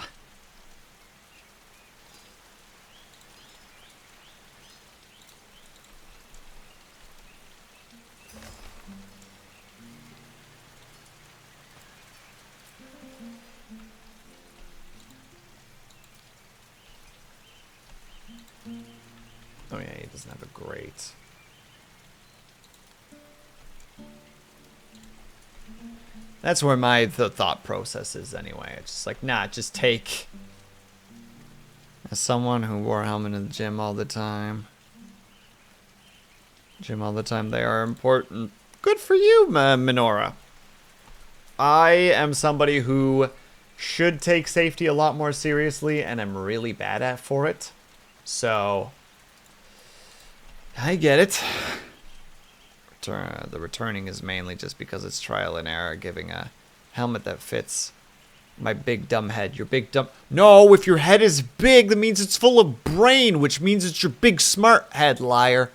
Speaker 1: Oh yeah, he doesn't have a grate. That's where my thought process is anyway. It's just like, nah, just take. As someone who wore a helmet in the gym all the time. They are important. Good for you, Minora. I am somebody who should take safety a lot more seriously, and I'm really bad at for it. So, I get it. The returning is mainly just because it's trial and error, giving a helmet that fits my big dumb head. Your big dumb... No, if your head is big, that means it's full of brain, which means it's your big smart head, liar.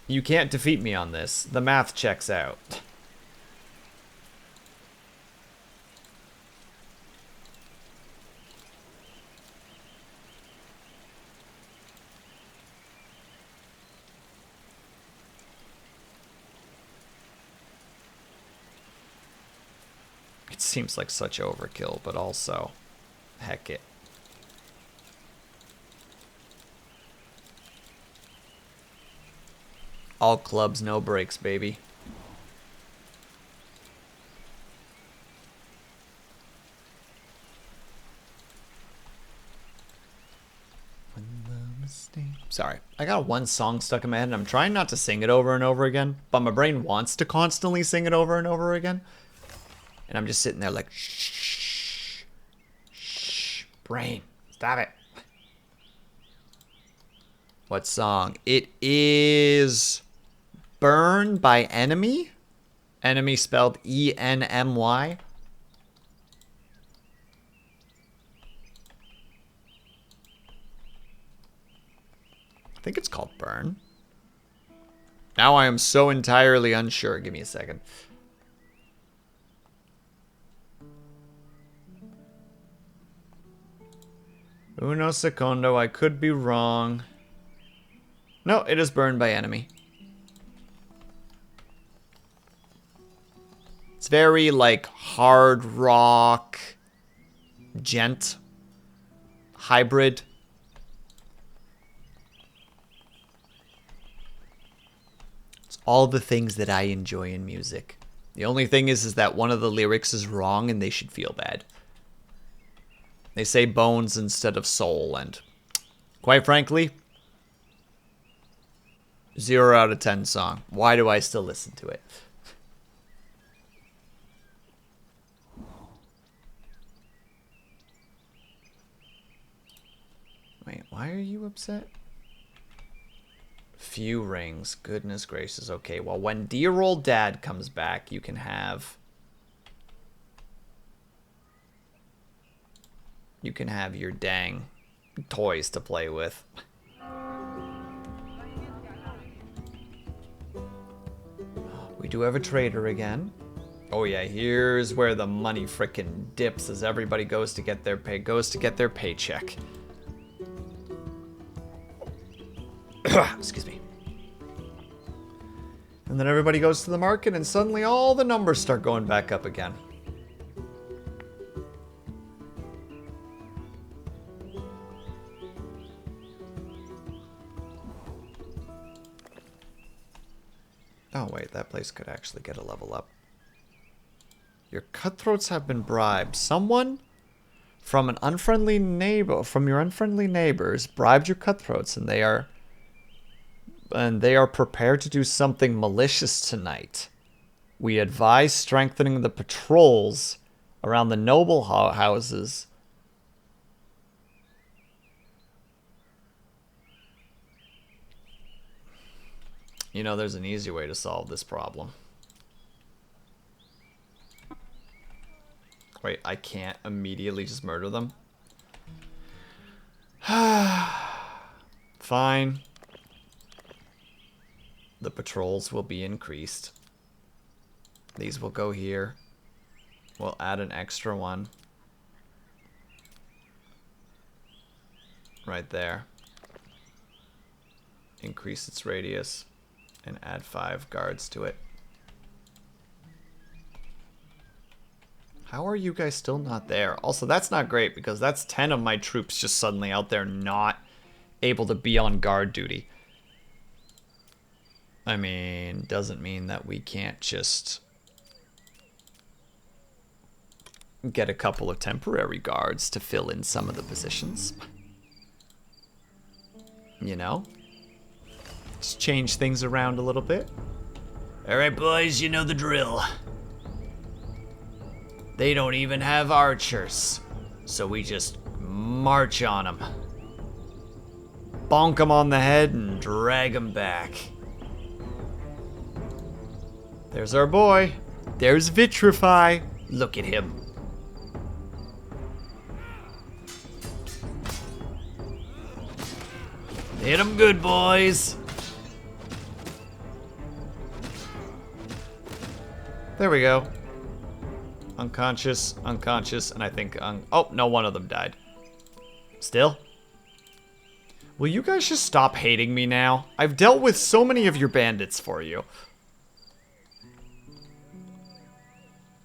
Speaker 1: You can't defeat me on this. The math checks out. It seems like such overkill, but also, heck it. All clubs, no breaks, baby. Sorry, I got one song stuck in my head, and I'm trying not to sing it over and over again, but my brain wants to constantly sing it over and over again. And I'm just sitting there like, shh, shh, brain, stop it. What song? It is Burn by Enemy. Enemy spelled E-N-M-Y. I think it's called Burn. Now I am so entirely unsure. Give me a second. Uno secondo, I could be wrong. No, it is Burned by Enemy. It's very, like, hard rock, gent, hybrid. It's all the things that I enjoy in music. The only thing is that one of the lyrics is wrong and they should feel bad. They say bones instead of soul, and quite frankly, 0 out of 10 song. Why do I still listen to it? Wait, why are you upset? Few rings. Goodness gracious. Okay, well, when dear old dad comes back, you can have... You can have your dang toys to play with. We do have a trader again. Oh yeah, here's where the money frickin' dips as everybody goes to get their paycheck. Excuse me. And then everybody goes to the market and suddenly all the numbers start going back up again. Oh wait, that place could actually get a level up. Your cutthroats have been bribed. Someone from an unfriendly neighbor, from your unfriendly neighbors, bribed your cutthroats, and they are prepared to do something malicious tonight. We advise strengthening the patrols around the noble houses. You know, there's an easy way to solve this problem. Wait, I can't immediately just murder them? Fine. The patrols will be increased. These will go here. We'll add an extra one. Right there. Increase its radius. And add 5 guards to it. How are you guys still not there? Also, that's not great because that's 10 of my troops just suddenly out there not able to be on guard duty. I mean, doesn't mean that we can't just get a couple of temporary guards to fill in some of the positions. You know? Just change things around a little bit. Alright, boys, you know the drill. They don't even have archers. So we just march on them. Bonk them on the head and drag them back. There's our boy. There's Vitrify. Look at him. Hit him good, boys. There we go. Unconscious, unconscious, and I think... oh, no, one of them died. Still? Will you guys just stop hating me now? I've dealt with so many of your bandits for you.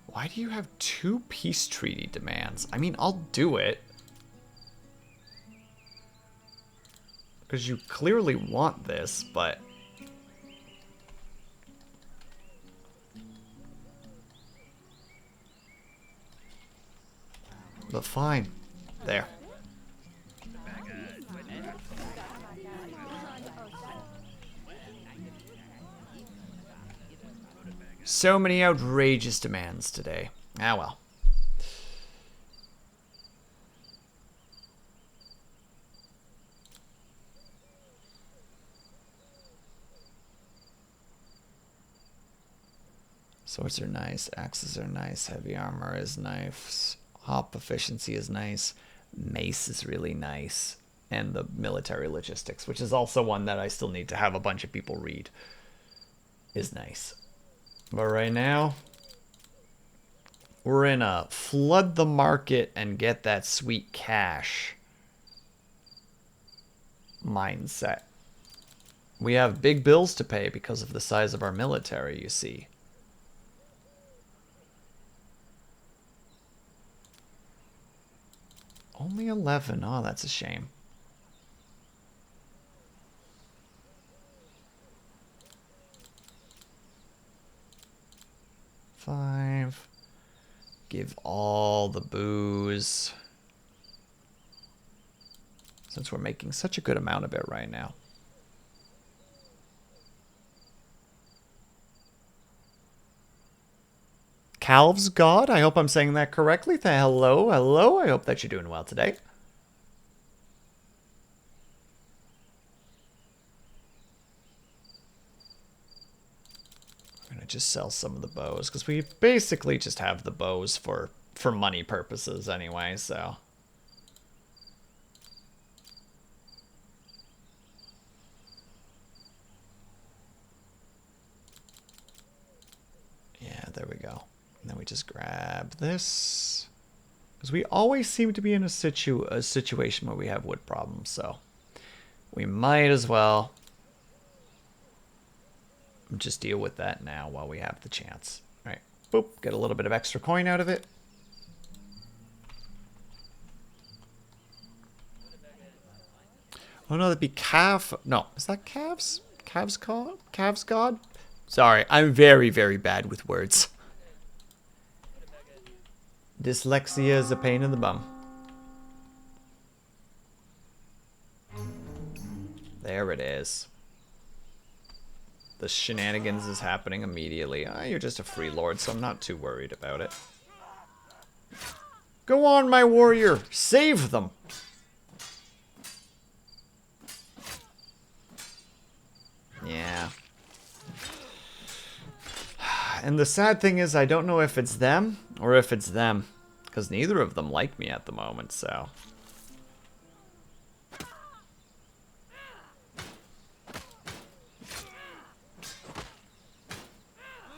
Speaker 1: Why do you have 2 peace treaty demands? I mean, I'll do it. Because you clearly want this, but... But fine. There. So many outrageous demands today. Ah, well. Swords are nice. Axes are nice. Heavy armor is nice. Hop efficiency is nice. Mace is really nice. And the military logistics, which is also one that I still need to have a bunch of people read, is nice. But right now, we're in a flood the market and get that sweet cash mindset. We have big bills to pay because of the size of our military, you see. Only 11. Oh, that's a shame. Five. Give all the booze. Since we're making such a good amount of it right now. Calves God, I hope I'm saying that correctly. Hello, hello. I hope that you're doing well today. I'm going to just sell some of the bows, because we basically just have the bows for money purposes anyway, so... Yeah, there we go. And then we just grab this. Because we always seem to be in a situation where we have wood problems, so we might as well just deal with that now while we have the chance. All right, boop, get a little bit of extra coin out of it. Oh no, that'd be calf. No, is that calves? Calves God? Calves God? Sorry, I'm very, very bad with words. Dyslexia is a pain in the bum. There it is. The shenanigans is happening immediately. Ah, you're just a free lord, so I'm not too worried about it. Go on, my warrior! Save them! Yeah. And the sad thing is, I don't know if it's them or if it's them. Because neither of them like me at the moment, so...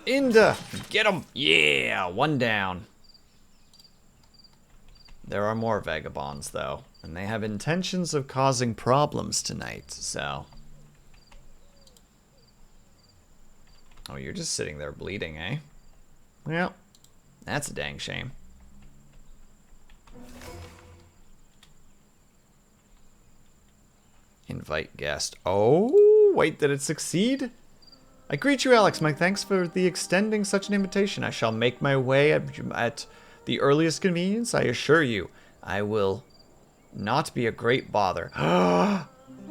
Speaker 1: Inda! Get him! Yeah! One down. There are more vagabonds, though. And they have intentions of causing problems tonight, so... Oh, you're just sitting there bleeding, eh? Well, that's a dang shame. Invite guest. Oh, wait, did it succeed? I greet you, Alex. My thanks for the extending such an invitation. I shall make my way at the earliest convenience. I assure you, I will not be a great bother.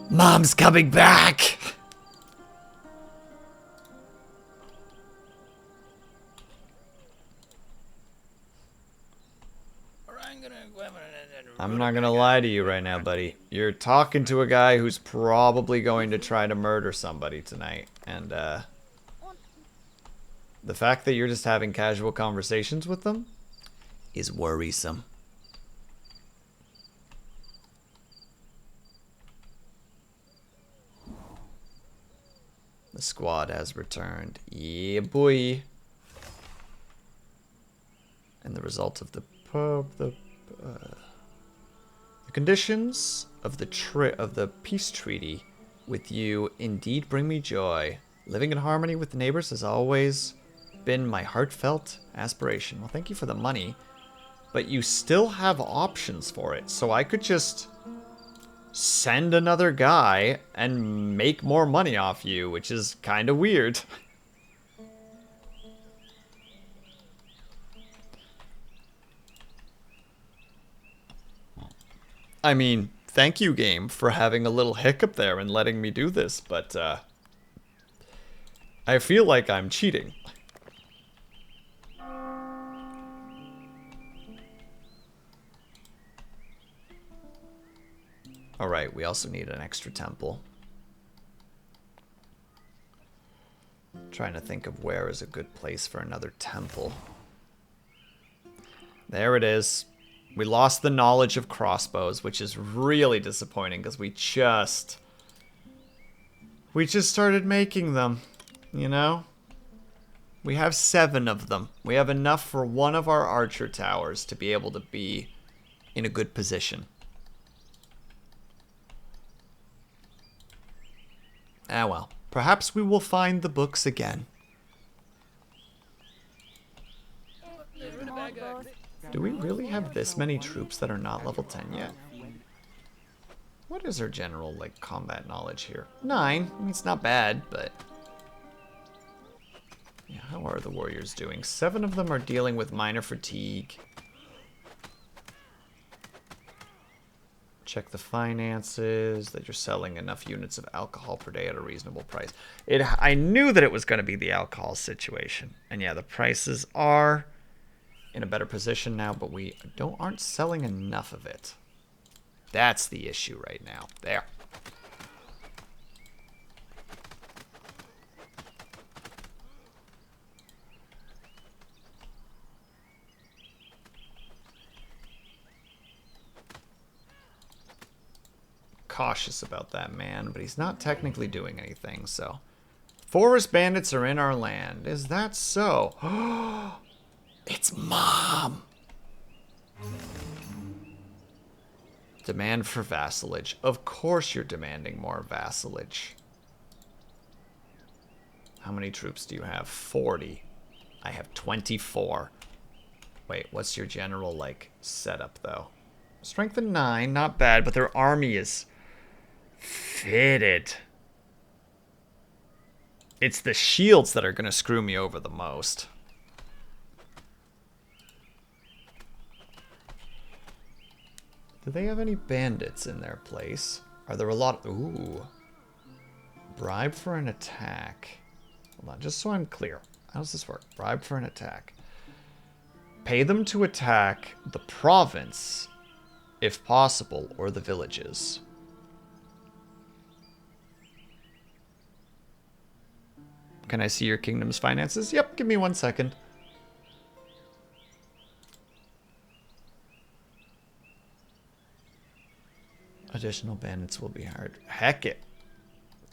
Speaker 1: Mom's coming back! I'm not gonna lie to you right now, buddy. You're talking to a guy who's probably going to try to murder somebody tonight. And, the fact that you're just having casual conversations with them is worrisome. The squad has returned. Yeah, boy. And the result of the conditions of the peace treaty with you indeed bring me joy. Living in harmony with the neighbors has always been my heartfelt aspiration. Well, thank you for the money, but you still have options for it. So I could just send another guy and make more money off you, which is kind of weird. I mean, thank you, game, for having a little hiccup there and letting me do this, but I feel like I'm cheating. Alright, we also need an extra temple. Trying to think of where is a good place for another temple. There it is. We lost the knowledge of crossbows, which is really disappointing because we just started making them, you know? We have 7 of them. We have enough for one of our archer towers to be able to be in a good position. Ah well, perhaps we will find the books again. Do we really have this many troops that are not level 10 yet? What is our general, like, combat knowledge here? 9. I mean, it's not bad, but... Yeah, how are the warriors doing? 7 of them are dealing with minor fatigue. Check the finances, that you're selling enough units of alcohol per day at a reasonable price. I knew that it was going to be the alcohol situation. And yeah, the prices are in a better position now, but we aren't selling enough of it. That's the issue right now. There. Cautious about that man, but he's not technically doing anything, so. Forest bandits are in our land. Is that so? It's Mom! Demand for vassalage. Of course you're demanding more vassalage. How many troops do you have? 40. I have 24. Wait, what's your general, like, setup, though? Strength of 9, not bad, but their army is fitted. It's the shields that are going to screw me over the most. Do they have any bandits in their place? Are there a lot? Ooh. Bribe for an attack. Hold on, just so I'm clear. How does this work? Bribe for an attack. Pay them to attack the province, if possible, or the villages. Can I see your kingdom's finances? Yep, give me 1 second. Additional bandits will be hard. Heck it.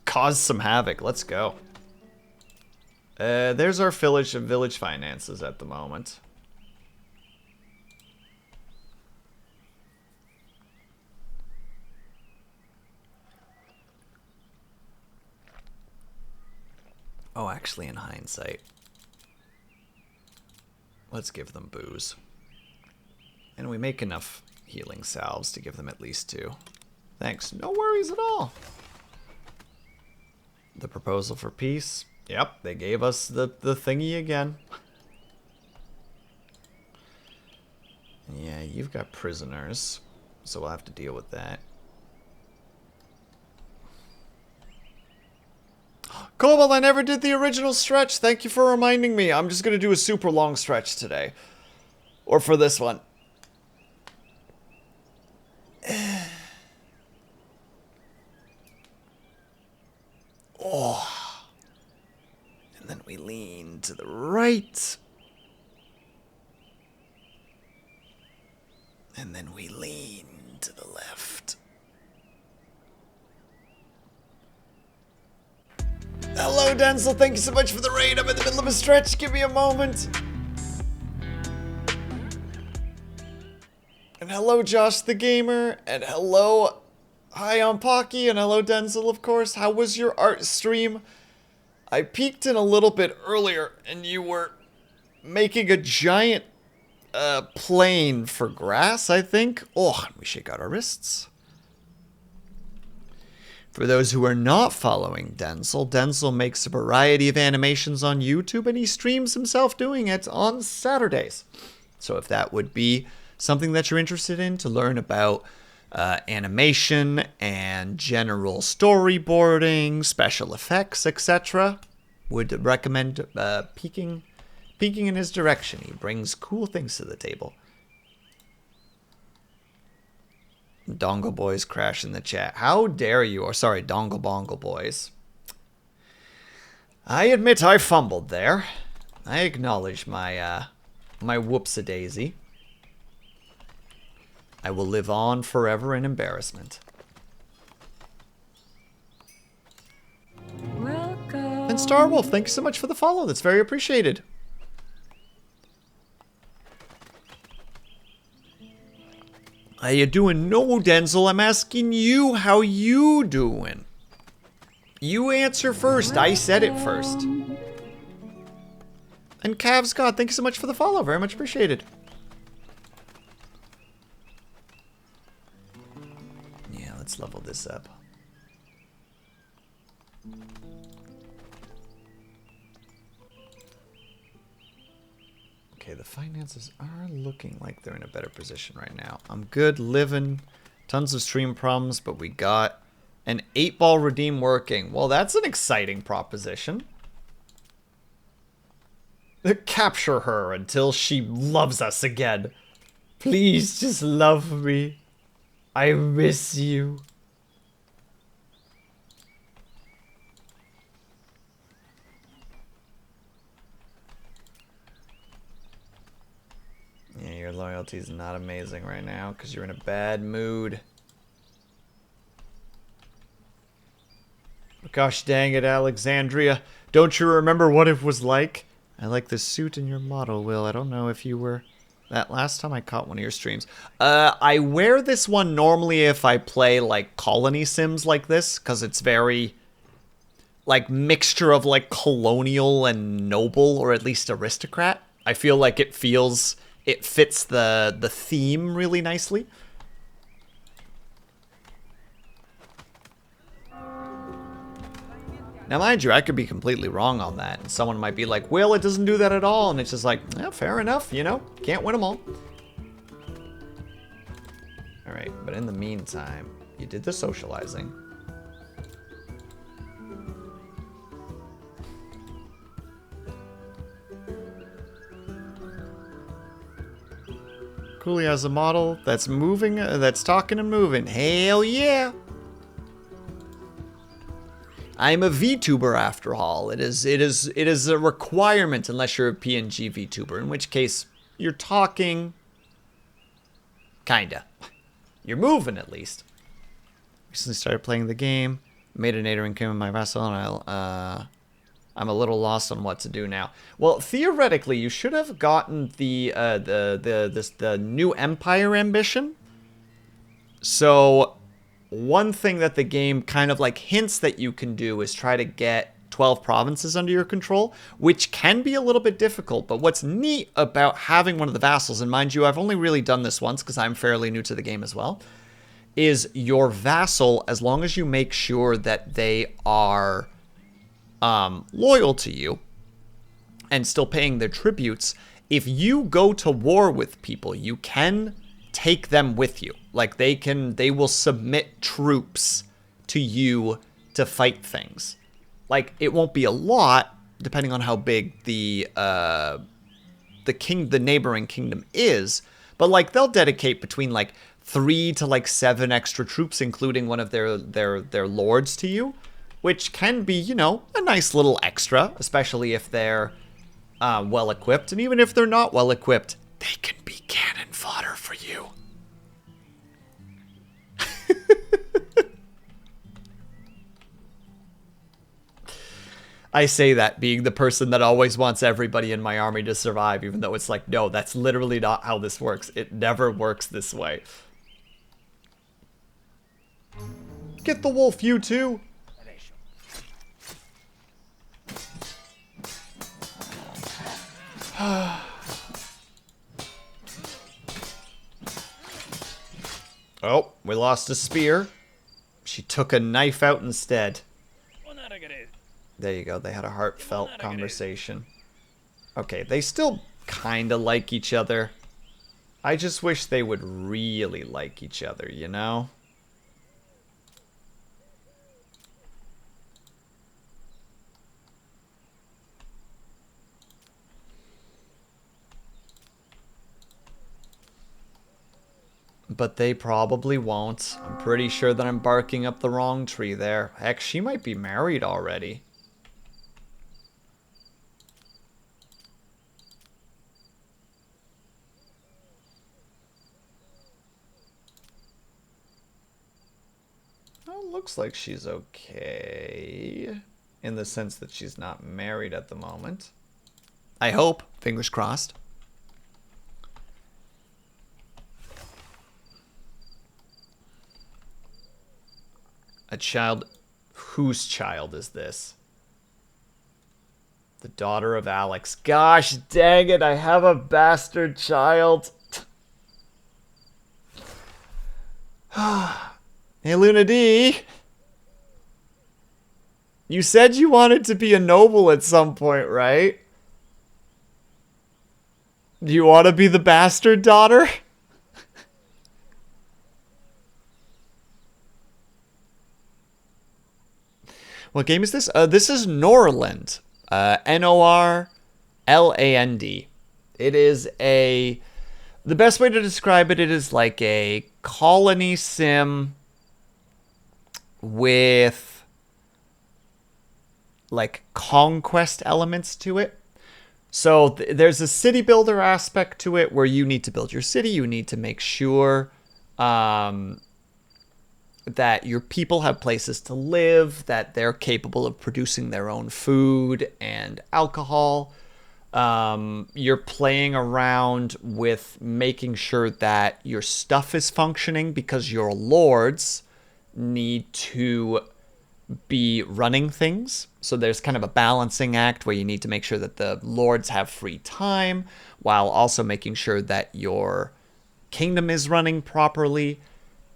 Speaker 1: Cause some havoc. Let's go. There's our village finances at the moment. Oh, actually, in hindsight, let's give them booze. And we make enough healing salves to give them at least 2. Thanks. No worries at all. The proposal for peace. Yep, they gave us the thingy again. Yeah, you've got prisoners, so we'll have to deal with that. Cobalt, I never did the original stretch. Thank you for reminding me. I'm just going to do a super long stretch today. Or for this one. Oh. And then we lean to the right. And then we lean to the left. Hello, Denzel. Thank you so much for the raid. I'm in the middle of a stretch. Give me a moment. And hello, Josh the Gamer. And hello, hi, I'm Pocky. And hello, Denzel, of course. How was your art stream? I peeked in a little bit earlier, and you were making a giant plane for grass, I think. Oh, we shake out our wrists. For those who are not following Denzel, Denzel makes a variety of animations on YouTube, and he streams himself doing it on Saturdays. So if that would be something that you're interested in to learn about animation and general storyboarding, special effects, etc., would recommend peeking in his direction. He brings cool things to the table. Dongle Boys crash in the chat. How dare you? Or sorry, Dongle Bongle Boys. I admit I fumbled there. I acknowledge my my whoops-a-daisy. I will live on forever in embarrassment.
Speaker 3: Welcome.
Speaker 1: And Starwolf, thank you so much for the follow. That's very appreciated. How you doing? No, Denzel, I'm asking you how you doing. You answer first. I said it first. And Cav Scott, thank you so much for the follow. Very much appreciated. Yeah, let's level this up. Okay, the finances are looking like they're in a better position right now. I'm good living, tons of stream problems, but we got an 8-ball redeem working. Well, that's an exciting proposition. Capture her until she loves us again. Please just love me. I miss you. Yeah, your loyalty's not amazing right now because you're in a bad mood. Gosh dang it, Alexandria. Don't you remember what it was like? I like the suit in your model, Will. I don't know if you were... That last time I caught one of your streams. I wear this one normally if I play, like, colony sims like this, because it's very... like, mixture of, like, colonial and noble, or at least aristocrat. I feel like it feels... it fits the theme really nicely. Now, mind you, I could be completely wrong on that. And someone might be like, well, it doesn't do that at all. And it's just like, yeah, fair enough, you know? Can't win them all. All right, but in the meantime, you did the socializing. Cooley has a model that's moving, that's talking and moving. Hell yeah! I'm a VTuber after all. It is a requirement unless you're a PNG VTuber, in which case you're talking, kinda. You're moving at least. Recently started playing the game. Made a neighboring kingdom my vassal, and I'm a little lost on what to do now. Well, theoretically, you should have gotten the new empire ambition. So, one thing that the game kind of like hints that you can do is try to get 12 provinces under your control, which can be a little bit difficult. But what's neat about having one of the vassals, and mind you, I've only really done this once because I'm fairly new to the game as well, is your vassal, as long as you make sure that they are loyal to you and still paying their tributes, if you go to war with people, you can take them with you. Like they will submit troops to you to fight things. Like it won't be a lot, depending on how big the neighboring kingdom is, but like they'll dedicate between like 3 to like 7 extra troops, including one of their lords to you, which can be, you know, a nice little extra, especially if they're well equipped, and even if they're not well equipped, they can be cannon fodder for you. I say that being the person that always wants everybody in my army to survive, even though it's like, no, that's literally not how this works. It never works this way. Get the wolf, you too. Oh, we lost a spear. She took a knife out instead. There you go. They had a heartfelt conversation. Okay, they still kind of like each other. I just wish they would really like each other, you know? But they probably won't. I'm pretty sure that I'm barking up the wrong tree there. Heck, she might be married already. Well, looks like she's okay. In the sense that she's not married at the moment. I hope. Fingers crossed. A child. Whose child is this? The daughter of Alex. Gosh dang it, I have a bastard child. Hey, Luna D. You said you wanted to be a noble at some point, right? Do you want to be the bastard daughter? What game is this? This is Norland. Norland. It is a... The best way to describe it, it is like a colony sim with like conquest elements to it. So there's a city builder aspect to it where you need to build your city. You need to make sure that your people have places to live, that they're capable of producing their own food and alcohol. You're playing around with making sure that your stuff is functioning because your lords need to be running things. So there's kind of a balancing act where you need to make sure that the lords have free time while also making sure that your kingdom is running properly.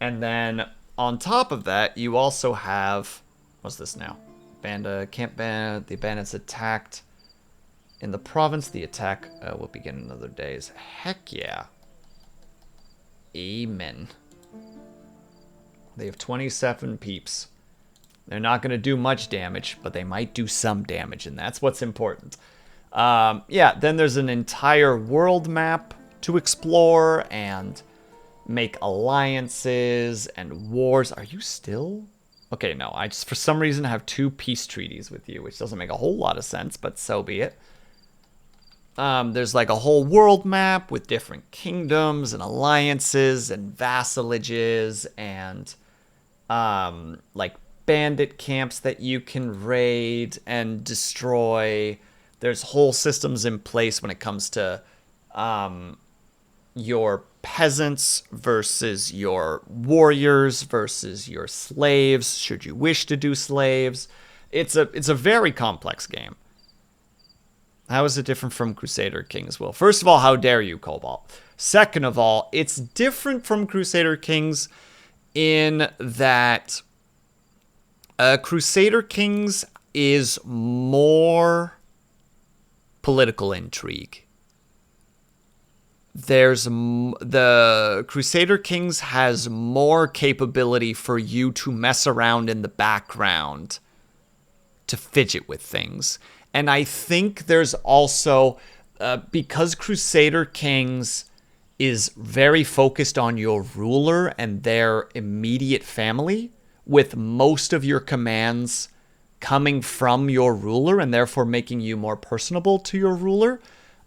Speaker 1: And then on top of that, you also have... What's this now? Camp band. The bandits attacked in the province. The attack will begin in another days. Heck yeah. Amen. They have 27 peeps. They're not going to do much damage, but they might do some damage, and that's what's important. Yeah, then there's an entire world map to explore and make alliances and wars. Are you still? Okay, no, I just for some reason have 2 peace treaties with you, which doesn't make a whole lot of sense, but so be it. There's like a whole world map with different kingdoms and alliances and vassalages and like bandit camps that you can raid and destroy. There's whole systems in place when it comes to your peasants versus your warriors versus your slaves, should you wish to do slaves. It's a very complex game. How is it different from Crusader Kings? Well, first of all, how dare you, Cobalt? Second of all, it's different from Crusader Kings in that Crusader Kings is more political intrigue. The Crusader Kings has more capability for you to mess around in the background to fidget with things. And I think there's also, because Crusader Kings is very focused on your ruler and their immediate family, with most of your commands coming from your ruler and therefore making you more personable to your ruler,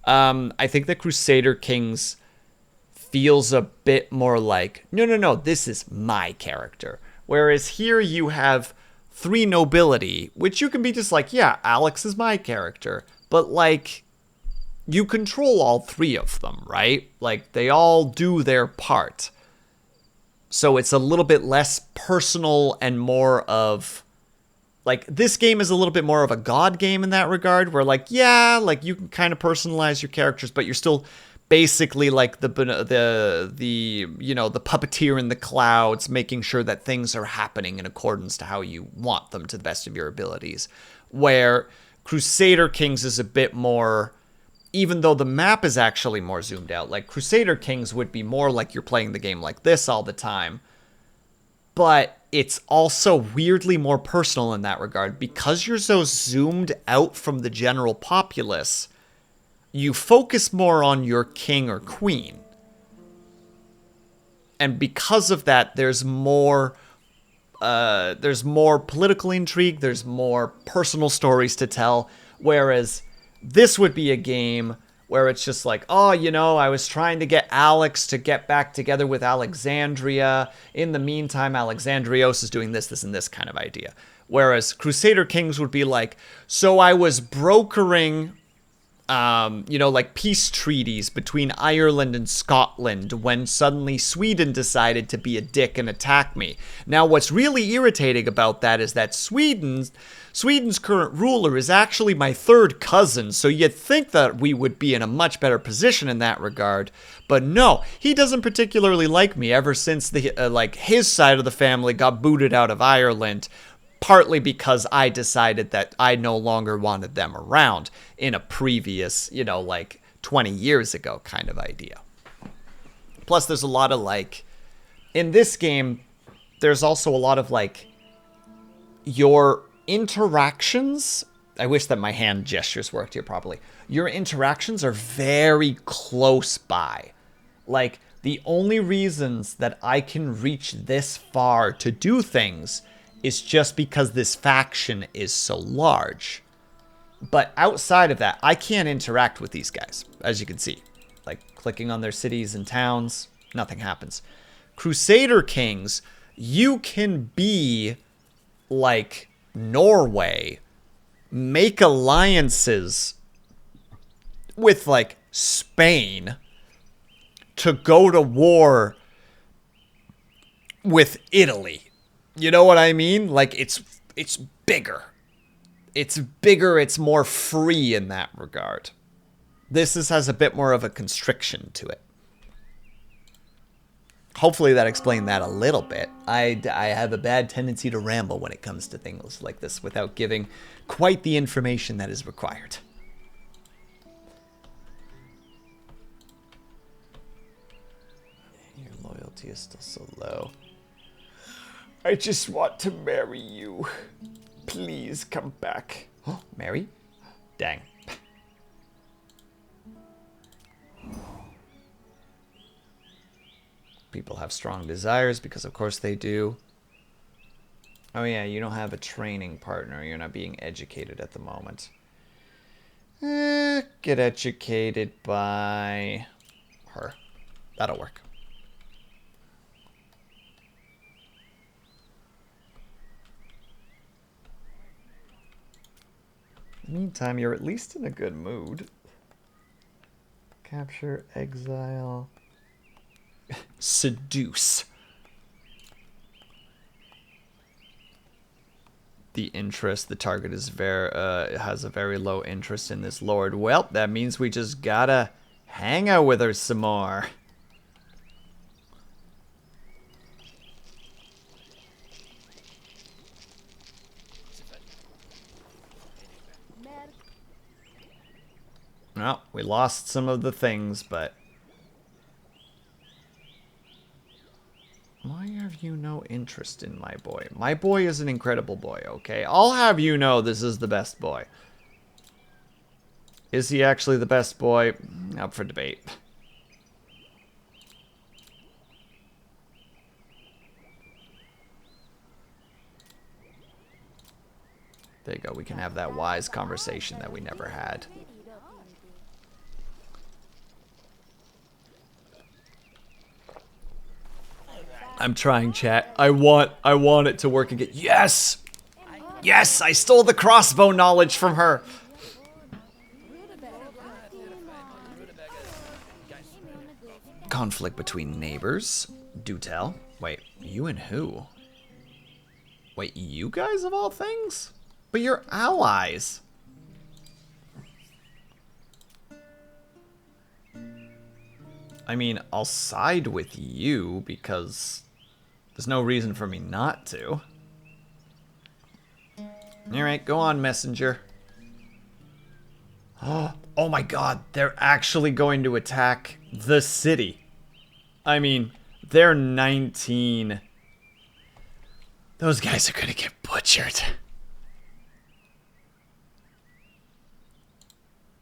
Speaker 1: I think that Crusader Kings feels a bit more like, no, this is my character. Whereas here you have 3 nobility, which you can be just like, yeah, Alex is my character. But, like, you control all 3 of them, right? Like, they all do their part. So it's a little bit less personal and more of, like, this game is a little bit more of a god game in that regard, where, like, yeah, like, you can kind of personalize your characters, but you're still basically like the puppeteer in the clouds, making sure that things are happening in accordance to how you want them to the best of your abilities. Where Crusader Kings is a bit more, even though the map is actually more zoomed out, like Crusader Kings would be more like you're playing the game like this all the time. But it's also weirdly more personal in that regard. Because you're so zoomed out from the general populace, you focus more on your king or queen. And because of that, there's more political intrigue, there's more personal stories to tell. Whereas this would be a game where it's just like, oh, I was trying to get Alex to get back together with Alexandria. In the meantime, Alexandrios is doing this, and this kind of idea. Whereas Crusader Kings would be like, so I was brokering like peace treaties between Ireland and Scotland when suddenly Sweden decided to be a dick and attack me. Now, what's really irritating about that is that Sweden's current ruler is actually my 3rd cousin, so you'd think that we would be in a much better position in that regard. But no, he doesn't particularly like me ever since his side of the family got booted out of Ireland. Partly because I decided that I no longer wanted them around in a previous, 20 years ago kind of idea. Plus, there's a lot of, in this game, there's also a lot of, your interactions. I wish that my hand gestures worked here properly. Your interactions are very close by. Like, the only reasons that I can reach this far to do things is just because this faction is so large. But outside of that, I can't interact with these guys, as you can see. Like, clicking on their cities and towns, nothing happens. Crusader Kings, you can be like Norway, make alliances with, like, Spain to go to war with Italy. You know what I mean? Like, it's bigger. It's bigger, it's more free in that regard. This has a bit more of a constriction to it. Hopefully that explained that a little bit. I have a bad tendency to ramble when it comes to things like this without giving quite the information that is required. Your loyalty is still so low. I just want to marry you. Please come back. Oh, marry? Dang. People have strong desires because of course they do. Oh yeah, you don't have a training partner. You're not being educated at the moment. Get educated by her. That'll work. Meantime, you're at least in a good mood. Capture, exile, seduce. The interest, the target is has a very low interest in this lord. Well, that means we just gotta hang out with her some more. Well, we lost some of the things, but why have you no interest in my boy? My boy is an incredible boy, okay? I'll have you know this is the best boy. Is he actually the best boy? Up for debate. There you go. We can have that wise conversation that we never had. I'm trying, chat. I want it to work again. Yes! Yes! I stole the crossbow knowledge from her! Conflict between neighbors. Do tell. Wait, you and who? Wait, you guys of all things? But you're allies. I mean, I'll side with you because there's no reason for me not to. Alright, go on, messenger. Oh my god, they're actually going to attack the city. I mean, they're 19. Those guys are gonna get butchered.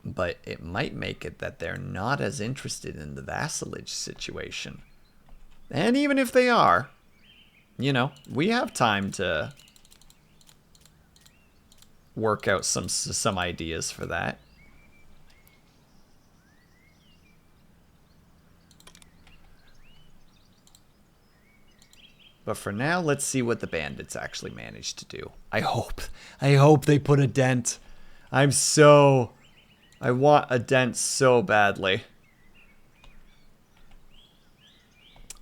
Speaker 1: But it might make it that they're not as interested in the vassalage situation. And even if they are, you know, we have time to work out some ideas for that. But for now, let's see what the bandits actually managed to do. I hope they put a dent. I want a dent so badly.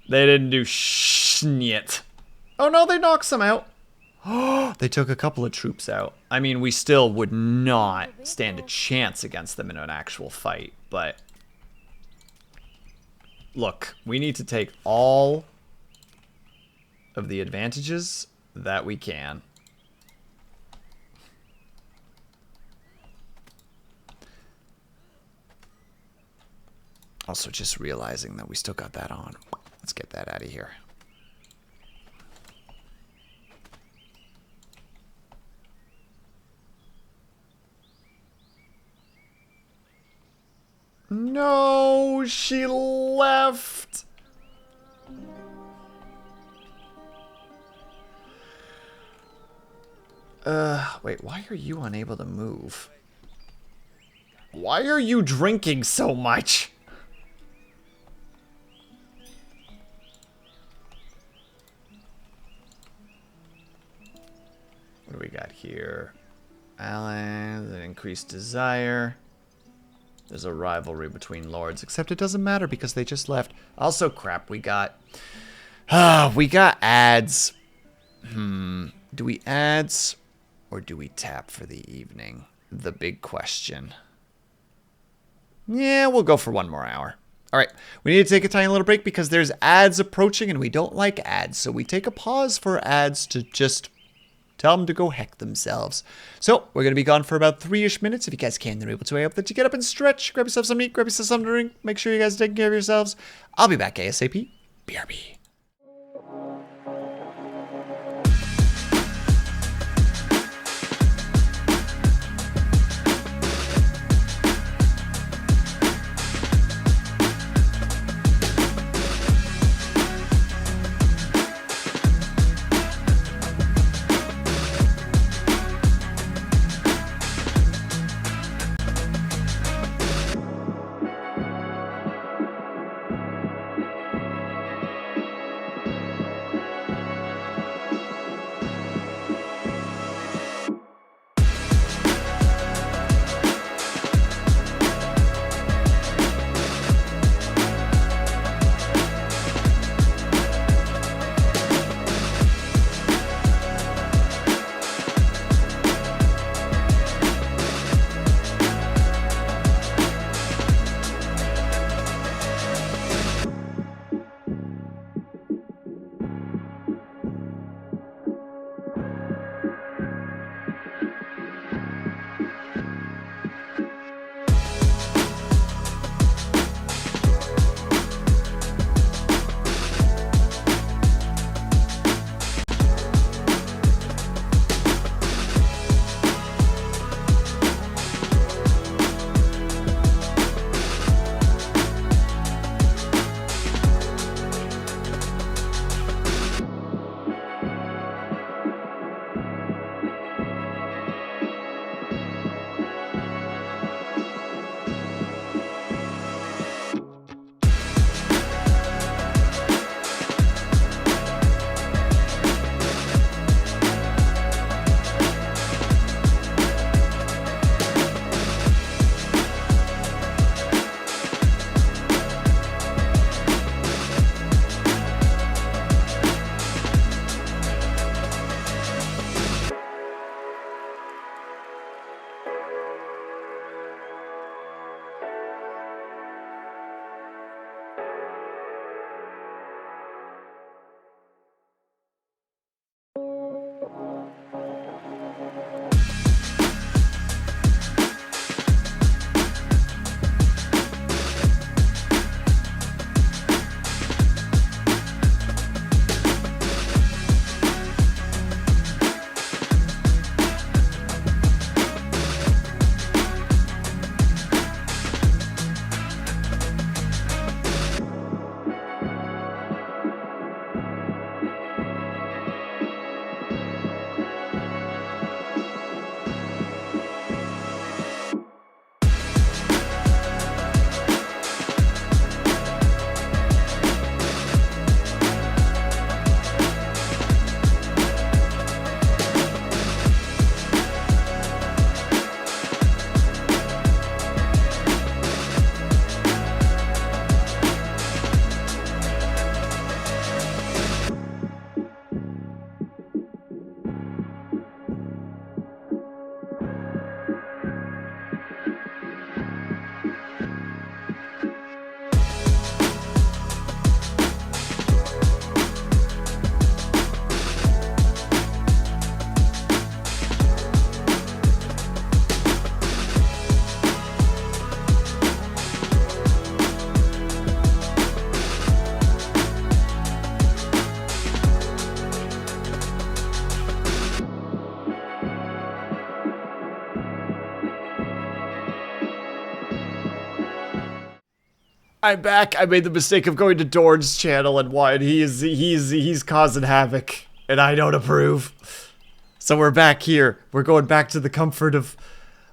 Speaker 1: They didn't do shit. Oh no, they knocked some out. Oh, they took a couple of troops out. I mean, we still would not stand a chance against them in an actual fight, but look, we need to take all of the advantages that we can. Also, just realizing that we still got that on. Let's get that out of here. No, she left. Wait, why are you unable to move? Why are you drinking so much? What do we got here? Allies, an increased desire. There's a rivalry between lords, except it doesn't matter because they just left. Also, crap, we got ads. Do we ads or do we tap for the evening? The big question. Yeah, we'll go for one more hour. All right, we need to take a tiny little break because there's ads approaching and we don't like ads. So we take a pause for ads to just tell them to go heck themselves. So we're going to be gone for about 3-ish minutes. If you guys can, then able to. I hope that you get up and stretch, grab yourself some meat, grab yourself something to drink. Make sure you guys are taking care of yourselves. I'll be back ASAP. BRB. I'm back. I made the mistake of going to Dorn's channel and what he's causing havoc, and I don't approve. So we're back here. We're going back to the comfort of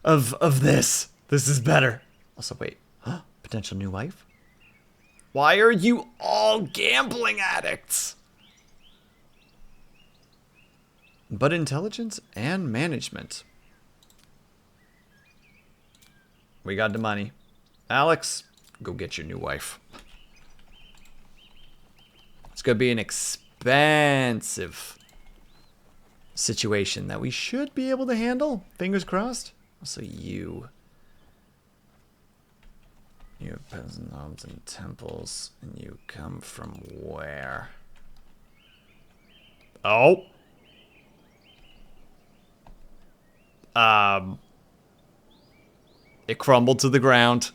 Speaker 1: this. This is better. Also, wait. Potential new wife? Why are you all gambling addicts? But intelligence and management. We got the money. Alex, go get your new wife. It's gonna be an expensive situation that we should be able to handle. Fingers crossed. Also, you have peasant homes and temples, and you come from where? Oh. It crumbled to the ground.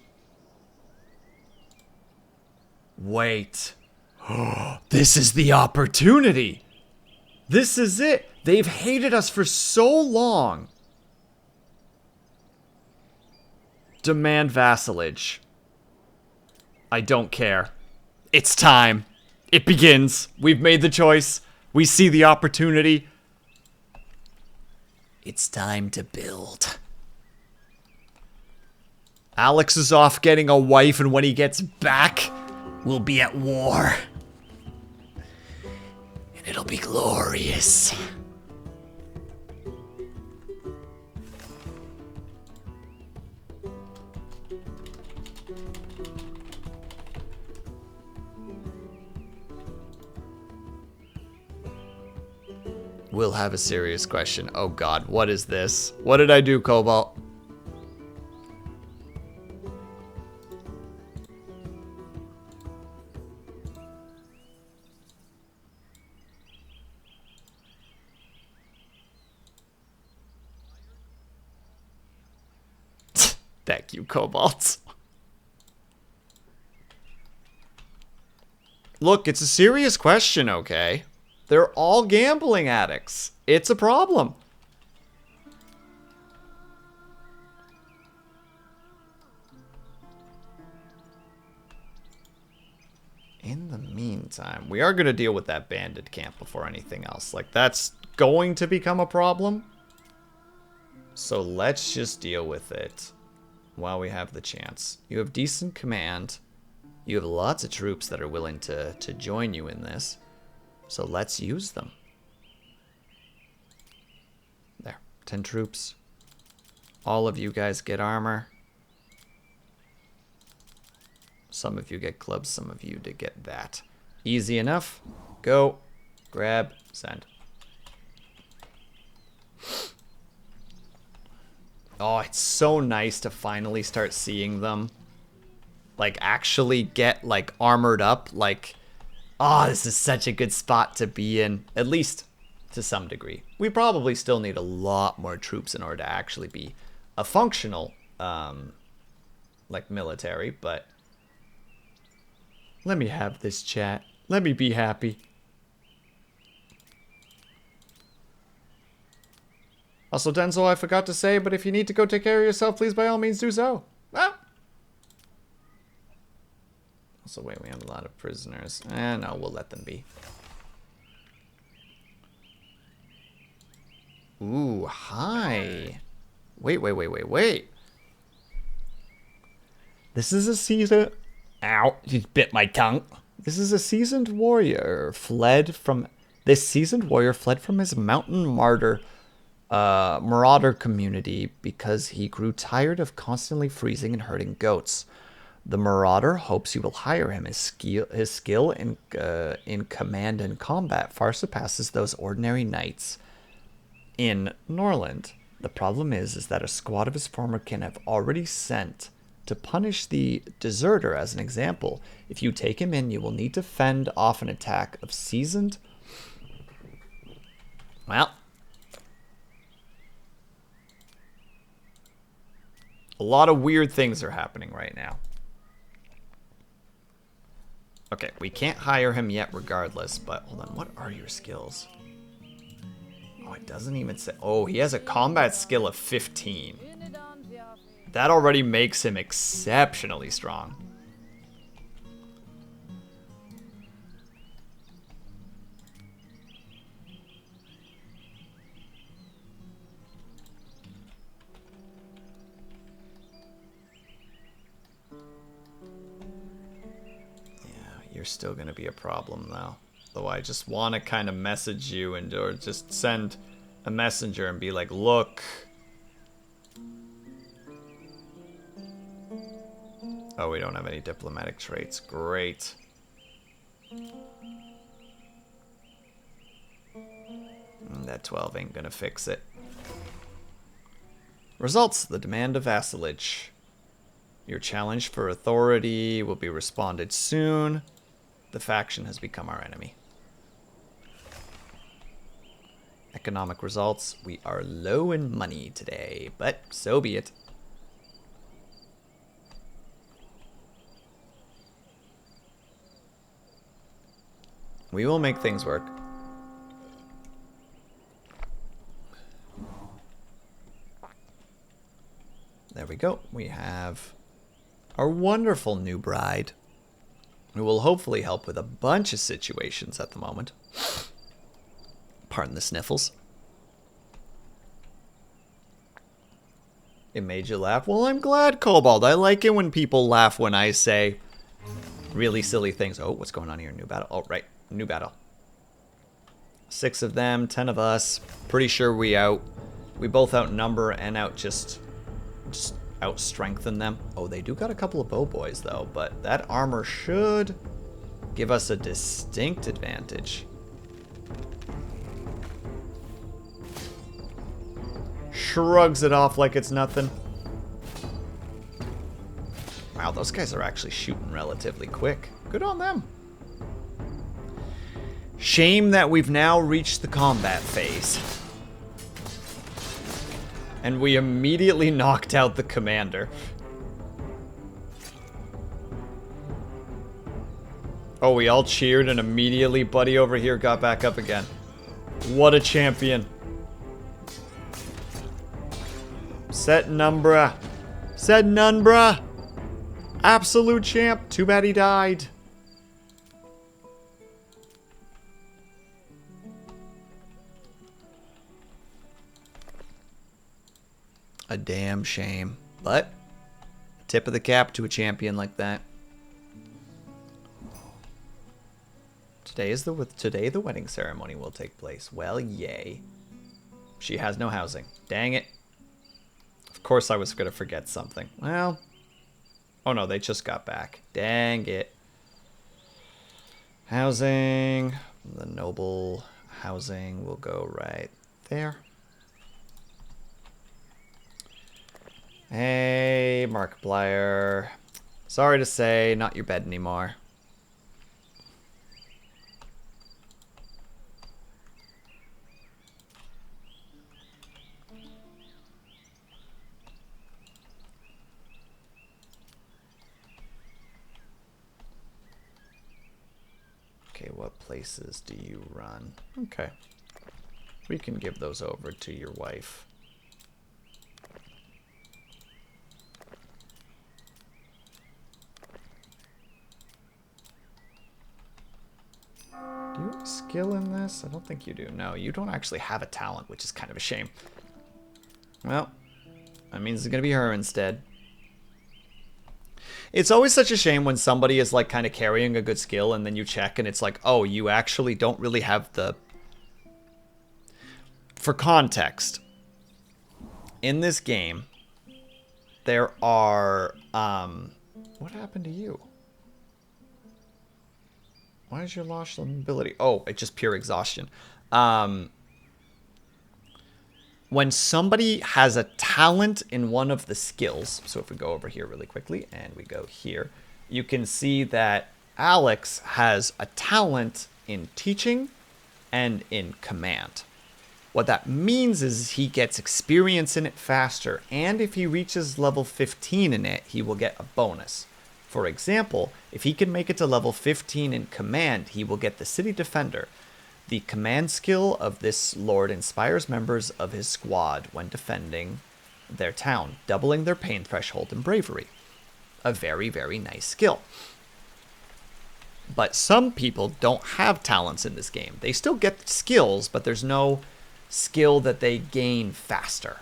Speaker 1: Wait. This is the opportunity. This is it. They've hated us for so long. Demand vassalage. I don't care. It's time. It begins. We've made the choice. We see the opportunity. It's time to build. Alex is off getting a wife, and when he gets back, we'll be at war. And it'll be glorious. We'll have a serious question. Oh god, what is this? What did I do, Cobalt? Thank you, Cobalt. Look, it's a serious question, okay? They're all gambling addicts. It's a problem. In the meantime, we are going to deal with that bandit camp before anything else. Like, that's going to become a problem. So let's just deal with it while we have the chance. You have decent command. You have lots of troops that are willing to join you in this. So let's use them. There, 10 troops. All of you guys get armor. Some of you get clubs, some of you to get that. Easy enough. Go, grab, send. Oh, it's so nice to finally start seeing them. Like, actually get, like, armored up. Like, oh, this is such a good spot to be in. At least to some degree. We probably still need a lot more troops in order to actually be a functional, like, military, but let me have this chat. Let me be happy. Also, Denzel, I forgot to say, but if you need to go take care of yourself, please by all means do so. Ah! Also, wait, we have a lot of prisoners. No, we'll let them be. Ooh, hi. Wait. This is a seasoned... Ow, you bit my tongue. This is a seasoned warrior fled from... This seasoned warrior fled from his mountain marauder community because he grew tired of constantly freezing and herding goats. The marauder hopes you will hire him. His skill in command and combat far surpasses those ordinary knights in Norland. The problem is that a squad of his former kin have already sent to punish the deserter. As an example, if you take him in, you will need to fend off an attack of seasoned... Well... A lot of weird things are happening right now. Okay, we can't hire him yet regardless, but hold on, what are your skills? Oh, it doesn't even say... Oh, he has a combat skill of 15. That already makes him exceptionally strong. You're still going to be a problem, though. Though I just want to kind of message you and or just send a messenger and be like, look. Oh, we don't have any diplomatic traits. Great. That 12 ain't going to fix it. Results. The demand of vassalage. Your challenge for authority will be responded soon. The faction has become our enemy. Economic results. We are low in money today, but so be it. We will make things work. There we go. We have our wonderful new bride, who will hopefully help with a bunch of situations at the moment. Pardon the sniffles. It made you laugh? Well, I'm glad, Cobalt. I like it when people laugh when I say really silly things. Oh, what's going on here? New battle. Oh, right. New battle. 6 of them, 10 of us. Pretty sure we both outnumber and just out-strengthen them. Oh, they do got a couple of bow boys, though, but that armor should give us a distinct advantage. Shrugs it off like it's nothing. Wow, those guys are actually shooting relatively quick. Good on them. Shame that we've now reached the combat phase. And we immediately knocked out the commander. Oh, we all cheered and immediately Buddy over here got back up again. What a champion. Set Numbra. Set Numbra. Absolute champ. Too bad he died. A damn shame. But, tip of the cap to a champion like that. Today the wedding ceremony will take place. Well, yay. She has no housing. Dang it. Of course I was going to forget something. Well. Oh no, they just got back. Dang it. Housing. The noble housing will go right there. Hey, Markiplier. Sorry to say, not your bed anymore. places do you run? Okay. We can give those over to your wife. Do you have a skill in this? I don't think you do. No, you don't actually have a talent, which is kind of a shame. Well, that means it's going to be her instead. It's always such a shame when somebody is like kind of carrying a good skill and then you check and it's like, oh, you actually don't really have the... For context, in this game, there are... What happened to you? Why is your lost ability? Oh, it's just pure exhaustion. When somebody has a talent in one of the skills, so if we go over here really quickly and we go here, you can see that Alex has a talent in teaching and in command. What that means is he gets experience in it faster, and if he reaches level 15 in it, he will get a bonus. For example, if he can make it to level 15 in command, he will get the City Defender. The command skill of this lord inspires members of his squad when defending their town, doubling their pain threshold and bravery. A very, very nice skill. But some people don't have talents in this game. They still get skills, but there's no skill that they gain faster.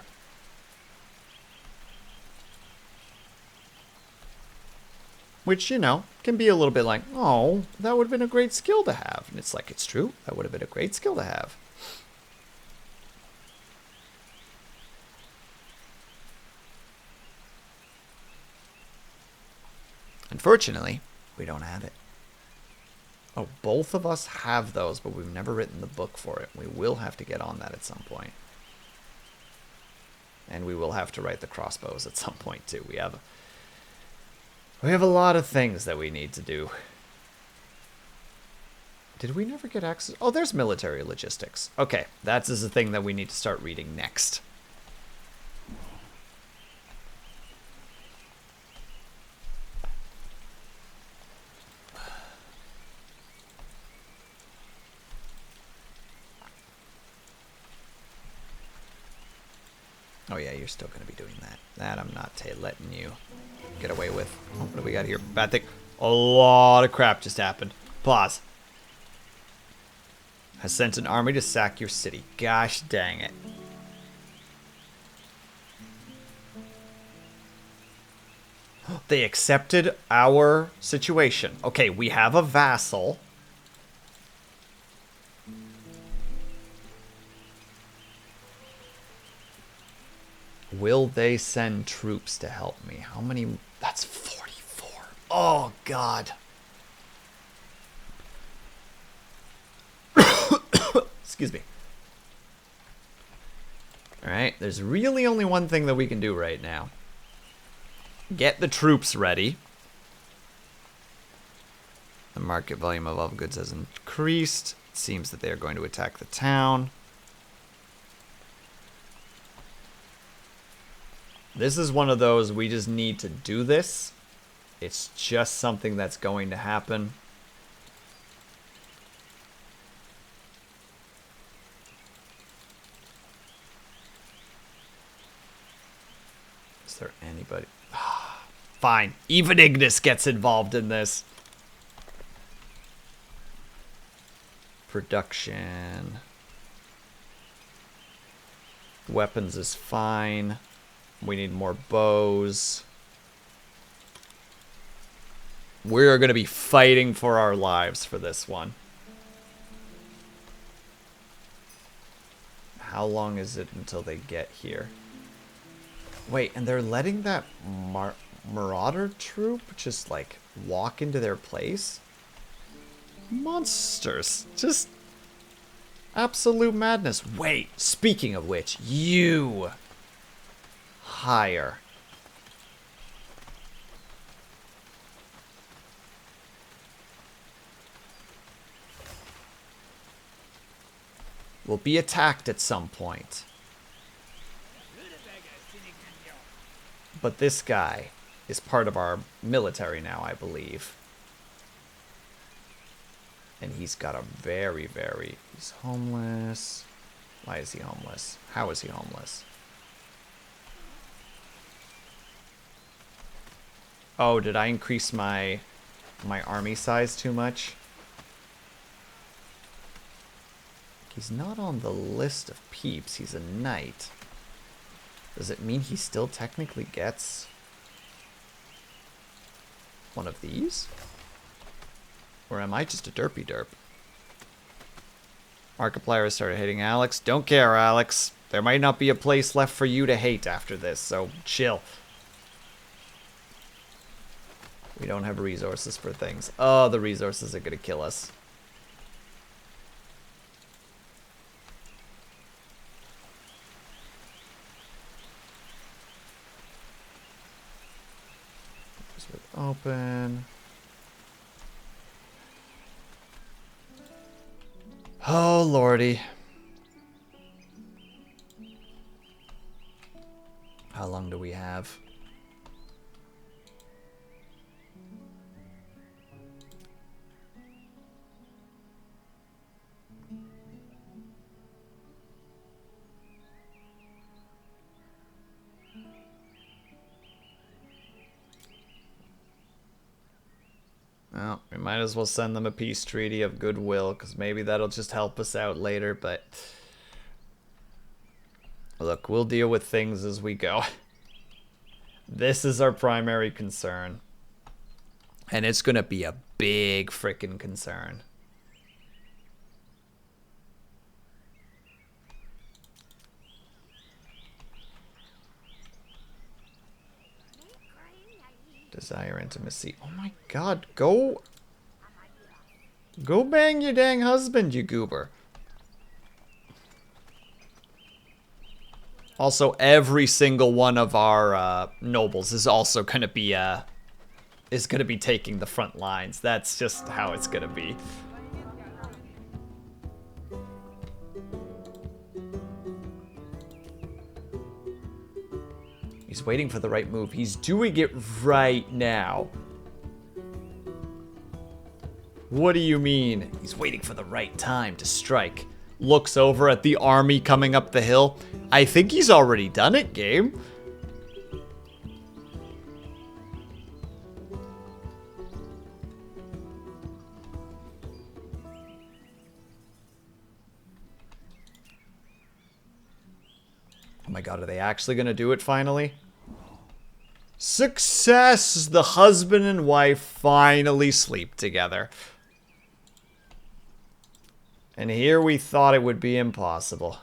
Speaker 1: Which, you know, can be a little bit like, oh, that would have been a great skill to have. And it's like, it's true. That would have been a great skill to have. Unfortunately, we don't have it. Oh, both of us have those, but we've never written the book for it. We will have to get on that at some point. And we will have to write the crossbows at some point, too. We have a lot of things that we need to do. Did we never get access? Oh, there's military logistics. Okay, that is the thing that we need to start reading next. Oh yeah, you're still going to be doing that. That I'm not letting you get away with. Oh, what do we got here? Bad thing. A lot of crap just happened. Pause. Has sent an army to sack your city. Gosh dang it. They accepted our situation. Okay, we have a vassal. Will they send troops to help me? How many? That's 44. Oh, God. Excuse me. Alright, there's really only one thing that we can do right now. Get the troops ready. The market volume of all goods has increased. It seems that they are going to attack the town. This is one of those, we just need to do this. It's just something that's going to happen. Is there anybody? Fine. Even Ignis gets involved in this. Production. Weapons is fine. We need more bows. We're going to be fighting for our lives for this one. How long is it until they get here? Wait, and they're letting that Marauder troop just, like, walk into their place? Monsters. Just absolute madness. Wait, speaking of which, you... higher. Will be attacked at some point. But this guy is part of our military now, I believe. And he's got a he's homeless. Why is he homeless? How is he homeless? Oh, did I increase my army size too much? He's not on the list of peeps. He's a knight. Does it mean he still technically gets one of these? Or am I just a derpy derp? Markiplier has started hating Alex. Don't care, Alex. There might not be a place left for you to hate after this, so chill. We don't have resources for things. Oh, the resources are gonna kill us. Open. Oh, lordy. How long do we have? Well, we might as well send them a peace treaty of goodwill, because maybe that'll just help us out later, but... Look, we'll deal with things as we go. This is our primary concern. And it's gonna be a big frickin' concern. Desire intimacy. Oh my god, go bang your dang husband, you goober. Also, every single one of our nobles is also gonna be taking the front lines. That's just how it's gonna be. He's waiting for the right move. He's doing it right now. What do you mean? He's waiting for the right time to strike. Looks over at the army coming up the hill. I think he's already done it, game. Oh my god, are they actually gonna do it finally? Success! The husband and wife finally sleep together. And here we thought it would be impossible.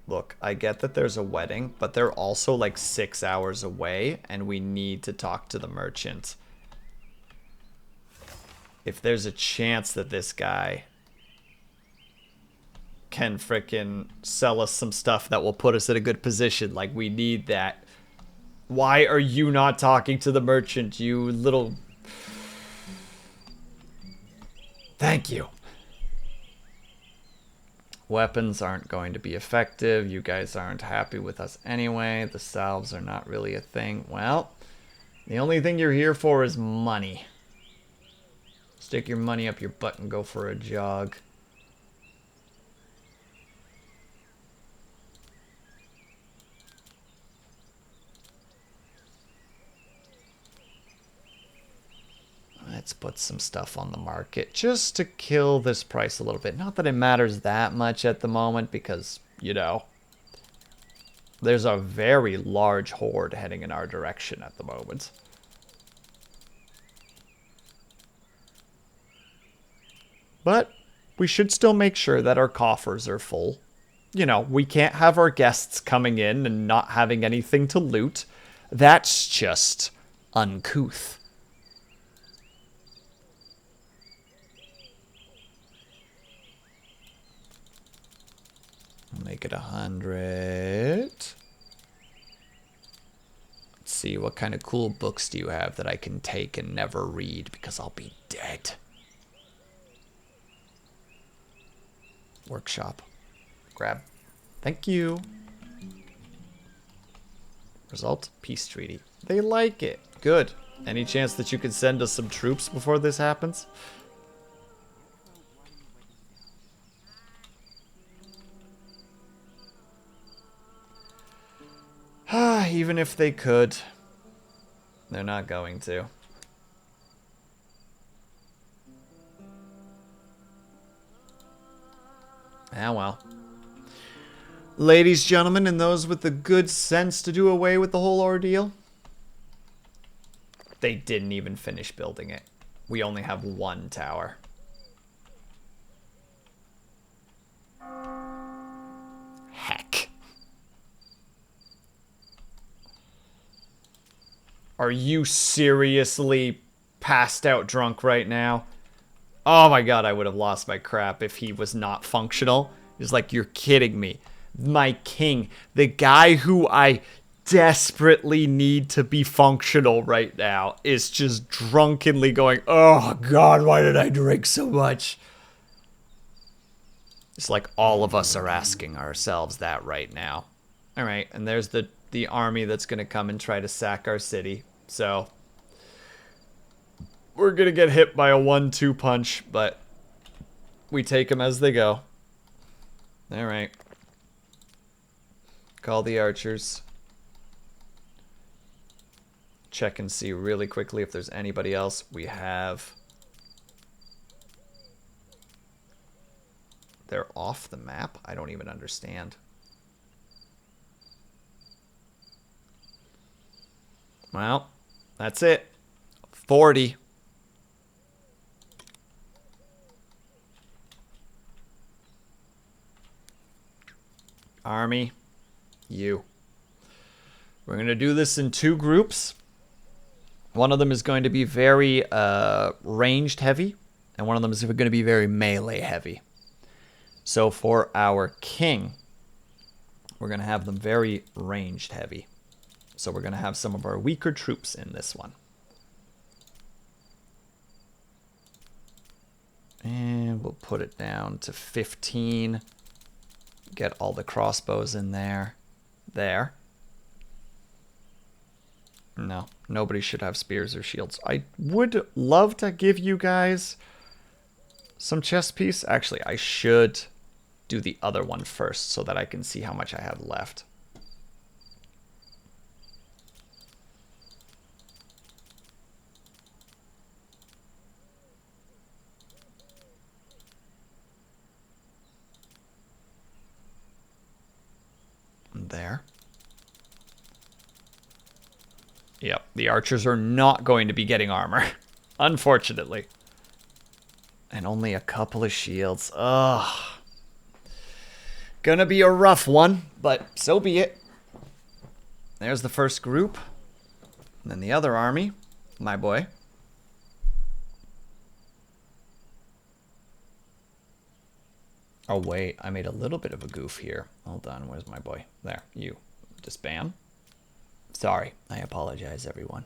Speaker 1: Look, I get that there's a wedding, but they're also like 6 hours away, and we need to talk to the merchant. If there's a chance that this guy can frickin' sell us some stuff that will put us in a good position, like we need that. Why are you not talking to the merchant, you little... Thank you. Weapons aren't going to be effective. You guys aren't happy with us anyway. The salves are not really a thing. Well, the only thing you're here for is money. Stick your money up your butt and go for a jog. Let's put some stuff on the market just to kill this price a little bit. Not that it matters that much at the moment because, you know, there's a very large horde heading in our direction at the moment. But we should still make sure that our coffers are full. You know, we can't have our guests coming in and not having anything to loot. That's just uncouth. Make it 100. Let's see, what kind of cool books do you have that I can take and never read because I'll be dead? Workshop. Grab. Thank you. Result, peace treaty. They like it. Good. Any chance that you could send us some troops before this happens? Even if they could, they're not going to. Ah, well. Ladies, gentlemen, and those with the good sense to do away with the whole ordeal. They didn't even finish building it. We only have one tower. Heck. Are you seriously passed out drunk right now? Oh my god, I would have lost my crap if he was not functional. He's like, you're kidding me. My king, the guy who I desperately need to be functional right now, is just drunkenly going, oh god, why did I drink so much? It's like all of us are asking ourselves that right now. Alright, and there's the army that's going to come and try to sack our city. So, we're going to get hit by a 1-2 punch, but we take them as they go. Alright. Call the archers. Check and see really quickly if there's anybody else. We have... They're off the map? I don't even understand. Well, that's it. 40. Army, you. We're going to do this in 2 groups. One of them is going to be very ranged heavy, and one of them is going to be very melee heavy. So for our king, we're going to have them very ranged heavy. So we're going to have some of our weaker troops in this one. And we'll put it down to 15. Get all the crossbows in there. There. No, nobody should have spears or shields. I would love to give you guys some chest piece. Actually, I should do the other one first so that I can see how much I have left. There. Yep, the archers are not going to be getting armor, unfortunately. And only a couple of shields. Ugh. Gonna be a rough one, but so be it. There's the first group. And then the other army, my boy. Oh, wait, I made a little bit of a goof here. Hold on, where's my boy? There, you. Disband. Sorry, I apologize, everyone.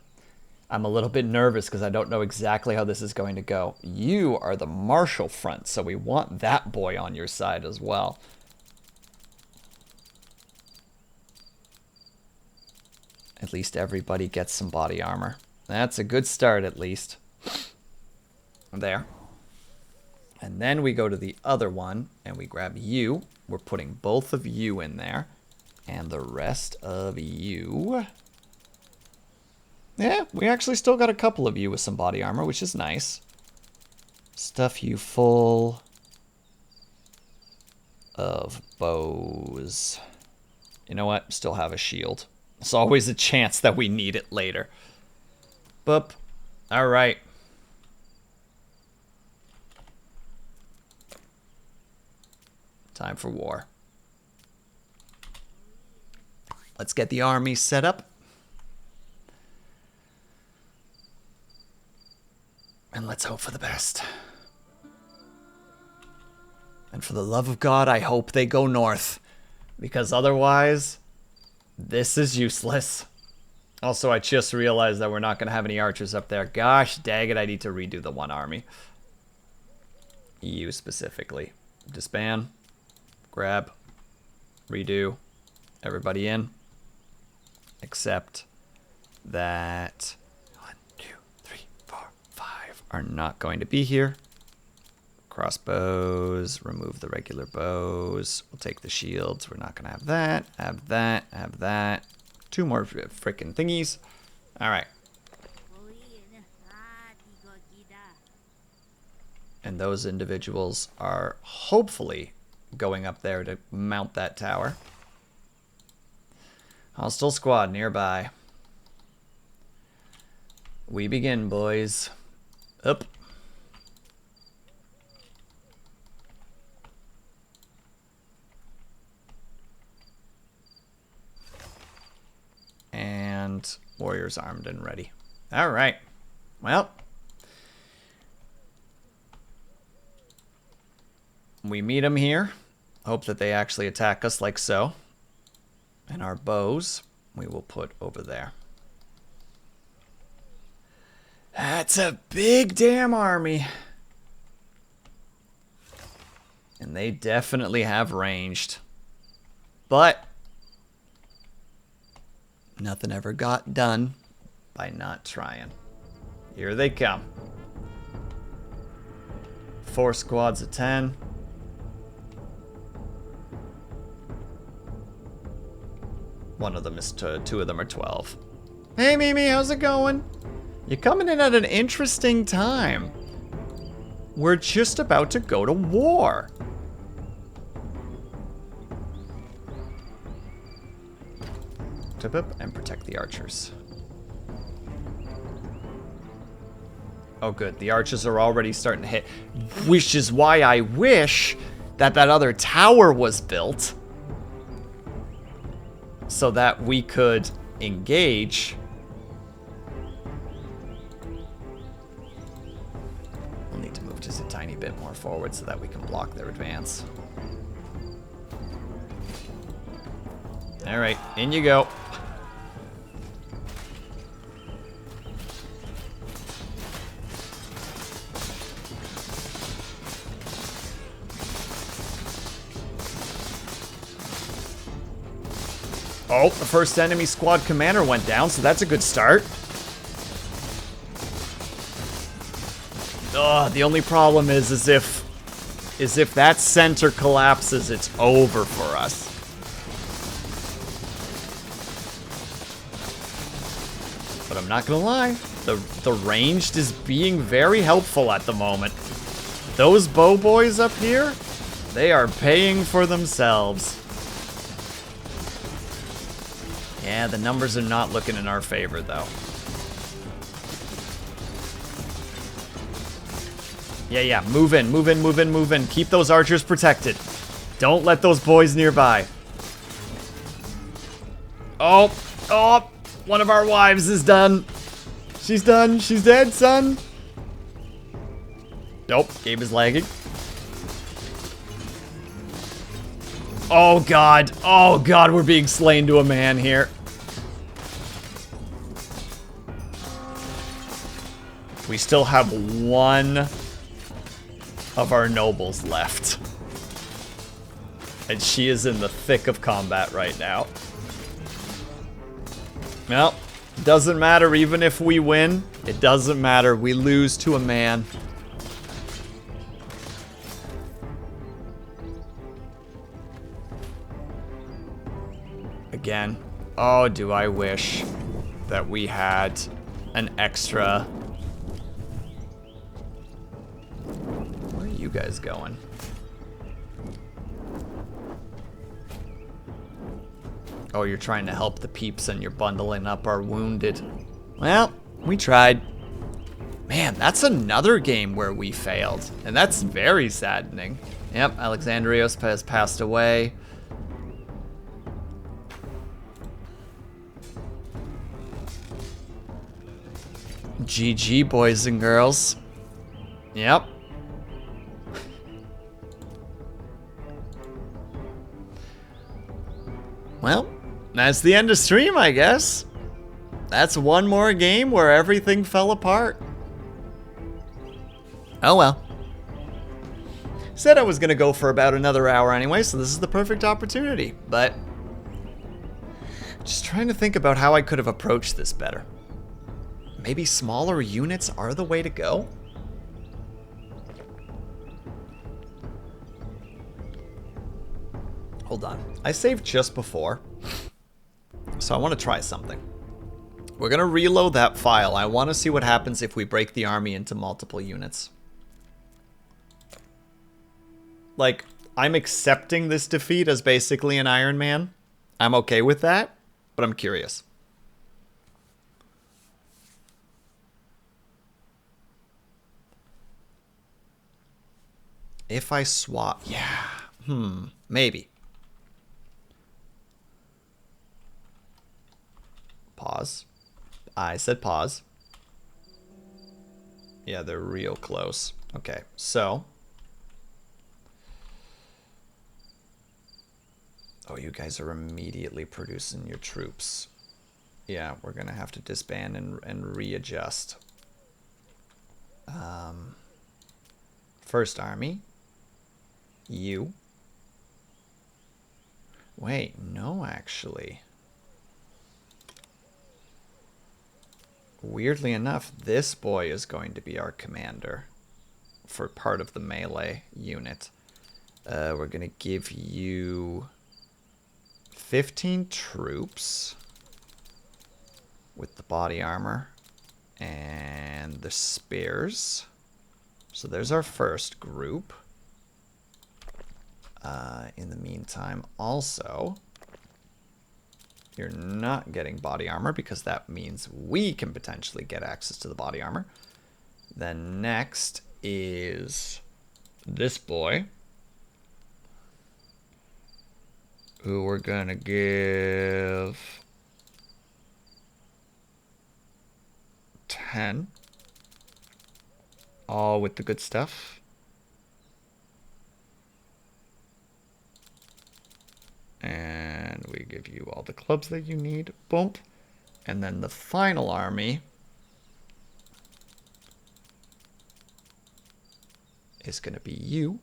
Speaker 1: I'm a little bit nervous because I don't know exactly how this is going to go. You are the Marshall front, so we want that boy on your side as well. At least everybody gets some body armor. That's a good start, at least. There. And then we go to the other one, and we grab you. We're putting both of you in there. And the rest of you... Yeah, we actually still got a couple of you with some body armor, which is nice. Stuff you full of bows. You know what? Still have a shield. There's always a chance that we need it later. Boop. Alright. Time for war. Let's get the army set up. And let's hope for the best. And for the love of God, I hope they go north. Because otherwise, this is useless. Also, I just realized that we're not going to have any archers up there. Gosh dang it, I need to redo the one army. You specifically. Disband. Grab. Redo. Everybody in. Except that 1, 2, 3, 4, 5 are not going to be here. Crossbows, remove the regular bows. We'll take the shields. We're not going to have that, have that, have that. 2 more freaking thingies. All right. And those individuals are hopefully going up there to mount that tower. Hostile squad nearby. We begin, boys. Up. And warriors armed and ready. All right. Well, we meet them here. Hope that they actually attack us like so. And our bows we will put over there. That's a big damn army. And they definitely have ranged. But nothing ever got done by not trying. Here they come. 4 squads of 10. One of them is 2 of them are 12. Hey Mimi, how's it going? You're coming in at an interesting time. We're just about to go to war. Tip up and protect the archers. Oh good, the archers are already starting to hit. Which is why I wish that that other tower was built. So that we could engage. We'll need to move just a tiny bit more forward so that we can block their advance. Alright, in you go. Oh, the first enemy squad commander went down, so that's a good start. The only problem is if that center collapses, it's over for us. But I'm not gonna lie, the ranged is being very helpful at the moment. Those bow boys up here, they are paying for themselves. Yeah, the numbers are not looking in our favor, though. Yeah, move in, move in, move in, move in. Keep those archers protected. Don't let those boys nearby. Oh, one of our wives is done. She's done, she's dead, son. Nope, game is lagging. Oh god, we're being slain to a man here. We still have 1 of our nobles left. And she is in the thick of combat right now. Well, doesn't matter even if we win. It doesn't matter, we lose to a man. Again. Oh, do I wish that we had an extra. Where are you guys going? Oh, you're trying to help the peeps and you're bundling up our wounded. Well, we tried. Man, that's another game where we failed. And that's very saddening. Yep, Alexandrios has passed away. GG, boys and girls. Yep. Well, that's the end of stream, I guess. That's one more game where everything fell apart. Oh well. Said I was gonna go for about another hour anyway, so this is the perfect opportunity, but Just trying to think about how I could have approached this better. Maybe smaller units are the way to go? Hold on. I saved just before, so I want to try something. We're going to reload that file. I want to see what happens if we break the army into multiple units. Like, I'm accepting this defeat as basically an Iron Man. I'm okay with that, but I'm curious. If I swap... Yeah. Maybe. Pause. I said pause. Yeah, they're real close. Okay, so... Oh, you guys are immediately producing your troops. Yeah, we're going to have to disband and readjust. First army. You. Wait, no, actually. Weirdly enough, this boy is going to be our commander for part of the melee unit. We're going to give you 15 troops with the body armor and the spears. So there's our first group. In the meantime, also, you're not getting body armor because that means we can potentially get access to the body armor. Then next is this boy, who we're gonna give 10, all with the good stuff. And we give you all the clubs that you need. Boom. And then the final army is going to be you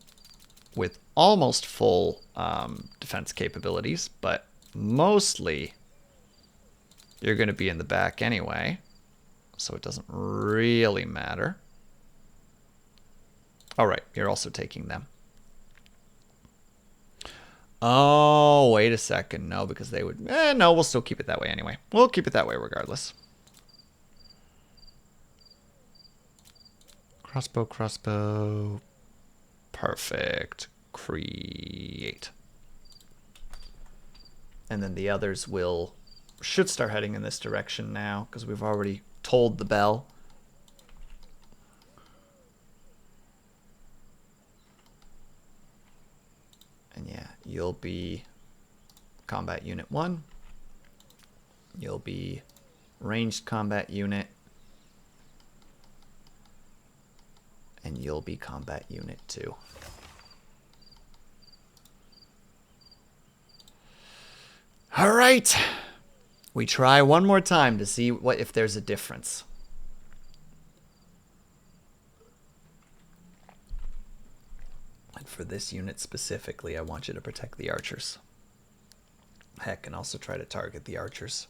Speaker 1: with almost full defense capabilities, but mostly you're going to be in the back anyway, so it doesn't really matter. All right, you're also taking them. Oh, wait a second. No, because they would... no, we'll still keep it that way anyway. We'll keep it that way regardless. Crossbow, crossbow. Perfect. Create. And then the others should start heading in this direction now, because we've already tolled the bell. And yeah, you'll be combat unit 1. You'll be ranged combat unit. And you'll be combat unit 2. All right. We try one more time to see if there's a difference. And for this unit specifically, I want you to protect the archers. Heck, and also try to target the archers.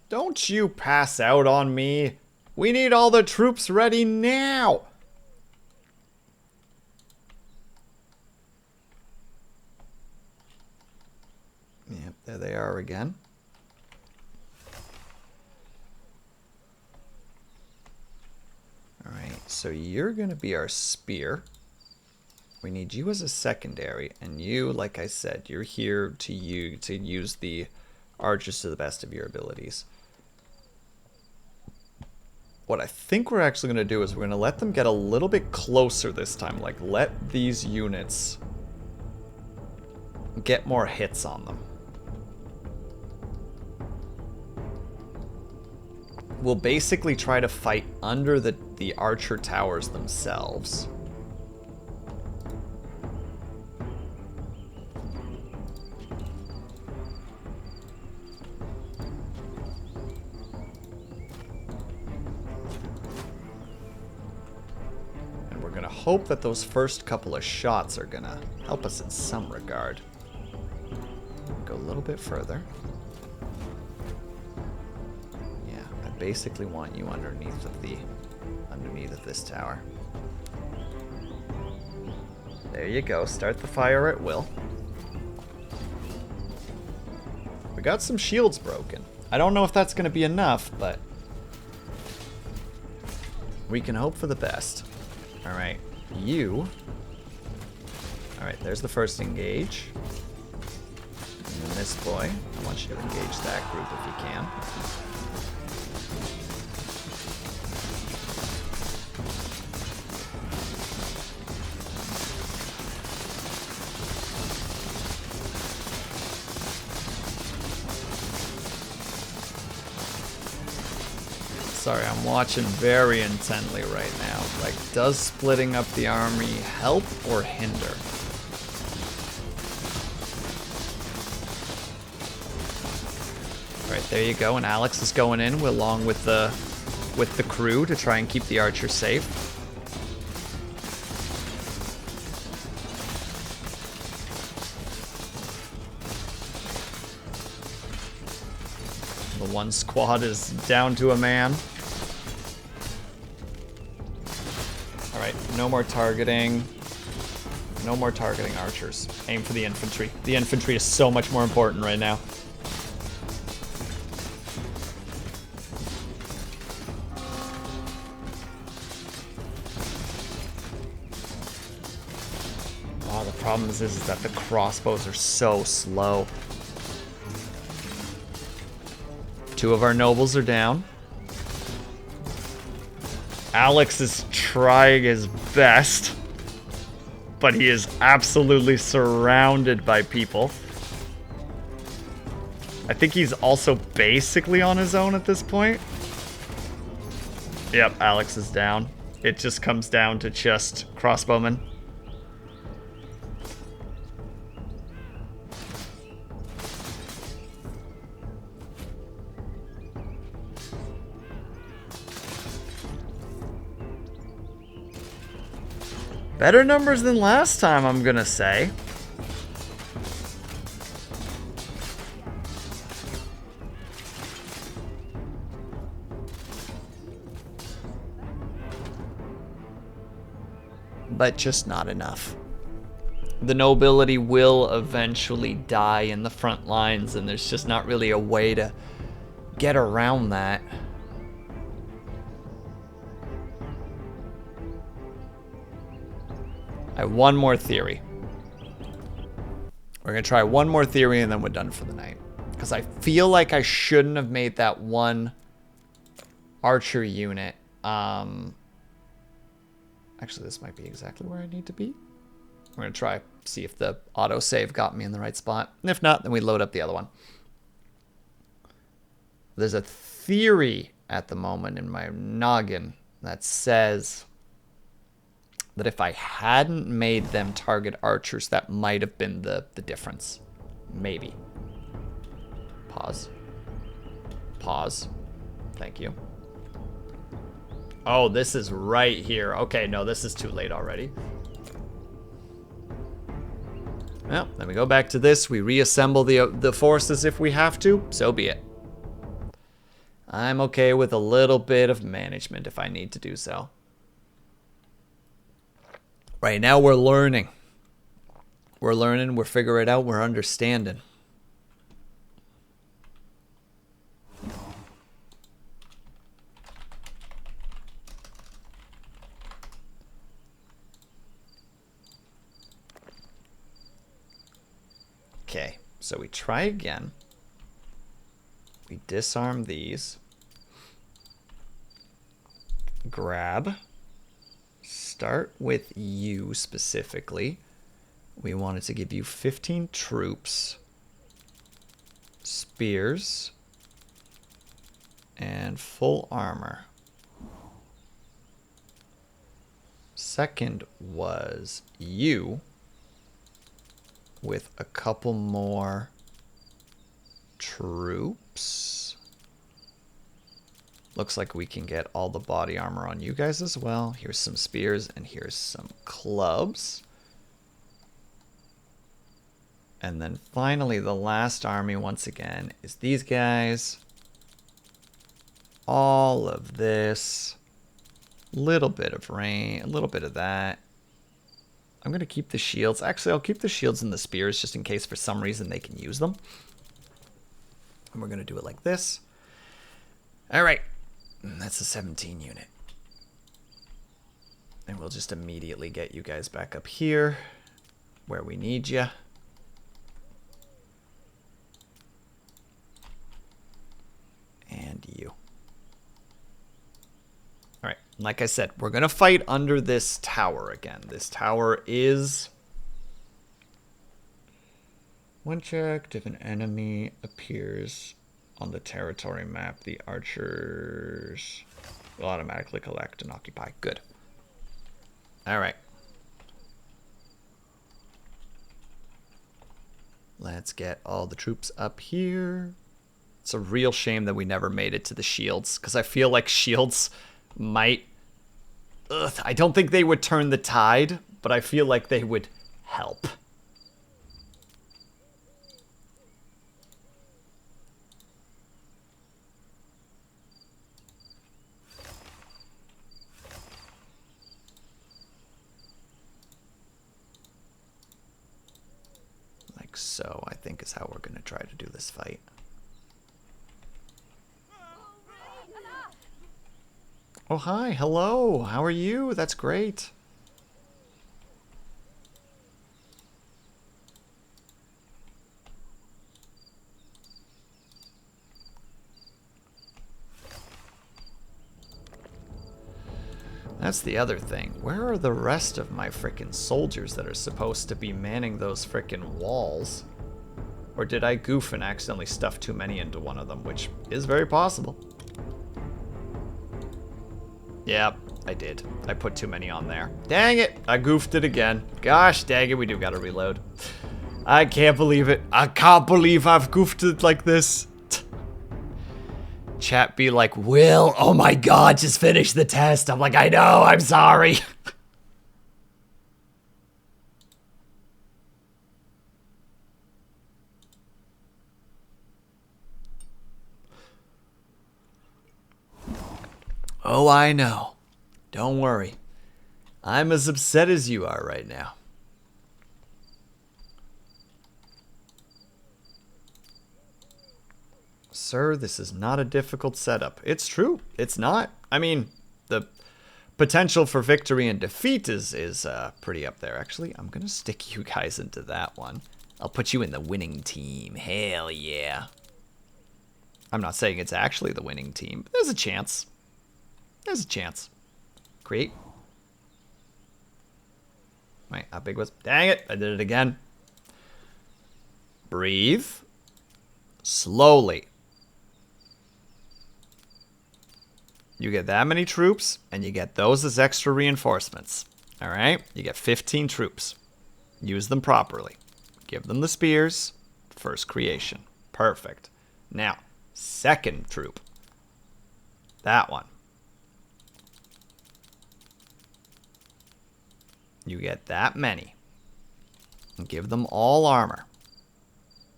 Speaker 1: Don't you pass out on me. We need all the troops ready now. Yep, there they are again. All right, so you're going to be our spear. We need you as a secondary, and you, like I said, you're here to use the archers to the best of your abilities. What I think we're actually going to do is we're going to let them get a little bit closer this time. Like, let these units get more hits on them. We'll basically try to fight under the archer towers themselves. going to hope that those first couple of shots are going to help us in some regard. Go a little bit further. Yeah, I basically want you underneath of this tower. There you go. Start the fire at will. We got some shields broken. I don't know if that's going to be enough, but we can hope for the best. All right, you. All right, there's the first engage. And then this boy, I want you to engage that group if you can. Sorry, I'm watching very intently right now. Like, does splitting up the army help or hinder? Alright, there you go, and Alex is going in along with the crew to try and keep the archers safe. The one squad is down to a man. Alright, no more targeting. No more targeting archers. Aim for the infantry. The infantry is so much more important right now. Oh, the problem is that the crossbows are so slow. Two of our nobles are down. Alex is trying his best, but he is absolutely surrounded by people. I think he's also basically on his own at this point. Yep, Alex is down. It just comes down to just crossbowmen. Better numbers than last time, I'm gonna say. But just not enough. The nobility will eventually die in the front lines, and there's just not really a way to get around that. I have one more theory. We're going to try one more theory and then we're done for the night. Because I feel like I shouldn't have made that one archer unit. Actually, this might be exactly where I need to be. We're going to try, see if the autosave got me in the right spot. And if not, then we load up the other one. There's a theory at the moment in my noggin that says that if I hadn't made them target archers, that might have been the difference. Maybe. Pause. Pause. Thank you. Oh, this is right here. Okay, no, this is too late already. Well, then we go back to this. We reassemble the forces if we have to. So be it. I'm okay with a little bit of management if I need to do so. Right now we're learning. We're learning, we're figuring it out, we're understanding. Okay, so we try again. We disarm these. Grab. Start with you specifically. We wanted to give you 15 troops, spears, and full armor. Second was you with a couple more troops. Looks like we can get all the body armor on you guys as well. Here's some spears and here's some clubs. And then finally, the last army, once again, is these guys. All of this. Little bit of rain, a little bit of that. I'm going to keep the shields. Actually, I'll keep the shields and the spears just in case for some reason they can use them. And we're going to do it like this. All right. That's a 17 unit. And we'll just immediately get you guys back up here where we need you. And you. All right, like I said, we're going to fight under this tower again. This tower is... One check, if an enemy appears on the territory map, the archers will automatically collect and occupy. Good. All right. Let's get all the troops up here. It's a real shame that we never made it to the shields, because I feel like shields might... I don't think they would turn the tide, but I feel like they would help. Like so, I think is how we're going to try to do this fight. Oh, hi. Hello. How are you? That's great. That's the other thing. Where are the rest of my frickin' soldiers that are supposed to be manning those frickin' walls? Or did I goof and accidentally stuff too many into one of them, which is very possible. Yep, I did. I put too many on there. Dang it, I goofed it again. Gosh dang it, we do gotta reload. I can't believe it. I can't believe I've goofed it like this. Chat be like, Will, oh my god, just finish the test. I'm like, I know, I'm sorry. Oh, I know. Don't worry. I'm as upset as you are right now. Sir, this is not a difficult setup. It's true. It's not. I mean, the potential for victory and defeat is pretty up there. Actually, I'm going to stick you guys into that one. I'll put you in the winning team. Hell yeah. I'm not saying it's actually the winning team, but there's a chance. There's a chance. Create. Wait, how big was... Dang it, I did it again. Breathe. Slowly. You get that many troops, and you get those as extra reinforcements. Alright? You get 15 troops. Use them properly. Give them the spears. First creation. Perfect. Now, second troop. That one. You get that many. And give them all armor.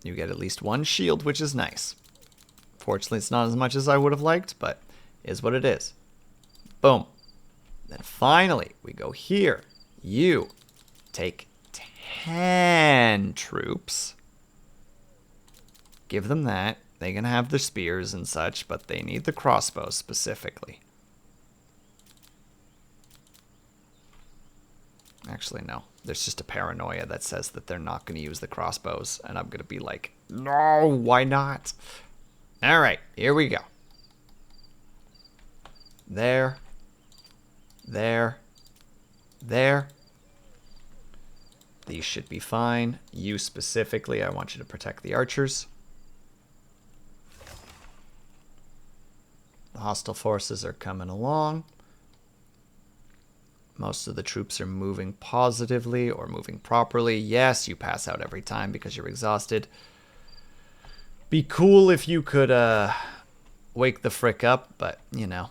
Speaker 1: You get at least one shield, which is nice. Fortunately, it's not as much as I would have liked, but is what it is. Boom. Then finally, we go here. You take 10 troops. Give them that. They can have the spears and such, but they need the crossbows specifically. Actually, no. There's just a paranoia that says that they're not going to use the crossbows. And I'm going to be like, no, why not? All right, here we go. There. There. There. These should be fine. You specifically, I want you to protect the archers. The hostile forces are coming along. Most of the troops are moving positively or moving properly. Yes, you pass out every time because you're exhausted. Be cool if you could wake the frick up, but, you know,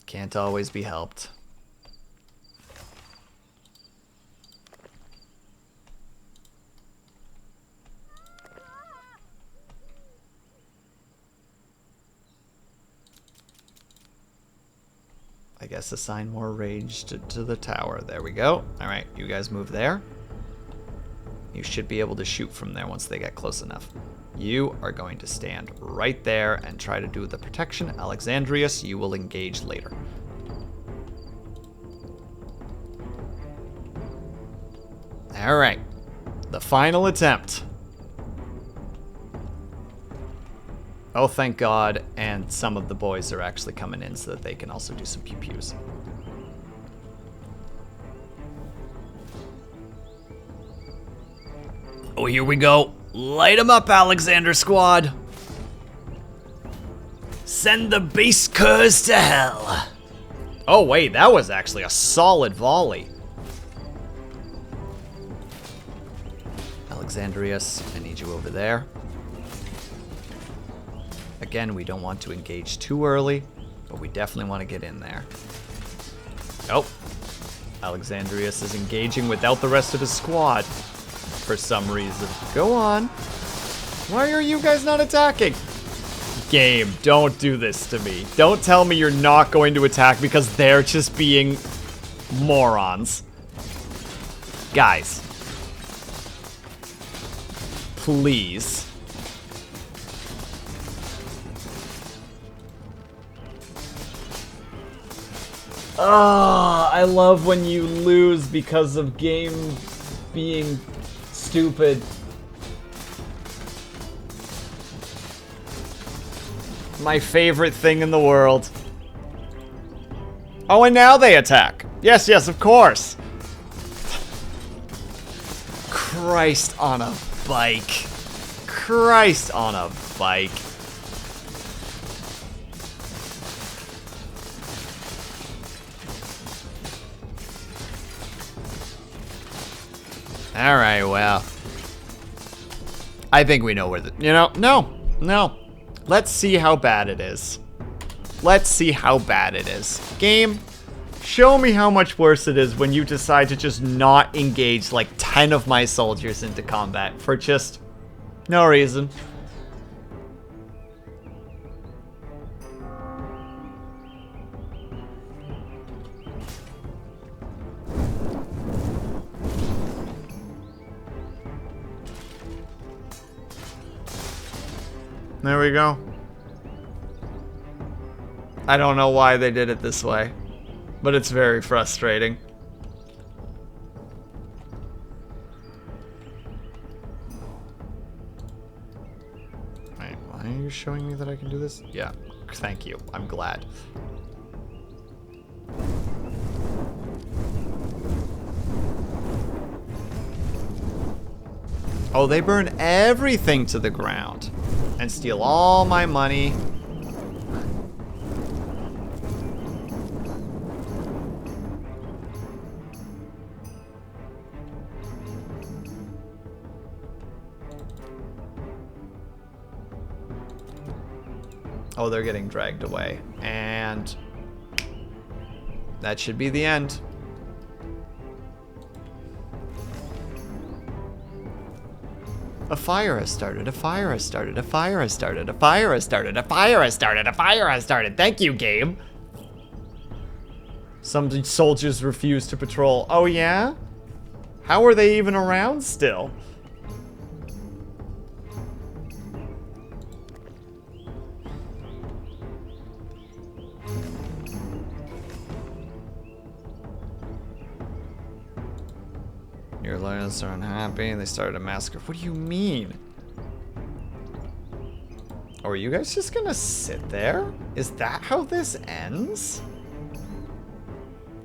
Speaker 1: can't always be helped. I guess assign more rage to the tower. There we go. All right, you guys move there. You should be able to shoot from there once they get close enough. You are going to stand right there and try to do the protection. Alexandrius, you will engage later. All right, the final attempt. Oh, thank God, and some of the boys are actually coming in so that they can also do some pew-pews. Oh, here we go. Light them up, Alexander Squad. Send the beast curs to hell. Oh, wait, that was actually a solid volley. Alexandrius, I need you over there. Again, we don't want to engage too early, but we definitely want to get in there. Oh, Alexandrius is engaging without the rest of his squad for some reason. Go on. Why are you guys not attacking? Game, don't do this to me. Don't tell me you're not going to attack because they're just being morons. Guys. Please. I love when you lose because of game being stupid. My favorite thing in the world. Oh, and now they attack. Yes, yes, of course. Christ on a bike. Christ on a bike. Alright, well. I think we know where the... You know, no. Let's see how bad it is. Let's see how bad it is. Game, show me how much worse it is when you decide to just not engage like 10 of my soldiers into combat for just no reason. There we go. I don't know why they did it this way, but it's very frustrating. Wait, why are you showing me that I can do this? Yeah, thank you. I'm glad. Oh, they burn everything to the ground and steal all my money. Oh, they're getting dragged away. And that should be the end. A fire has started, a fire has started, a fire has started, a fire has started, a fire has started, a fire has started. Thank you, game. Some soldiers refuse to patrol. Oh, yeah? How are they even around still? Your loyalists are unhappy. They started a massacre. What do you mean? Or are you guys just gonna sit there? Is that how this ends?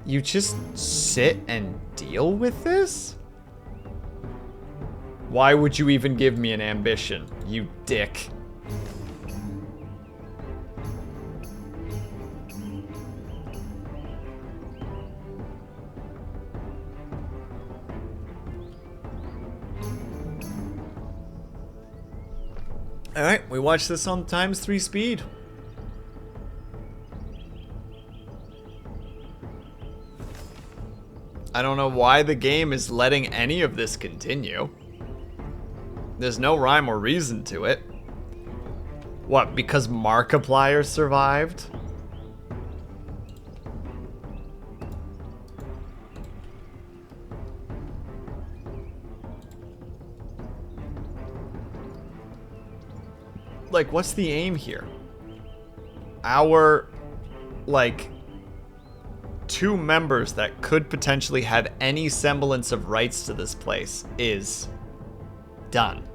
Speaker 1: You just sit and deal with this? Why would you even give me an ambition, you dick? Alright, we watched this on ×3 speed. I don't know why the game is letting any of this continue. There's no rhyme or reason to it. What, because Markiplier survived? Like, what's the aim here? Our, like, 2 members that could potentially have any semblance of rights to this place is done.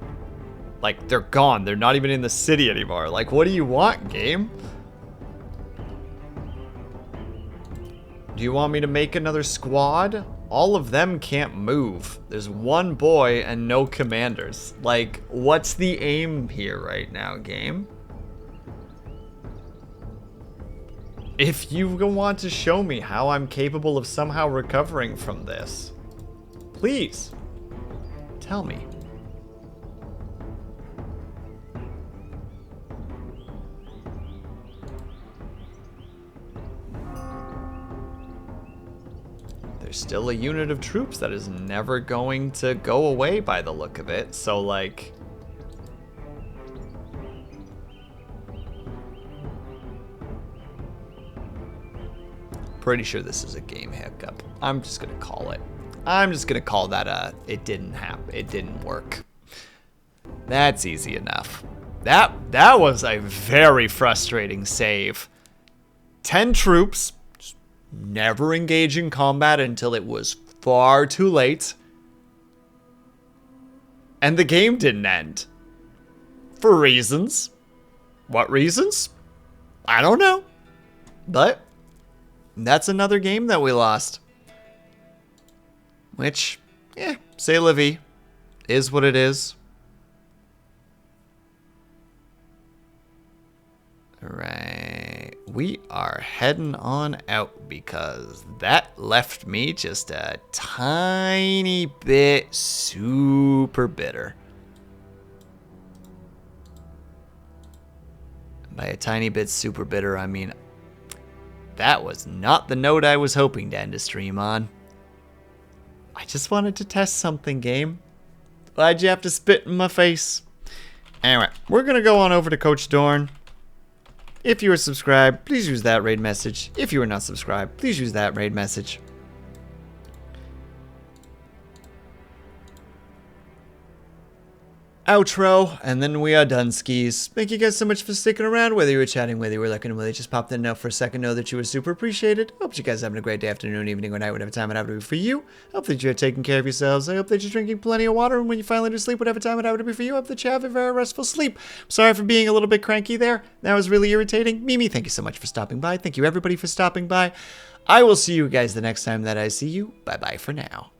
Speaker 1: Like, they're gone. They're not even in the city anymore. Like, what do you want, game? Do you want me to make another squad? All of them can't move. There's 1 boy and no commanders. Like, what's the aim here right now, game? If you want to show me how I'm capable of somehow recovering from this, please, tell me. There's still a unit of troops that is never going to go away by the look of it, so like... Pretty sure this is a game hiccup. I'm just gonna call it. I'm just gonna call that it didn't happen. It didn't work. That's easy enough. That was a very frustrating save. 10 troops, never engage in combat until it was far too late. And the game didn't end. For reasons. What reasons? I don't know. But that's another game that we lost. Which, c'est la vie. Is what it is. Alright. We are heading on out because that left me just a tiny bit super bitter. By a tiny bit super bitter, I mean that was not the note I was hoping to end a stream on. I just wanted to test something, game. Why'd you have to spit in my face? Anyway, we're going to go on over to Coach Dorn. If you are subscribed, please use that raid message. If you are not subscribed, please use that raid message. Outro, and then we are done, skis. Thank you guys so much for sticking around, whether you were chatting, whether you were looking, whether you just popped in now for a second, know that you were super appreciated. Hope you guys are having a great day, afternoon, evening, or night, whatever time it happened to be for you. Hope that you're taking care of yourselves. I hope that you're drinking plenty of water, and when you finally do sleep, whatever time it happened to be for you, I hope that you have a very restful sleep. Sorry for being a little bit cranky there. That was really irritating. Mimi, thank you so much for stopping by. Thank you everybody for stopping by. I will see you guys the next time that I see you. Bye-bye for now.